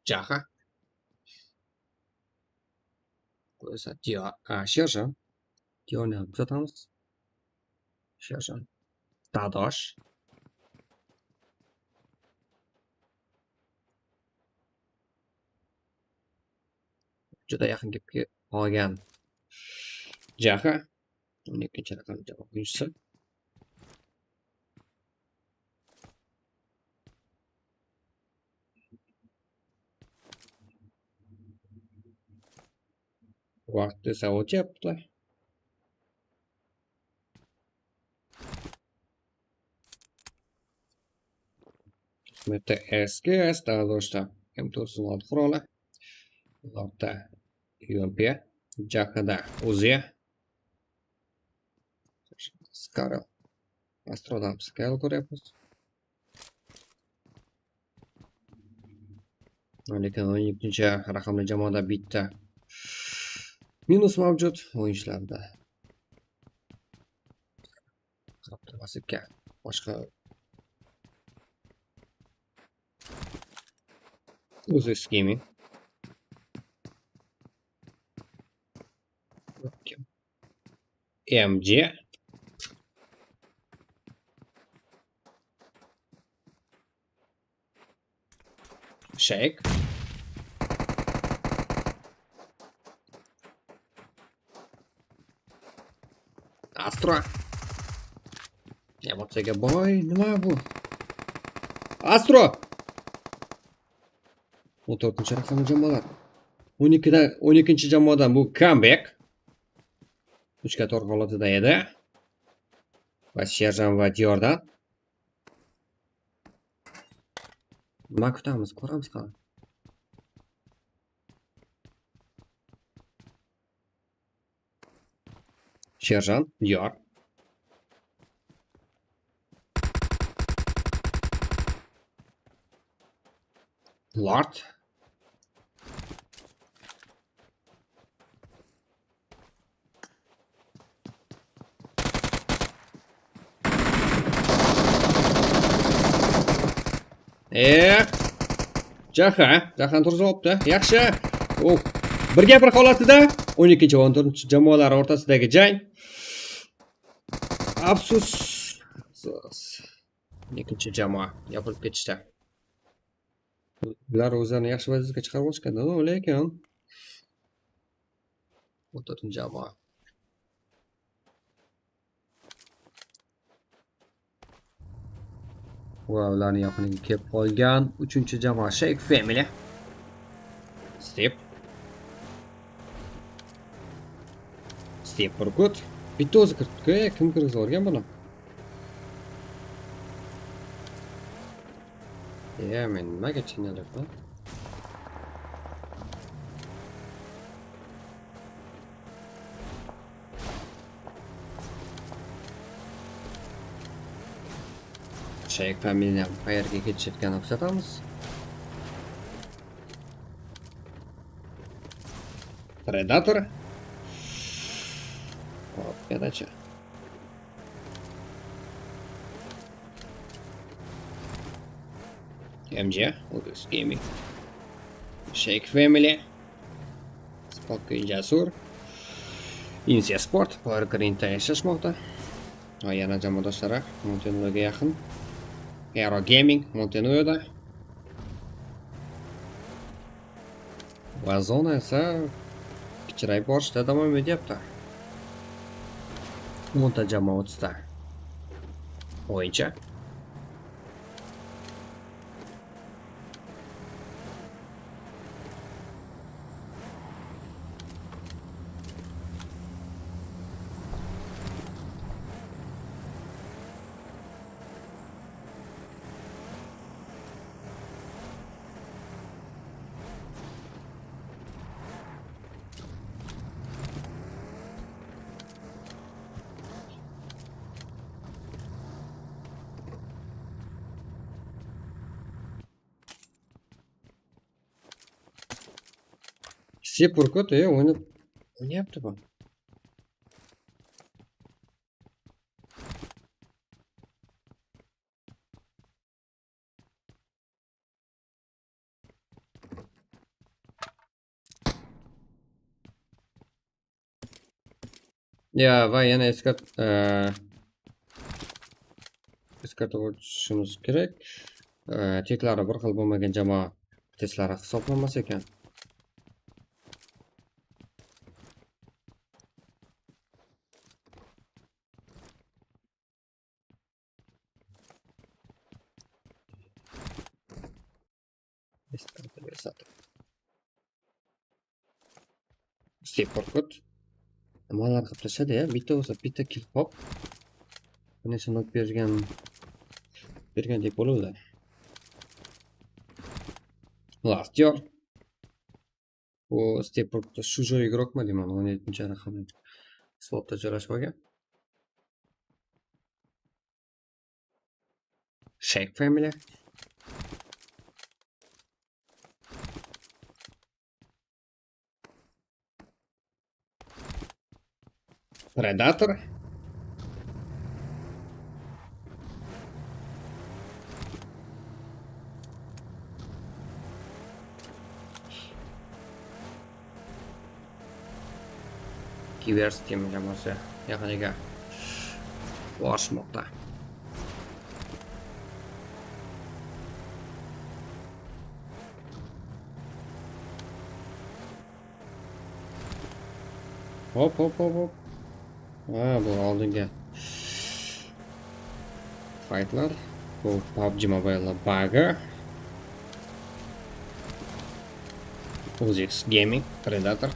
Jaha. Bu esa Diyor, Sherdan. Diyorni ham kuzatamiz. Sherdan. Dadosh. Juda yaqin kelib qolgan Jaha. 12-chi raqamli jamoa o'yinchisi. Vaqt esa o'tyapti. MTSG, Stadoshta, M416 quroli, Lorda UMP, Jahada Uzi, Skarl, Astrodam Scale ko'ryapmiz. Lekin 12-raqamli jamoada bitta minus mavjud o'yinchilarda. Qarab turmas ekan. Boshqa o'zi gaming. MG Shake Astro emotsiyaga boy nima bu? Astro 14-raqamli jamoalar 12-jamoadan bu comeback 3-4 holatida edi va Serjan va Diyordan nima kutamiz, ko'ramiz qani. Serjan, Diyor. Lord. Jahan turib olibdi. Yaxshi. Birga bir holatida 12 va 14-jamoalar o'rtasidagi jang. Afsus. 2-jamoa yopilib ketishdi. Ular o'zlarini yaxshi vaziyatga chiqarib olishganda, lekin 14-jamoa va ularning yaqiniga kelib qolgan 3-jamoa Shake Family. Step Burgut. Bitta o'zi kiritdi. Kim kirgizib olgan buni? Men nimaga chinalyapman? Shake Family ham qayerga ketishayotganini kuzatamiz. Predator. Передача. MG, Notorious Gaming. Shake Family. Spokojny Jasur. Insia Sport. Berekeli yashashmoqda. Yana jamoadoshlari Montenuga yaqin. Aero Gaming Montenuda. Va zona esa kichrayib borishda davom etyapti. 10 jamoa o'tsa o'yincha. Burgut oynayapti bu. Va yana eslatib o'tishimiz kerak. Teklari bir xil bo'lmagan jamoa testlari hisoblanmas ekan. Burgut nimalar qilib tashladi ya, bitta kill pop. Buni sinab bergandek bo'ladi. Last year. Bu Stepbrokda shu joyiga deyman, 17-raqamli slotda joylashib olgan. Shake family. Predator. Kivers temi jamoasi yaqiniga borishmoqda. Hop. Ha, bu oldinga fightlar. Bu Pubg Mobile bug'i. Uzix Gaming Predator.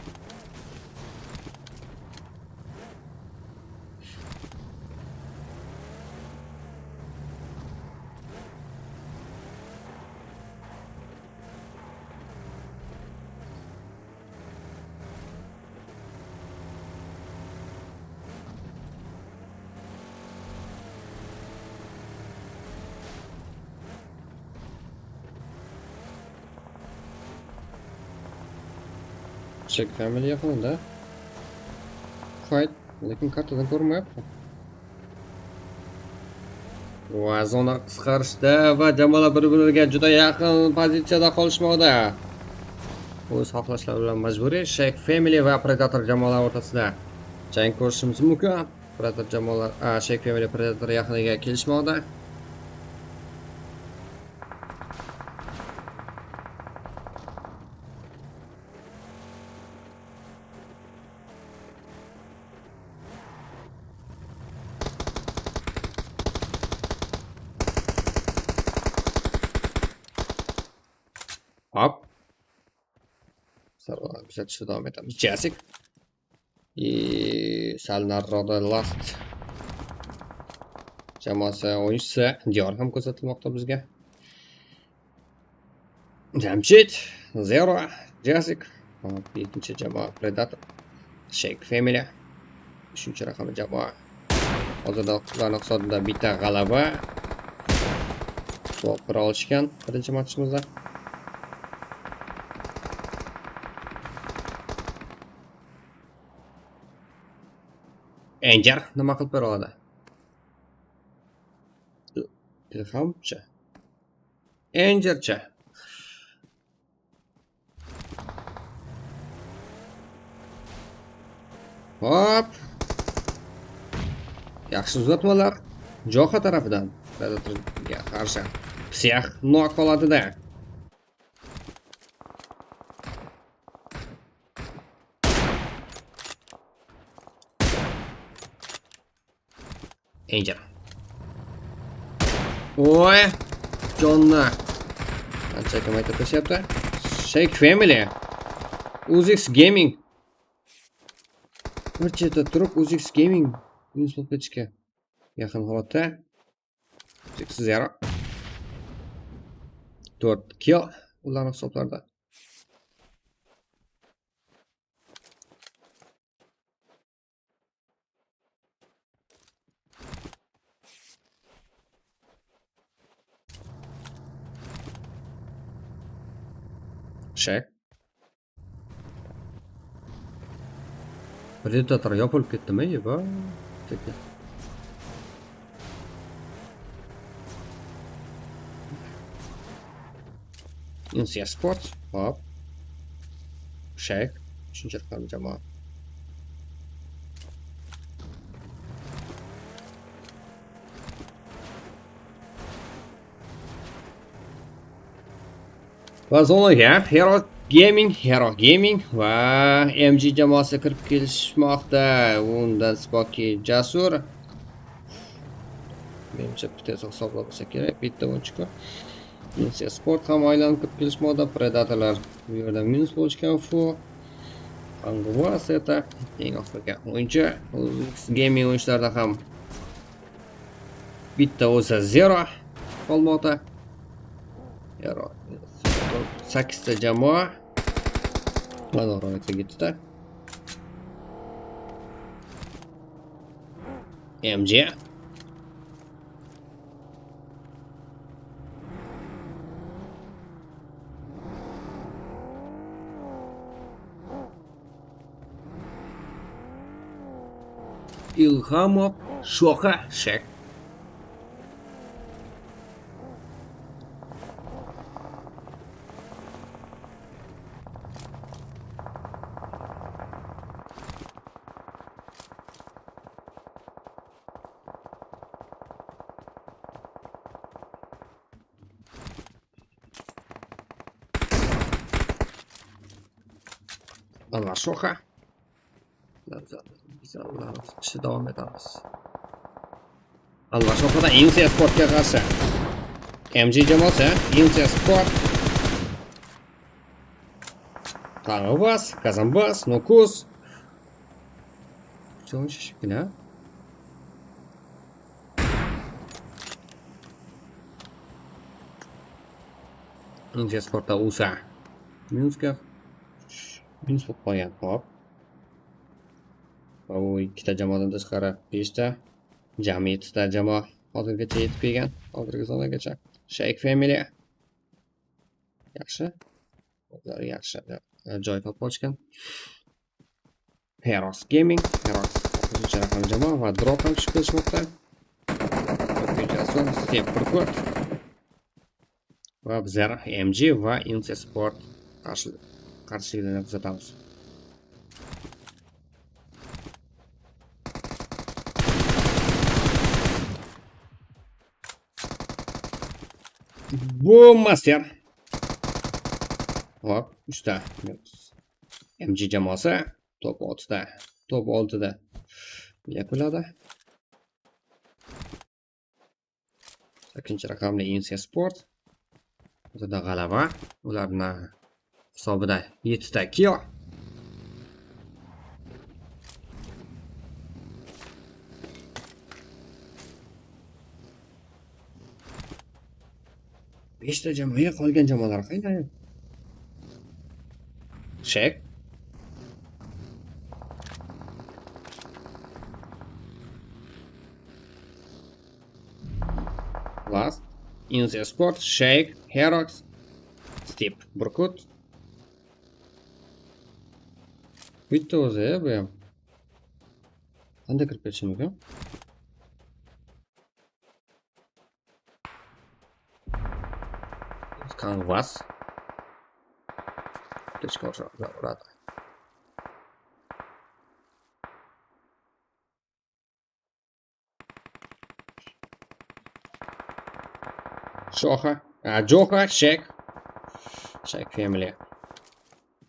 Check family yaqinida. Fight, lekin kartadan ko'rinmayapti. Va zona qisqarishda va jamoalar bir-biriga juda yaqin pozitsiyada qolishmoqda. O'z xohlashlari bilan majburiy Shake Family va Predator jamoalar o'rtasida jang ko'rishimiz mumkin. Predator jamoalar, Shake Family Predator yaqiniga kelishmoqda. Hop. Sarvar kuzatishda davom etamiz. Jasik. Sal nariroqda Last jamoasi o'yinchisi Diyor ham ko'rsatilmoqda bizga. Jamshid, Zero, Jasik. Ikkinchi jamoa Predator. Shake Family. 3-raqamli jamoa. Hozirda ularning hisobida bitta g'alaba. To'p olishgan birinchi matchimizda. Enger nima qilib bera oladi? Ilhomcha. Engercha. Hop. Yaxshi uzatmalar Joxa tarafidan Predatorga qarshi. Psiyak nok holatida. Enger. Oy, jonna. Qancha kamaytirib tashyapti? Shake Family. Uzix Gaming. Bir chetda turib Uzix Gaming minus bo'lib ketishga yaqin holatda. 0 4 kill ularning hisoblarida. Shake. Predator yopilib ketdimi? Yo'q. Insiya Sports. Hop. Shake. 3-raqamli jamoa. Va zonaga Hero Gaming va MG jamoasi kirib kelishmoqda. Undan Spoki Jasur. Menimcha bitta hisoblab bo'lsa kerak. Bitta o'yinchi. Insiya Sport ham aylanib kirib kelishmoqda. Predatorlar bu yerda minus bo'lishgan fu. Anguvas eta eng oxirgi o'yinchi. Gaming o'yinchilarda ham bitta o'zi 0 qolmoqda. Hero 8 ta jamoa. Mana ro'yxatga ketdi. MJ Ilhamov Shoha Shek. Anvar Shoha. Biz davom etamiz. Anvar Shohadan Insiya Sportga qarshi. MJ jamoasi Insiya Sport. Qanobas, Kazanbas, Nukus. Çok şişkine. Insiya Sportda USA. Minskga minus bo'lib qolgan. Hop. Bu ikkita jamoadan tashqari 5 ta, jami 7 ta jamoa hozirgacha yetib kelgan, hozirgi zonagacha. Shake Family yaxshi. Ular yaxshi joy topib olishgan. Heroes Gaming, Heroes o'zicha raqam jamoa va drop ham chiqib kelishmoqda. Step Burkut va bizlar MG va Insiya Sport qarshiligini kuzatamiz. Bu master. Hop, 3 ta. MG jamoasi top 6 ta. Top 6 da yakunladi. 8 raqamli Insiya Sport. O'zida g'alaba. Ularning hisobida 7 ta kill. Beshta jamoa qolgan jamoalar qayda? Check. Last. Insiya Sport, Shake, Heroes, Step Burkut. Bitta o'zi bu ham. Qanday kirib ketishim mumkin? Canvas. Точка уже рада. Shoha, Joha, Shake Family.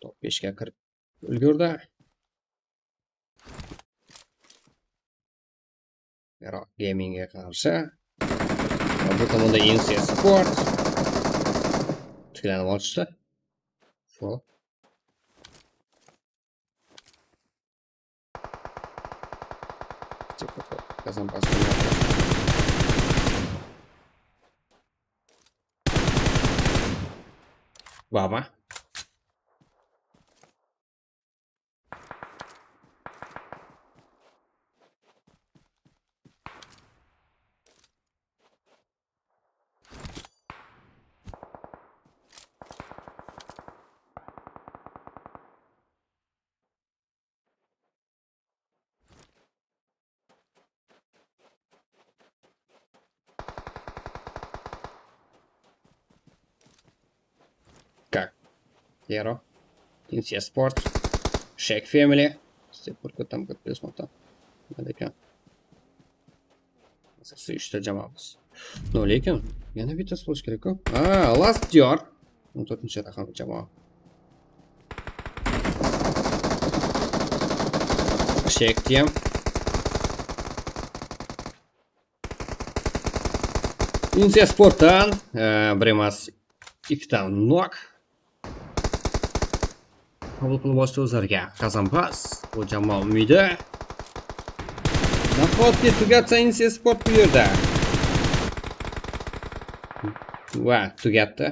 Top 5 ga kirib ulgurdi. Heroes Gamingga qarshi. Bu tomonda Insiya Sport. Tiklanib olishdi. Fol. Kazanbas. Baba. Как? Hero, Insiya Sport, Shake Family, Step Burkut tam ketmoqda. Nima ekan? Asosiy 3 ta jamoamiz. No, lekin yana bittasi bo'lish kerak-ku. Last Dior. 14-raqam jamoa. Shake Team. Insiya Sportdan bir emas 2 ta nok. Qabul qilib boshqa o'zlariga Kazanbas. Bu jamoa umidi. Nahotki tugatsa Insiya Sport bu yerda. Va tugatdi.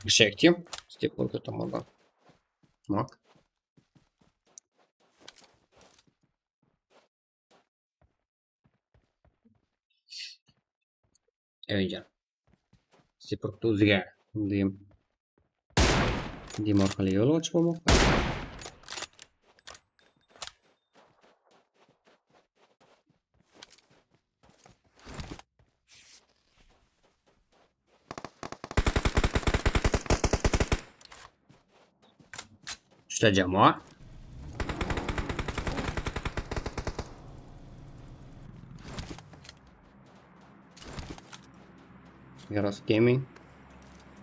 Shake team. Step Pubg tomonidan. Mak. Avenger. Step Pubg o'ziga dim orqali yo'l ochib bo'lmoqda. Uchta jamoa. Heroes Gaming,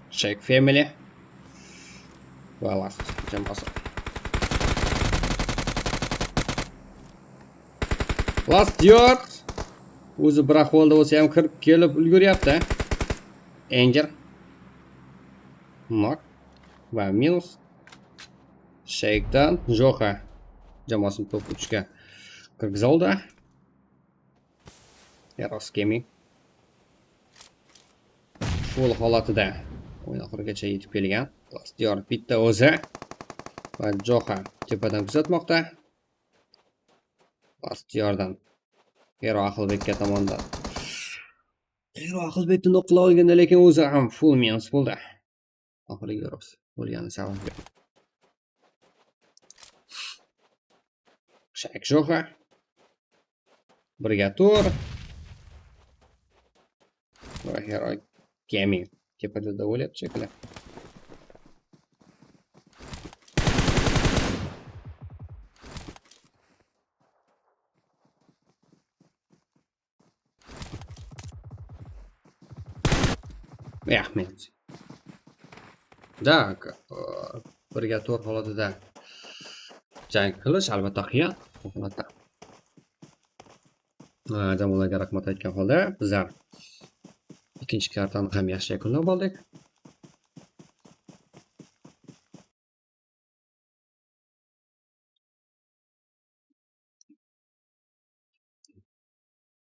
Shake Family va Last jamoasi. Last diyor o'zi bir ahvolda bo'lsa ham kirib kelib ulguryapti. Anger, Knock va minus. Shake'dan Joha jamoasini top 3 ga kirgizoldi. Heroes Gaming full holatida o'yin oxirigacha yetib kelgan. Diyor bitta o'zi va Joha tepadan kuzatmoqda. Diyordan Hero Aqlbekka tomonidan. Hero Aqlbekni noqlab olganda, lekin o'zi ham full minus bo'ldi. Oxirgi Heroes bo'lgani sababli. Shak Joha birga tur va Hero Gaming tepada o'lyapti shekilli. Men. Da, birga tur holatida jang qilish albatta qiyin. Holatda. Jamoalarga rahmat aytgan holda bizlar ikkinchi kartani ham yaxshi yakunlab oldik.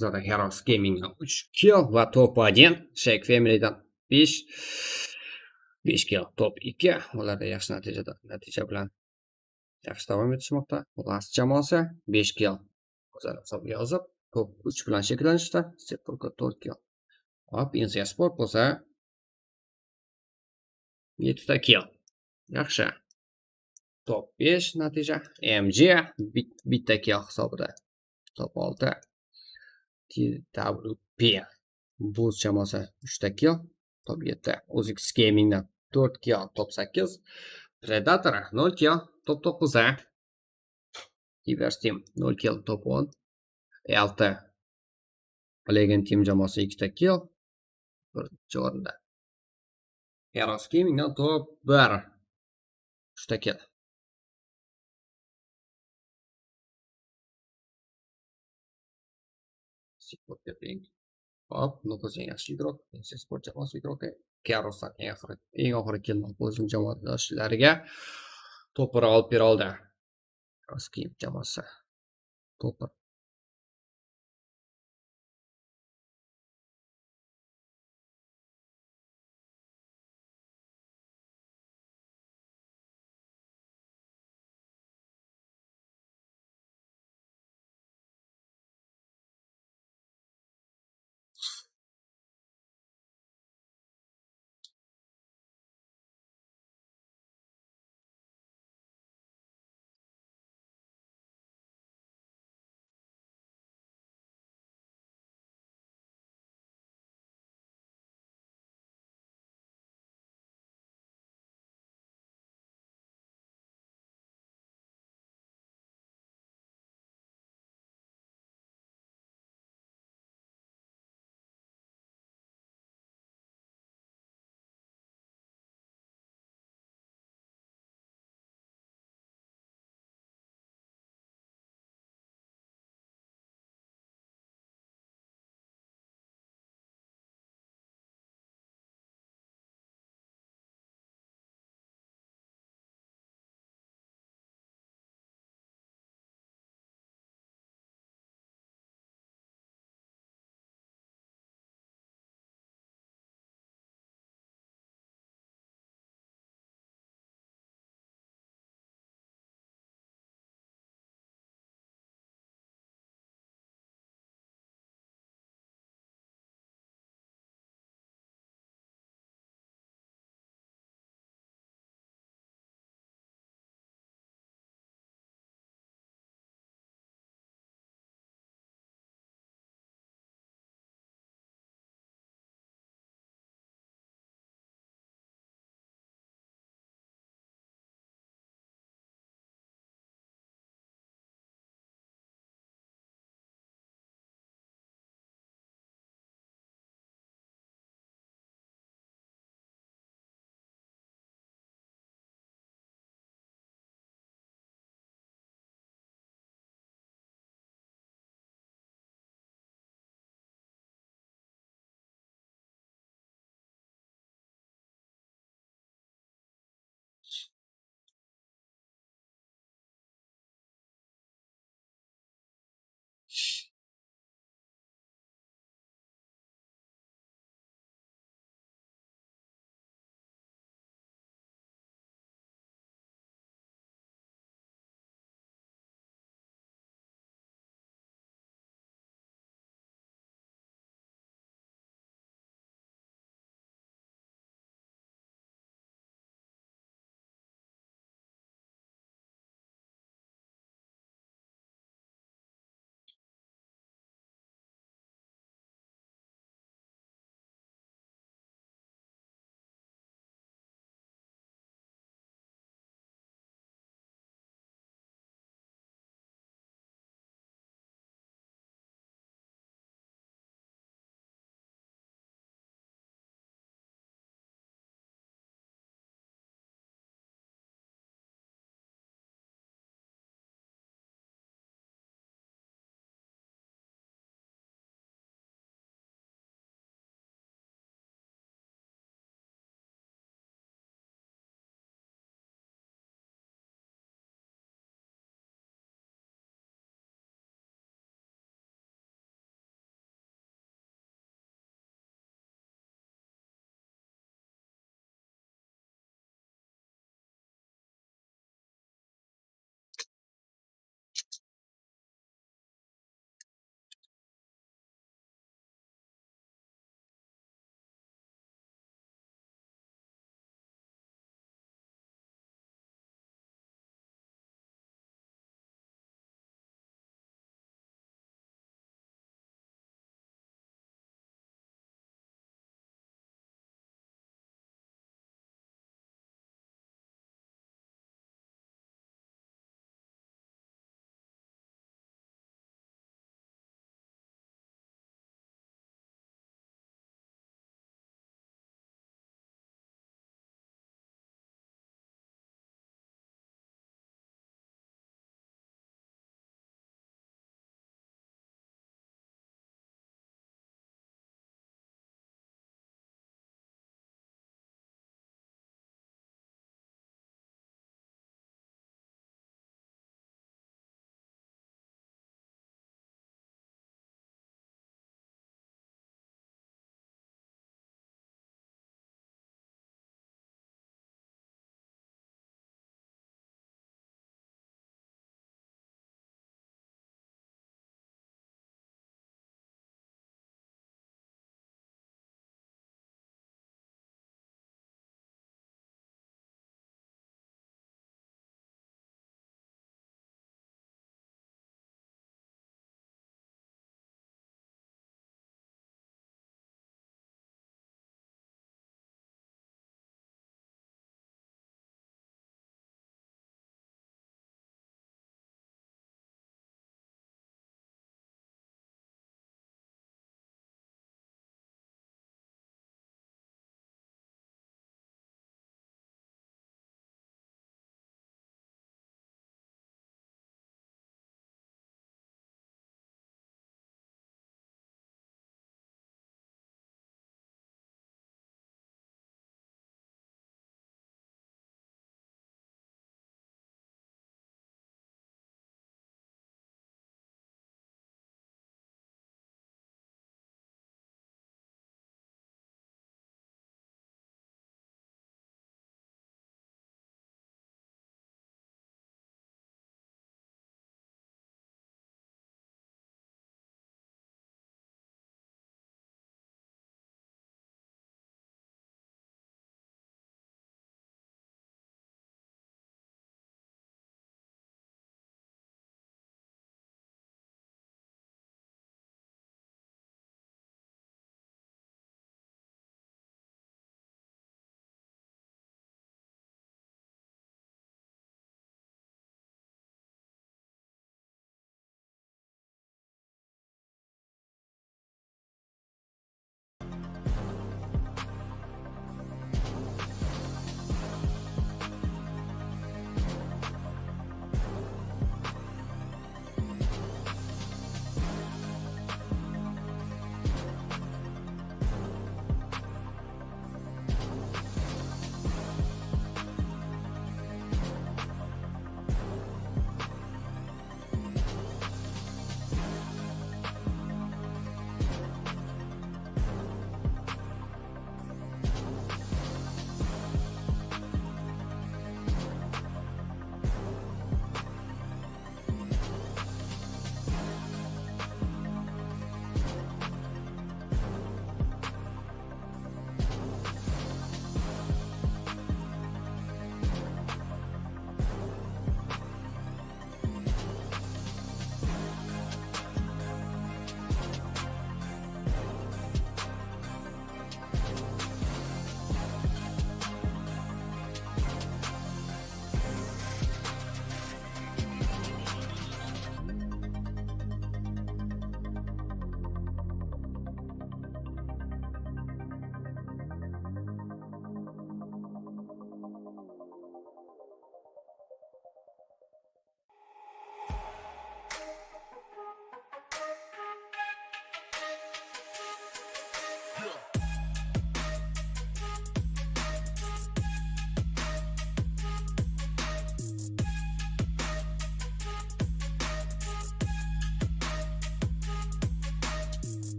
Zaten Heroes Gaming'dan 3 kill va top 1. Shake Family'dan 5 kill, top 2. Ularda yaxshi natija bilan yaxshi davom etishmoqda. Last jamoasi 5 kill. O'zlari hisobga yozib, top 3 bilan shekillanishdi. Sepulka 4 kill. Hop, Insiya Sport bo'lsa 7 ta kill. Yaxshi. Top 5 natija. MG bitta kill hisobida. Top 6. TWP Buz jamoasi 3 ta kill, top 7. O'zix Gamingdan 4 kill, top 8. Predator 0 kill, top 9. Diverse Team 0 kill, top 10. LT Legend Team jamoasi 2 ta kill, 1-o'rinda. Heroes Gamingdan top 1 3 ta kill. Hop, Notorious yaxshi ig'roq, sport jamoasi ig'roqi. Qaraqalpaqstan eng oxiri kelmoq bo'lsin jamoadoshlariga to'pini olib bera oldi. Roskiy jamoasi to'pi.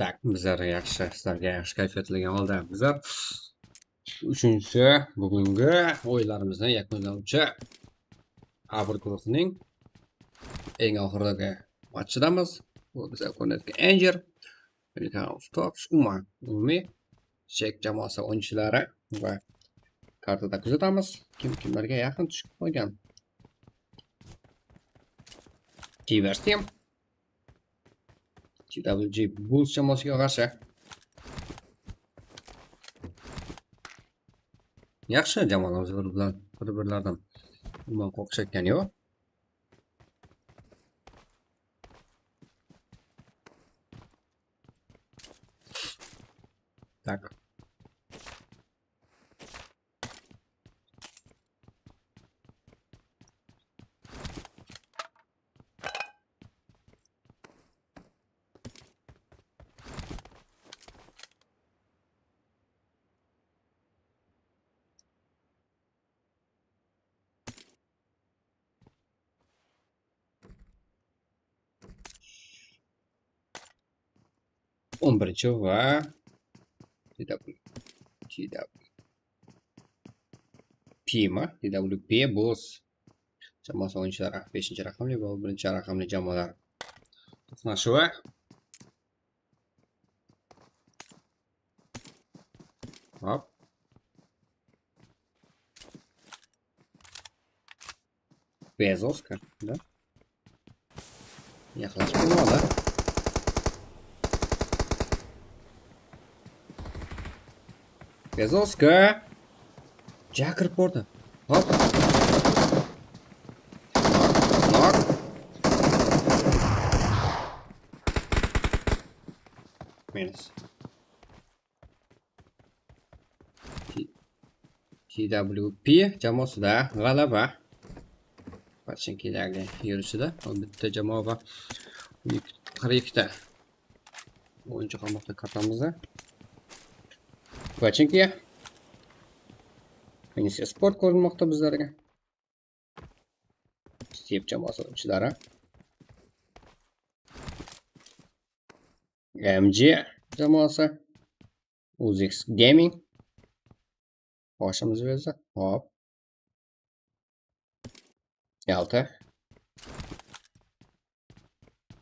Tak, bizlar yaxshi, sizlarga yaxshi kayfiyatlarga holda bizlar 3-chi bugungi o'yinlarimizni yakunlovchi Abr guruhining eng oxiridagi matchidamiz. Bu bizga ko'rinayotgan Angel, umumiy Chek jamoasi o'yinchilari va kartada kuzatamiz. Kimlarga yaqin tushib qolgan. Team Pubg Bulls jamoasiga qarshi. Yaxshi jamoalarimiz bir-birlaridan umuman qo'rqishayotgani yo'q. Tak. Birinchi va TWP Bulls jamoasi o'yinchilari 5-raqamli va 1-raqamli jamoalar to'qnashuvi. Hop. Bezosga, da? Yaxlashib bo'lmadi. Bezosga Jackir bordi. Hop. Nok. Minus. TWP jamoasida g'alaba. Pachinkidagi yurishida bitta jamoa va 42 ta o'yinchi qolmoqda kartamizda. Pachinki Insiya sport ko'rinmoqda bizlarga. Step jamoasi o'yinchilari. MG jamoasi. Uzix Gaming. Boshimiz o'zi. Hop. Yalta.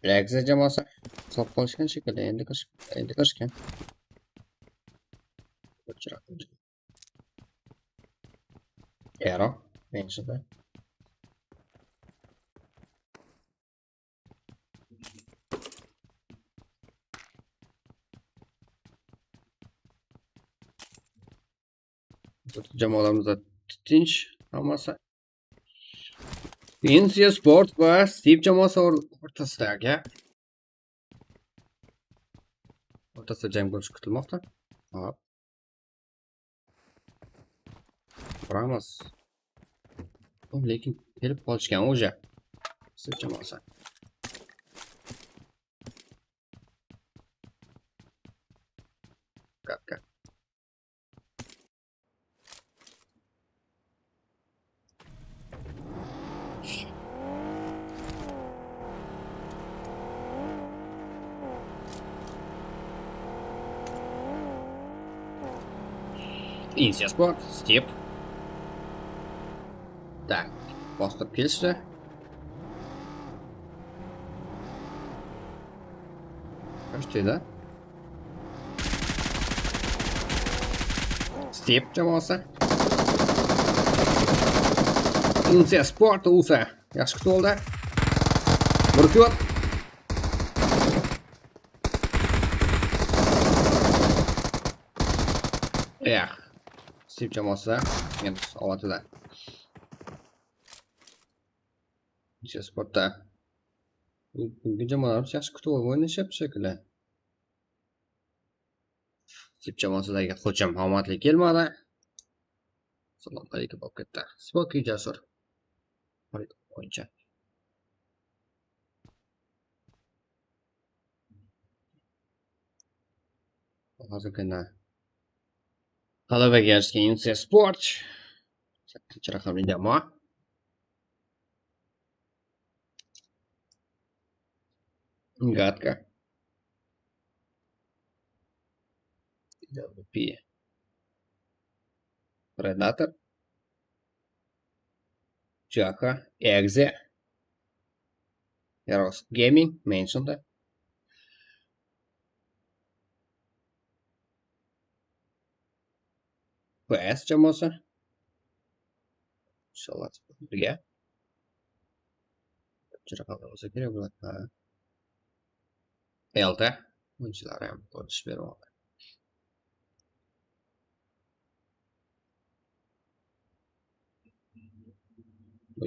Blackza jamoasi. Hisob qolishgan shekilli endi qilishgan. Ero, menshida. Jamoalarimizda tinch hammasi. Insiya sport va Steve jamoasi o'rtasidagi jang bo'lishi kutilmoqda. Hop. Ko'ramiz. Lekin kelib qolishgan o'sha Steve jamoasi. Kakka. Insiya sport, Step. Так, bostirib kelishdi. Qanchayda? Step jamoasi. Insiya sport o'sa yaxshi kutib oldi. Burkut. Step jamoasi endi ovatida. Insiya sportda bunga jamoalarimiz yaxshi kutib o'ynashyapti shekilli. Step jamoasidagi hujum omadli kelmadi. Salom alaykum bo'lib ketdi. Sportga jasur. O'yinchi. Hozirgina g'alabaga erishgan Insiya sport 8-raqamli jamoa. Gatka. TWP Predator Jaka Exe Heroes Gaming mentioned PS jamoasi inshaalloh birga juda bo'lsa kerak bo'ladi. Elta o'yinchilari ham ko'rinish bermoqda.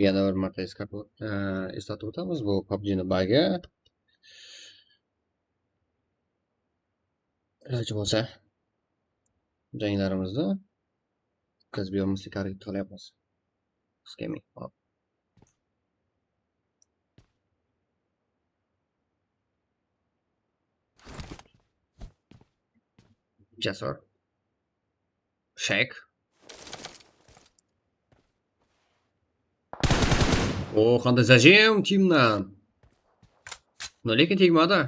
Yana bir marta eslatib o'tamiz, bu PUBG'ni bagi. Iloji bo'lsa janglarimizni o'tkazib bermaslikka harakat qilyapmiz. Scamming. Jasur. Shake. Qanday zajim timdan. Lekin tegmadi.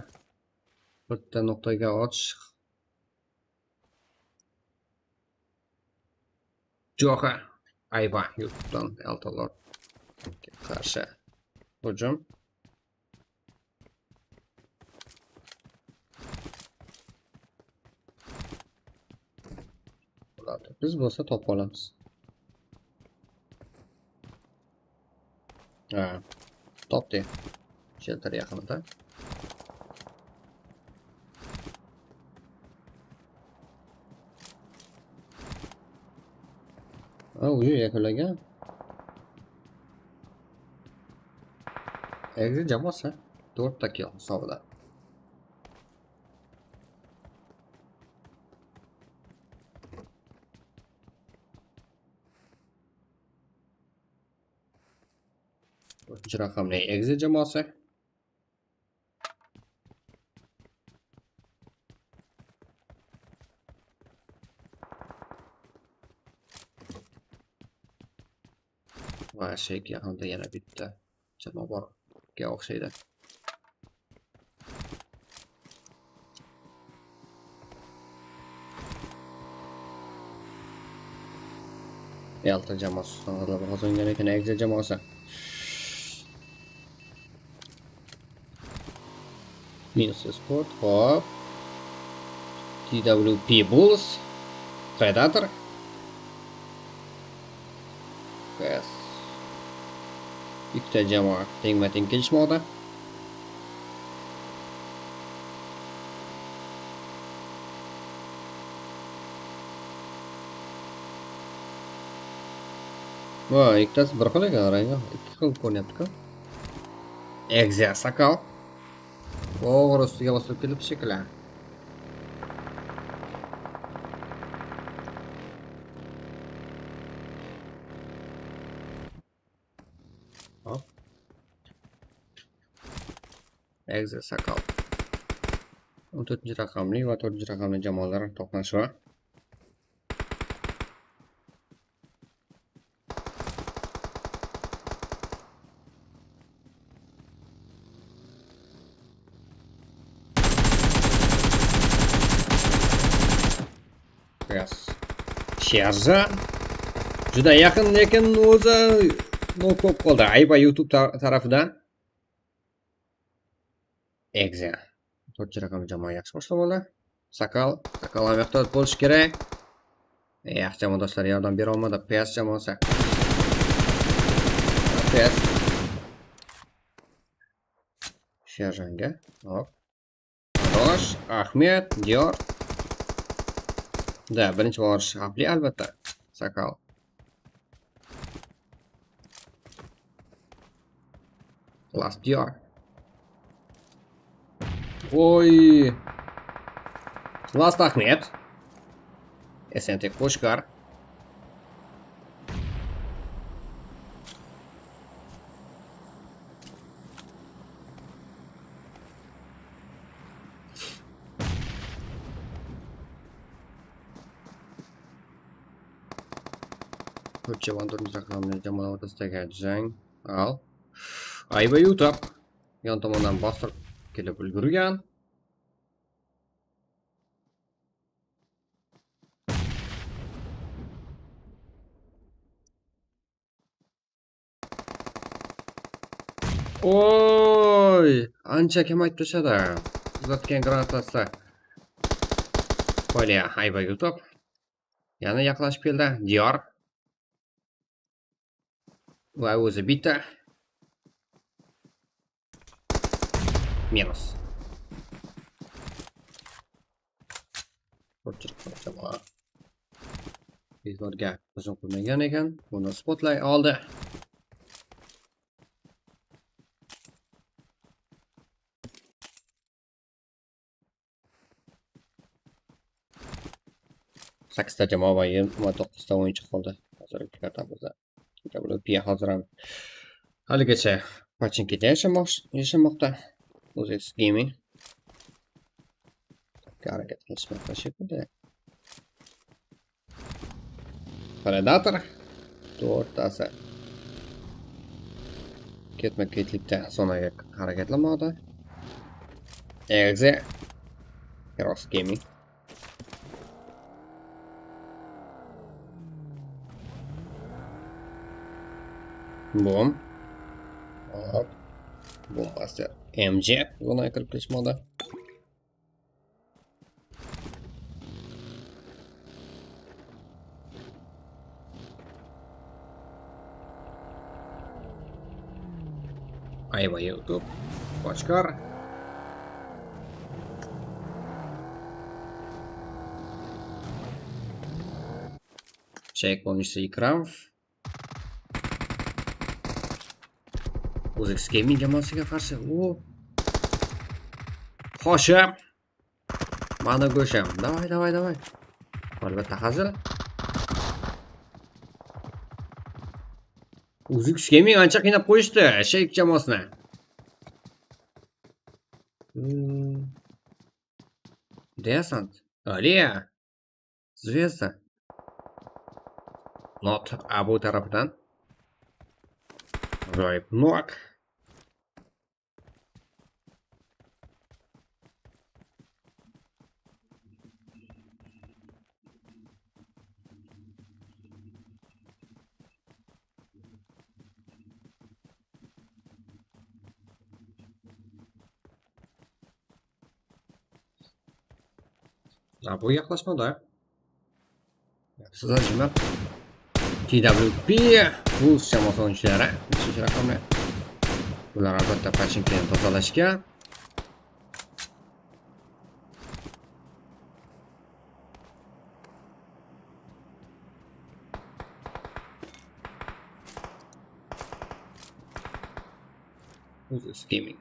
Bitta nuqtaga otish. Jo'xa. Ayba YouTube'dan eltalar qarshi hujum. Biz bo'lsa topib olamiz. Topdi. Shelter yaqinida. Uyi yakunlagan. Exe jamoasi 4 ta kill hisobida. To'rtinchi raqamli Exe jamoasi. Va shek yaqinda yana bitta jamoa borga o'xshaydi. Elta jamoasi g'alaba qozongan ekan Exe jamoasi. Minus Sport, hop. TWP Bulls, Predator. PS. Ikkita jamoa tengma-teng kelishmoqda. Ikkitasi bir xil ekan rangi, ikki xil ko'rinyapti-ku. Exe sakal. O'g'ri ustiga bosib kelib shekillan. Hop. Exe sakal. 14-raqamli va 4-raqamli jamoalar to'qnashuvi. Sharja juda yaqin, lekin o'zi nok bo'lib qoldi. Ayba YouTube tarafidan. Exe 4-raqamli jamoa yaxshi boshlab oldi. Sakal ham ehtiyot bo'lish kerak. Yaxshi jamoadoshlar yordam bera olmadi. PS jamoasi. PS Sharjanga. Hop. Adosh, Ahmed, Diyor. Da, birinchi borish xavfli albatta. Sakal. Last Diyor. Oy. Last Ahmed. Esentek Qo'shqar. Ko'pchilik 4-raqamli jamoalar o'rtasidagi jang. Ayba YouTube yon tomondan bostirib kelib ulgurgan. Oy, ancha kamayib tashladi. Uzatgan granatasi. Qo'yli, ayba YouTube. Yana yaqinlashib keldi. Diyor. Va o'zi bitta. Minus. Jamoa. Bizlarga hujum qilmagan ekan. Buni spotlay oldi. Sakkizta jamoa va 29 ta o'yinchi qoldi. Hozirgi kartamizda. WP hozir ham haligacha Pachinkida yashamoqda. O'zbek gaming. Harakat qilishmoqda shekilli. Predator 4tasi ketma-ketlikda zonaga harakatlanmoqda. Exe Heroes Gaming. Boom. Hop. Bombmaster MJ zonaga kirib kelishmoqda. Ayva YouTube. Boshqar. Check полностью экран. O'zbek gaming jamoasiga qarshi. Xo'sham. Mana go'sham. Давай. Albatta hazil. O'zbek gaming ancha qiynab qo'yishdi Sheyk jamoasini. Desant. Aliya. Zvezda. Not Abu tarafidan. Right, knock. Bu yaklaşmada. Sizlar kimlar? TWP Bulls jamoasi o'yinchilari. 3-raqamli. Ular albatta Pachinkani tozalashga. Who's scheming?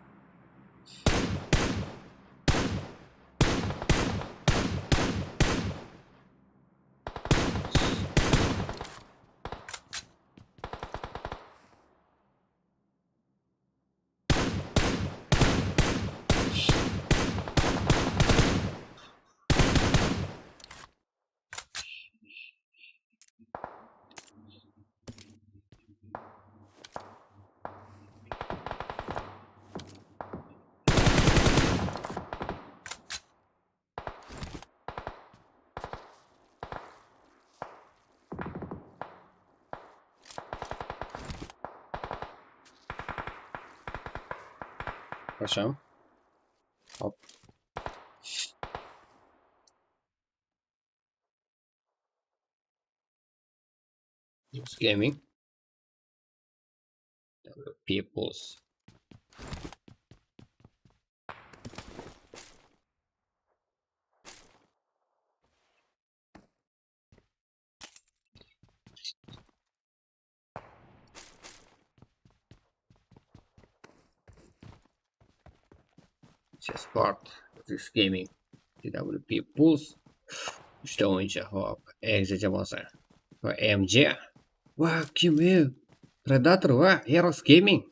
Paşam. Hop. Just gaming. People's. Just part of this gaming. TWP Pulse. İşte oyuncu hop. Exe jamoasi. Va MJ. Va kim bu? Predator va Heroes Gaming.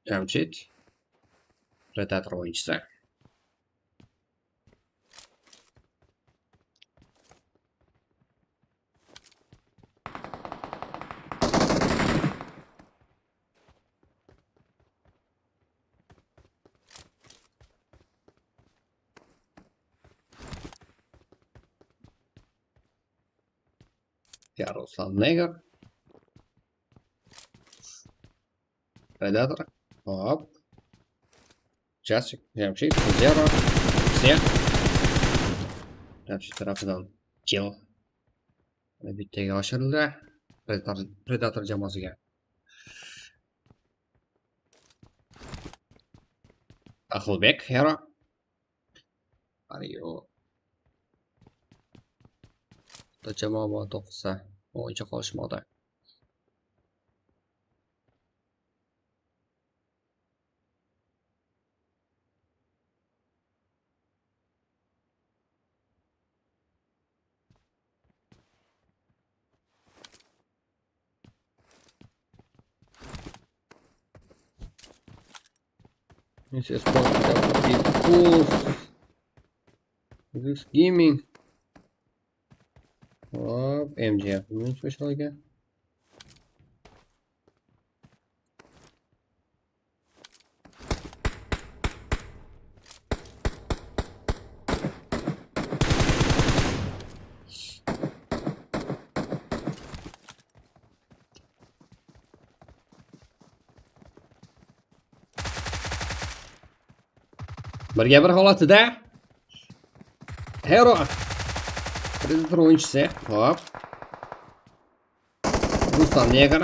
Jamshid. Predator oyuncusu. Neger. Predator. Hop. Jasik. Jamshid. Zero. Все. Jamshid tarafidan kill. Bittaga oshirildi. Predator jamoasiga. Ahilbek hero. Ariyo. Jamoa bor to'qsa o'yincha qolishmoqda. This is This gaming. Hop, MGF. Nima specialga? Birga bir holatida Hero Predator o'yinchisi. Hop. Rustam Neger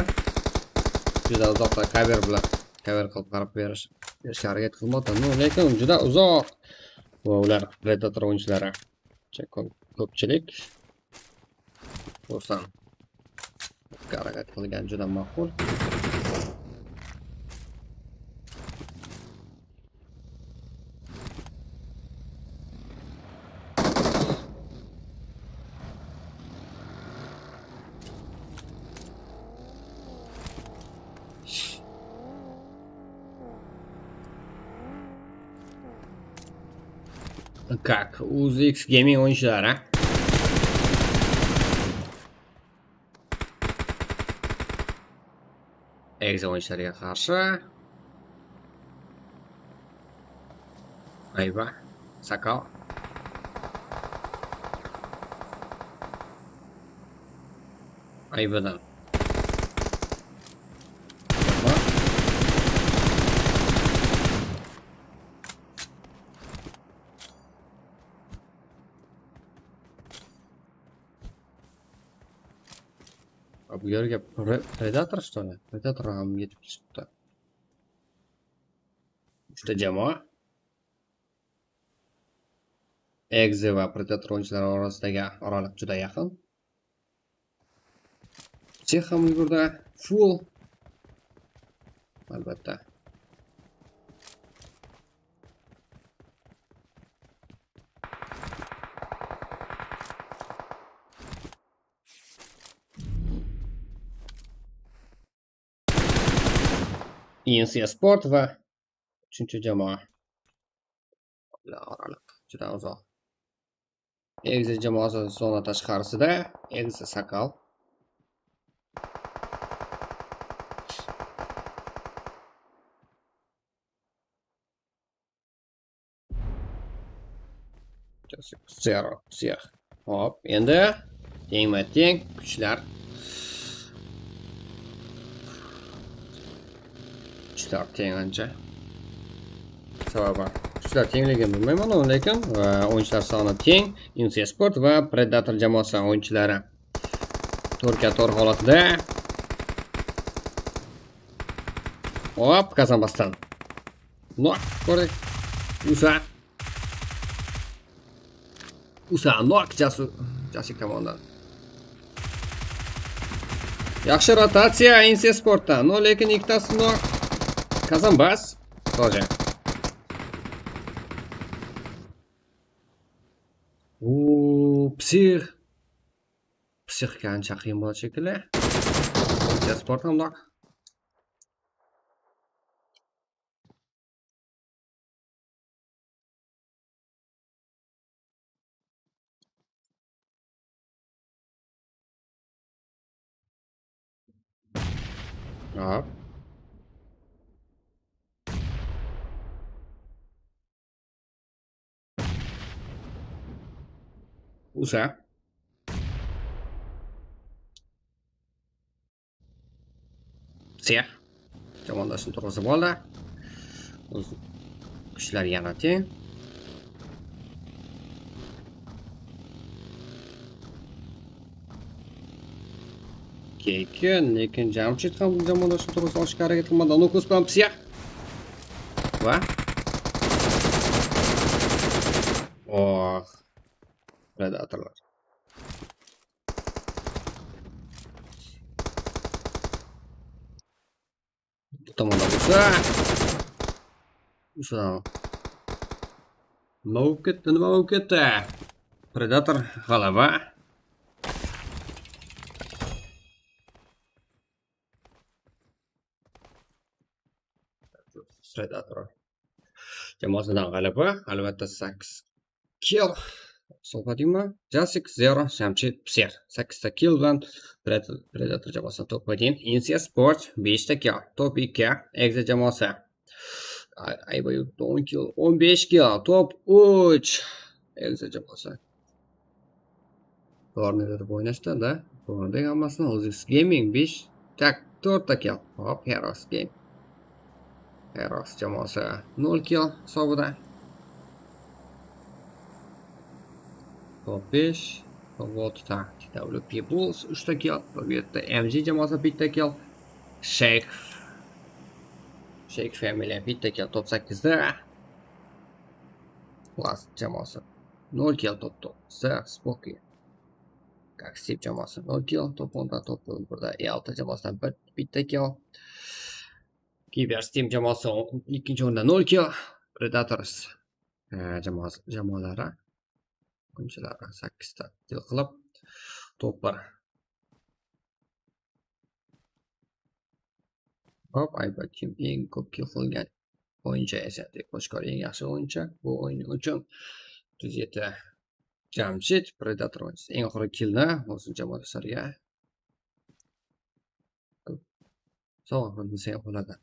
juda uzoqda cover bilan cover qilib qarab berishga harakat qilmoqda. Lekin juda uzoq. Va ular Predator o'yinchilari. Ko'pchilik Rustam harakat qilgan juda ma'qul. Как UZX Gaming o'yinchilari Exe o'yinchilariga qarshi Ayva Sakal Ayvadan bu yerga Predator что ли? Predator ham yetib chiqdi. Uchta jamoa Exe va Predator o'yinchilari orasidagi oraliq juda yaqin. Chex ham yugurdi. Full. Albatta. Sport va 3-jamoa. Oraliq juda uzoq. Exe jamoasi zona tashqarisida, Exe Sakal. Zero, siyah. Hop, endi teng kuchlar. Kuchlar teng ancha. Sababi kuchlar tengligini bilmayman, lekin o'yinchilar soni teng. Sport va Predator jamoasi o'yinchilari 4-4 holatda. Hop, Qaraqalpaqstan. Ko'rdik. Usa nok Jasik tomondan. Yaxshi rotatsiya Sportdan. Lekin ikkitasi nok. Kazanbas. To'g'ri. Psixika ancha qiyin bo'ladi shekilli. Sport ham nok. Hop. Usa. psix jamoadosini turg'izib oldi. O'z kuchlari yana teng. Lekin Jamshid ham jamoadosini turg'izib olishga harakat qilmadi. Nukus bilan psix va predatorlar. Bu tomonda bo'lsa nima bo'lib ketdi? Predator g'alaba. Predator jamoasidan g'alaba. Albatta 8 kill hisobladingmi? Jasik 0, Jamshid psix 8 ta kill bilan Predator jamoasidan top 1. Insia Sport 5 ta kill, top 2. Exa jamoasi ayba 10 kill, 15 kill, top 3. Exa jamoasi. Tornada o'ynashdi-da. Bunday hammasini O'zbek Gaming 5 tak 4 ta kill. Hop, Heroes Game. Heroes jamoasi 0 kill hisobida. Top 5, top 6 ta WP Bulls 3 ta kill, top 7 MG jamoasi 1 ta kill, Shake Family 1 ta kill, top 8 da Plus jamoasi 0 kill, top 9 Spocky Kaksip jamoasi 0 kill, top 10 da, top 11 Elta jamoasidan 1 ta kill, Kiber Steam jamoasi 2-o'rinda 0 kill, Predators jamoalari o'yinchilari 8 ta kill qilib top 1. Hop, aybat kim eng ko'p kill qilgan o'yinchi esa deb qo'shqor eng yaxshi o'yinchi bu o'yin uchun 37 Jamshid Predator o'yinchisi eng oxirgi killni o'z jamoadoshlariga sovg'a qilsa ham bo'ladi.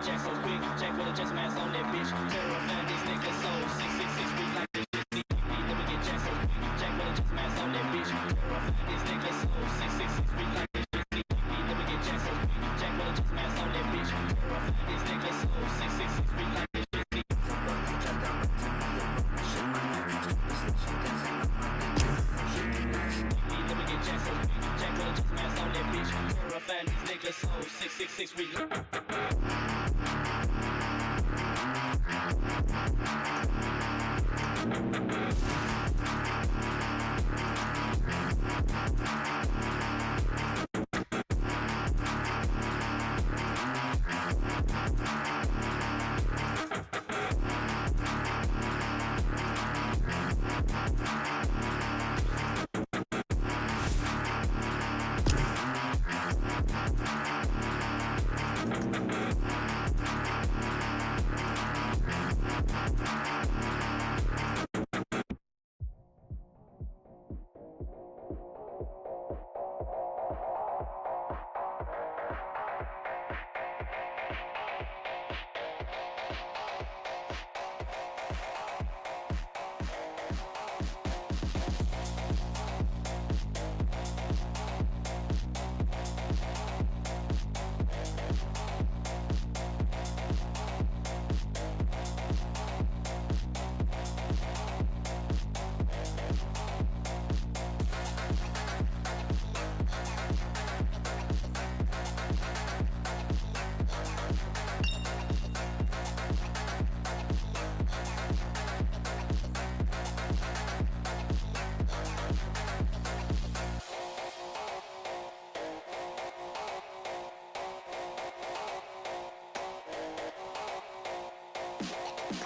Jack so quick, Jack with a chest mask on that bitch. Terrifying this nigga so 666 feet like this. Let me get Jack so quick, Jack with a chest mask on that bitch. Terrifying this nigga so 666 feet like this. Let me get Jack so quick, Jack with a chest mask on that bitch. Terrifying this nigga so 666 feet like this. Let me get Jack so quick, Jack with a chest mask on that bitch. 666 weeks.